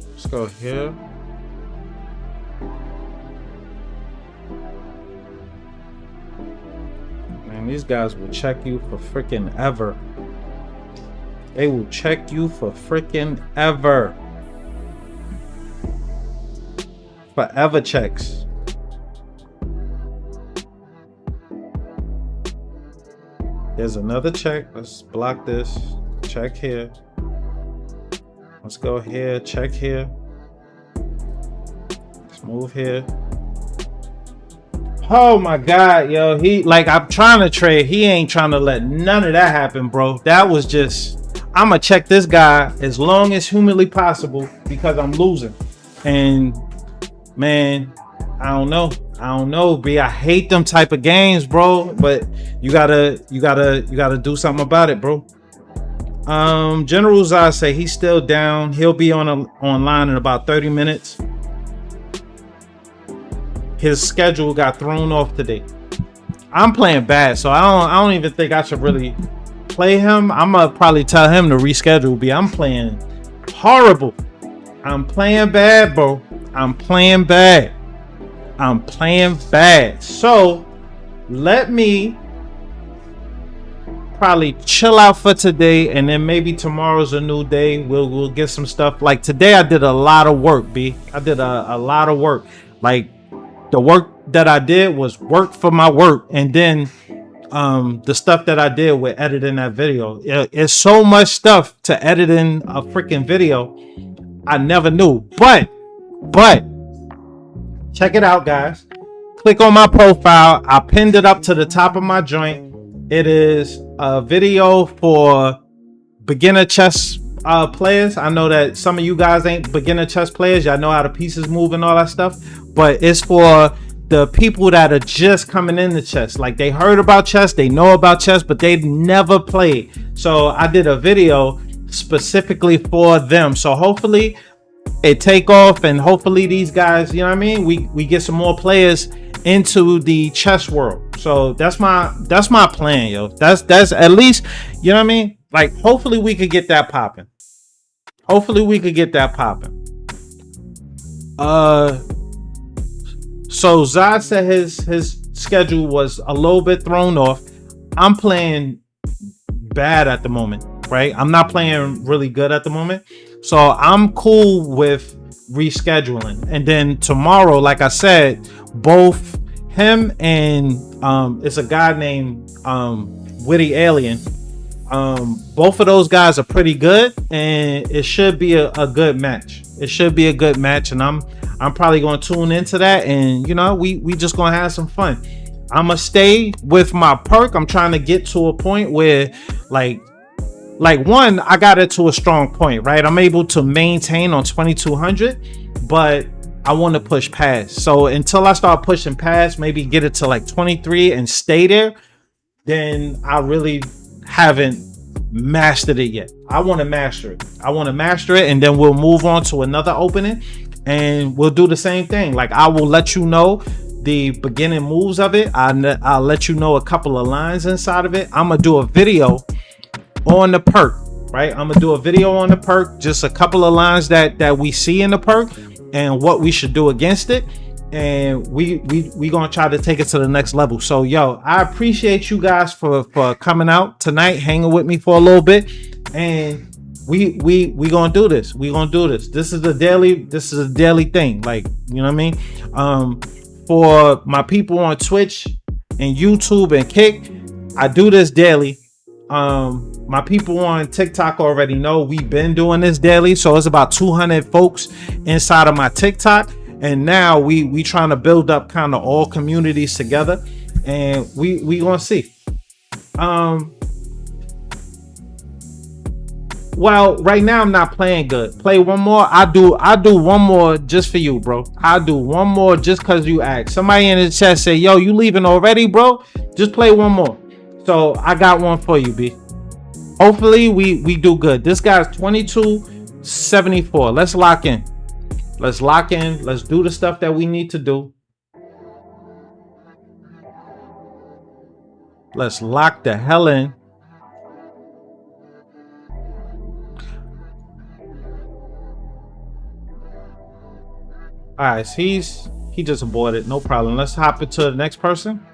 S2: Let's go here. Man, these guys will check you for freaking ever. They will check you for freaking ever. Forever checks. There's another check. Let's block this. Check here. Let's go here. Check here. Let's move here. Oh my God, yo. I'm trying to trade. He ain't trying to let none of that happen, bro. That was just, I'm gonna check this guy as long as humanly possible because I'm losing. And man, I don't know, B. I hate them type of games, bro. But you gotta do something about it, bro. General Zai say he's still down. He'll be online in about 30 minutes. His schedule got thrown off today. I'm playing bad, so I don't even think I should really play him. I'm gonna probably tell him to reschedule. B. I'm playing horrible. I'm playing bad, bro. I'm playing bad. So let me probably chill out for today, and then maybe tomorrow's a new day. We'll get some stuff. Like today, I did a lot of work, B. I did a lot of work. Like the work that I did was work for my work, and then the stuff that I did with editing that video. It's so much stuff to edit in a freaking video. I never knew, but check it out, guys. Click on my profile. I pinned it up to the top of my joint. It is a video for beginner chess players. I know that some of you guys ain't beginner chess players. Y'all know how the pieces move and all that stuff. But it's for the people that are just coming into chess. Like they heard about chess, they know about chess, but they've never played. So I did a video specifically for them. So hopefully it take off, and hopefully these guys, you know what I mean, we get some more players into the chess world. So that's my plan, yo. That's at least, you know what I mean, like hopefully we could get that popping. So Zod said his schedule was a little bit thrown off. I'm playing bad at the moment, right? I'm not playing really good at the moment. So I'm cool with rescheduling. And then tomorrow, like I said, both him and it's a guy named Witty Alien. Both of those guys are pretty good, and it should be a good match. And I'm probably going to tune into that, and you know, we just going to have some fun. I'm going to stay with my perk. I'm trying to get to a point where like one, I got it to a strong point, right? I'm able to maintain on 2200, but I want to push past. So until I start pushing past, maybe get it to like 23 and stay there, then I really haven't mastered it yet. I want to master it, and then we'll move on to another opening, and we'll do the same thing. Like I will let you know the beginning moves of it. I'll let you know a couple of lines inside of it. I'm gonna do a video on the perk, right? I'm gonna do a video on the perk, just a couple of lines that we see in the perk and what we should do against it. and we gonna try to take it to the next level. So yo, I appreciate you guys for coming out tonight, hanging with me for a little bit, and we gonna do this. We gonna do this. This is a daily thing. Like, you know what I mean? For my people on Twitch and YouTube and Kick, I do this daily. My people on TikTok already know we've been doing this daily, so it's about 200 folks inside of my TikTok, and now we trying to build up kind of all communities together, and we gonna see. Well, right now I'm not playing good. Play one more. I do one more just for you, bro. I'll do one more just because you asked. Somebody in the chat say, yo, you leaving already, bro? Just play one more. So I got one for you, B. Hopefully we do good. This guy's 2274. Let's lock in. Let's lock in. Let's do the stuff that we need to do. Let's lock the hell in. All right, so he just aborted. No problem. Let's hop into the next person.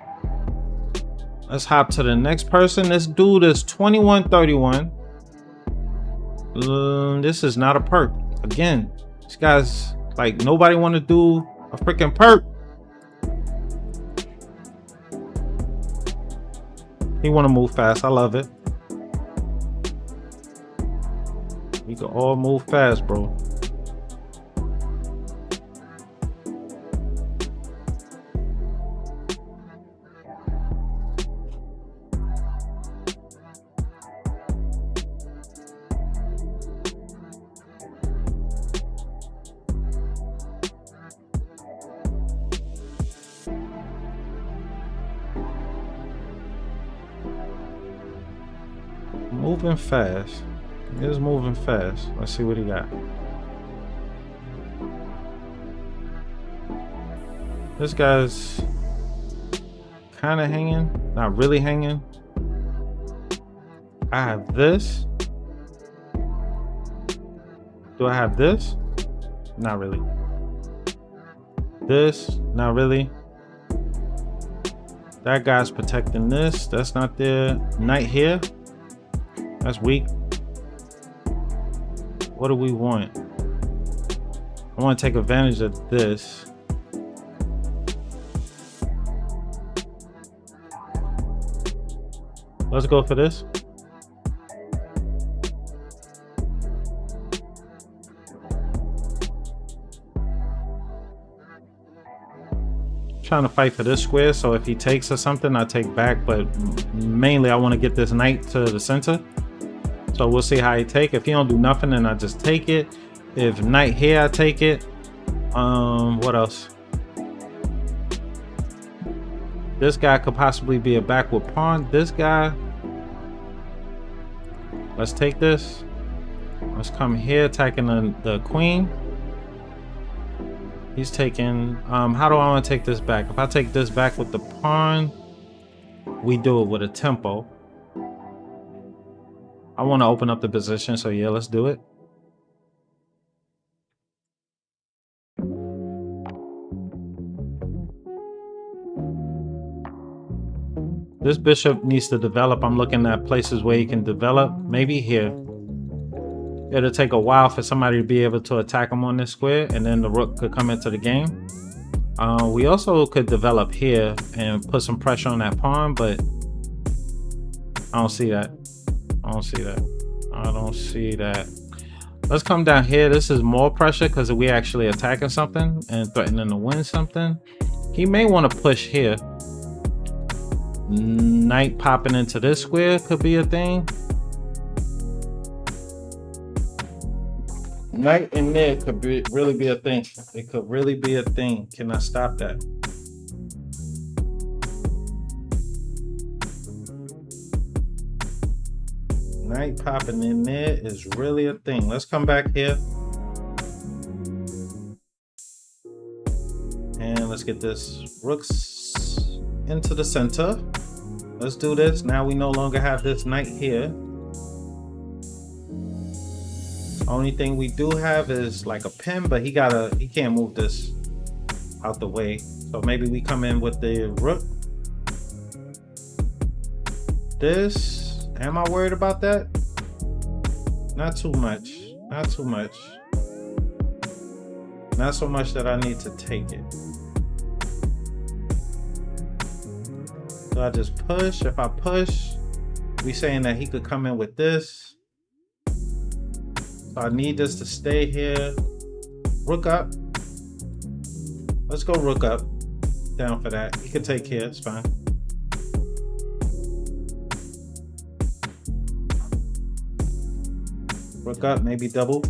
S2: Let's hop to the next person. This dude is 2131. This is not a perk. Again, this guy's like, nobody want to do a freaking perk. He want to move fast. I love it. We can all move fast, bro. Moving fast. He is moving fast. Let's see what he got. This guy's kind of hanging, not really hanging. I have this. Do I have this? Not really. This, not really. That guy's protecting this. That's not there. Knight here. That's weak. What do we want? I want to take advantage of this. Let's go for this. Trying to fight for this square, so if he takes or something, I take back, but mainly I want to get this knight to the center. So we'll see how he take. If he don't do nothing, then I just take it. If knight here, I take it. What else? This guy could possibly be a backward pawn. This guy, let's take this. Let's come here, attacking the queen. He's taking, how do I want to take this back? If I take this back with the pawn, we do it with a tempo. I want to open up the position, so yeah, let's do it. This bishop needs to develop. I'm looking at places where he can develop. Maybe here. It'll take a while for somebody to be able to attack him on this square, and then the rook could come into the game. We also could develop here and put some pressure on that pawn, but I don't see that. I don't see that. I don't see that. Let's come down here. This is more pressure because we actually attacking something and threatening to win something. He may want to push here. Knight popping into this square could be a thing. Knight in there could really be a thing. It could really be a thing. Can I stop that? Knight popping in there is really a thing. Let's come back here. And let's get this rooks into the center. Let's do this. Now we no longer have this knight here. Only thing we do have is like a pin, but he can't move this. out the way. So maybe we come in with the rook. This, am I worried about that? Not too much, not too much. Not so much that I need to take it. So I just push. If I push, we saying that he could come in with this. So I need this to stay here. Rook up. Let's go rook up. Down for that. He can take here, it's fine. Rook up, maybe double.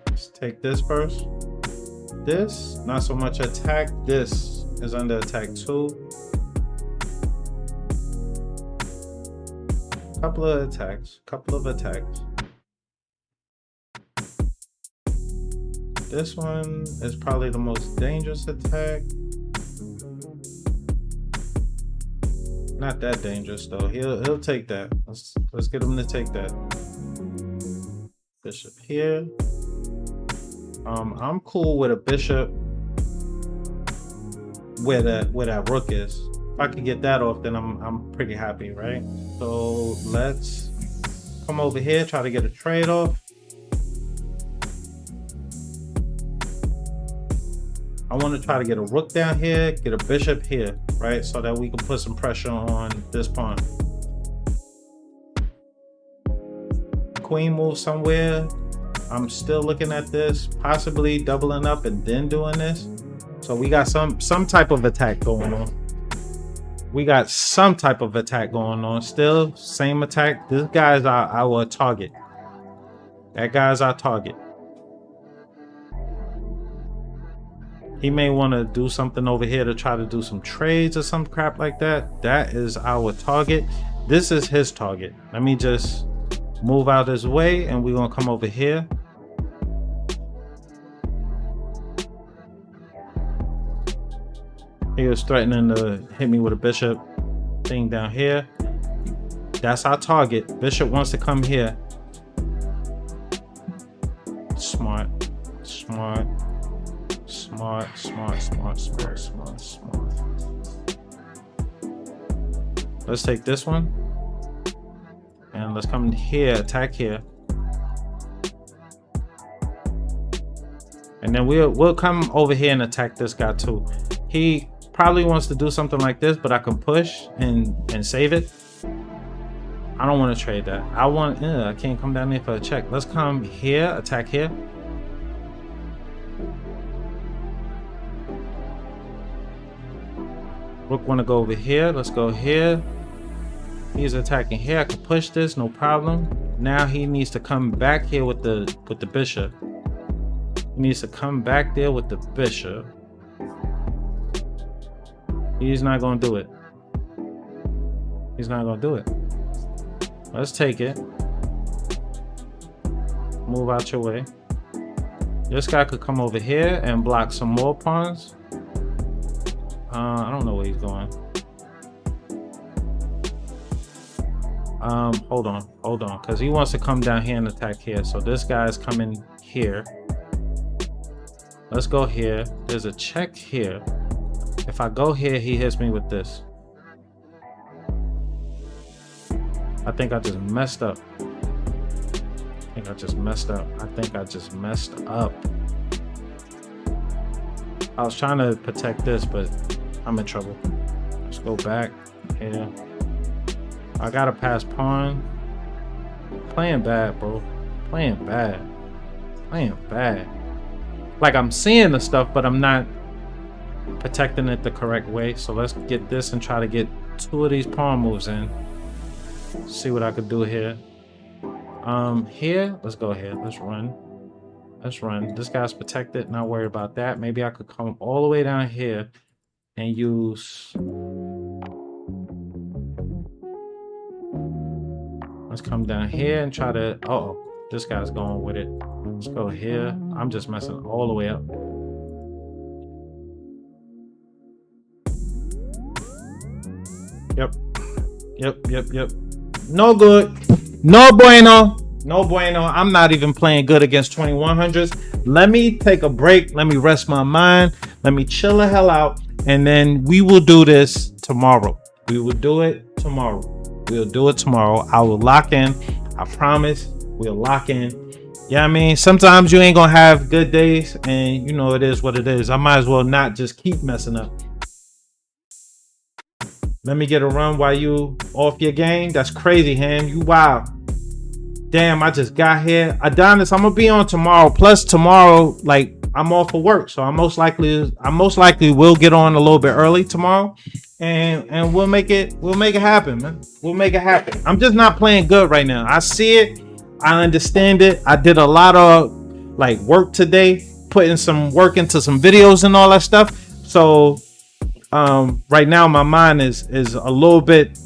S2: Let's take this first. This, not so much attack. This is under attack too. Couple of attacks. This one is probably the most dangerous attack. Not that dangerous though. He'll take that. Let's get him to take that. Bishop here. I'm cool with a bishop where that rook is. If I can get that off, then I'm pretty happy, right? So let's come over here, try to get a trade off. I want to try to get a rook down here, get a bishop here, right? So that we can put some pressure on this pawn. Queen moves somewhere. I'm still looking at this, possibly doubling up and then doing this. So we got some type of attack going on. Still, same attack. This guy's our target. That guy's our target. He may want to do something over here to try to do some trades or some crap like that. That is our target. This is his target. Let me just move out his way and we're gonna come over here. He was threatening to hit me with a bishop thing down here. That's our target. Bishop wants to come here. Smart. Let's take this one. And let's come here, attack here. And then we'll come over here and attack this guy too. He probably wants to do something like this, but I can push and save it. I don't want to trade that. I can't come down there for a check. Let's come here, attack here. Rook want to go over here. Let's go here. He's attacking here. I can push this, no problem. Now he needs to come back here with the bishop. He needs to come back there with the bishop. He's not gonna do it. He's not gonna do it. Let's take it. Move out your way. This guy could come over here and block some more pawns. I don't know where he's going. Hold on, because he wants to come down here and attack here. So this guy's coming here. Let's go here. There's a check here. If I go here, he hits me with this. I think I just messed up. I think I just messed up. I was trying to protect this, but I'm in trouble. Let's go back here. I gotta pass pawn. Playing bad, bro. Playing bad. Like, I'm seeing the stuff, but I'm not protecting it the correct way. So let's get this and try to get 2 of these pawn moves in. See what I could do here. Here, let's go ahead. Let's run. This guy's protected. Not worried about that. Maybe I could come all the way down here and use. Let's come down here and try to. Uh-oh, this guy's going with it. Let's go here. I'm just messing all the way up. Yep. No good. No bueno. I'm not even playing good against 2100s. Let me take a break. Let me rest my mind. Let me chill the hell out, and then we will do this tomorrow. We will do it tomorrow. We'll do it tomorrow. I will lock in. I promise. We'll lock in. Yeah, I mean, sometimes you ain't gonna have good days, and you know it is what it is. I might as well not just keep messing up. Let me get a run while you off your game. That's crazy, Ham. You wild. Damn, I just got here. Adonis, I'm gonna be on tomorrow. Plus tomorrow, like I'm off for work, so I most likely will get on a little bit early tomorrow, and we'll make it happen, man. We'll make it happen. I'm just not playing good right now. I see it. I understand it. I did a lot of like work today, putting some work into some videos and all that stuff. So right now my mind is a little bit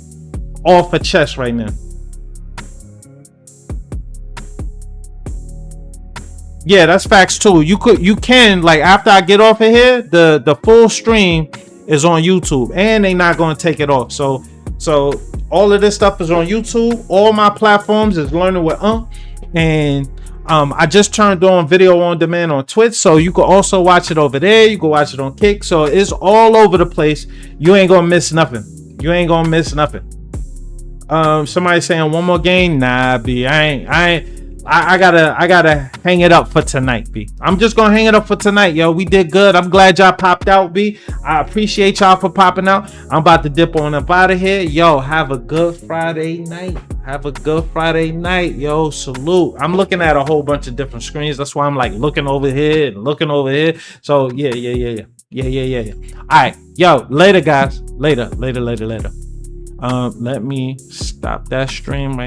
S2: off of chess right now. Yeah, that's facts too. You can like after I get off of here, the full stream is on YouTube, and they not gonna take it off. So all of this stuff is on YouTube. All my platforms is Learning with and I just turned on video on demand on Twitch, so you can also watch it over there. You can watch it on Kick, so it's all over the place. You ain't gonna miss nothing. You ain't gonna miss nothing. Somebody saying one more game? Nah, B. I gotta hang it up for tonight, B. I'm just gonna hang it up for tonight, yo. We did good. I'm glad y'all popped out, B. I appreciate y'all for popping out. I'm about to dip on up out of here. Yo, have a good Friday night. Have a good Friday night, yo. Salute. I'm looking at a whole bunch of different screens. That's why I'm like looking over here and looking over here. So yeah. All right, yo. Later, guys. Later. Let me stop that stream right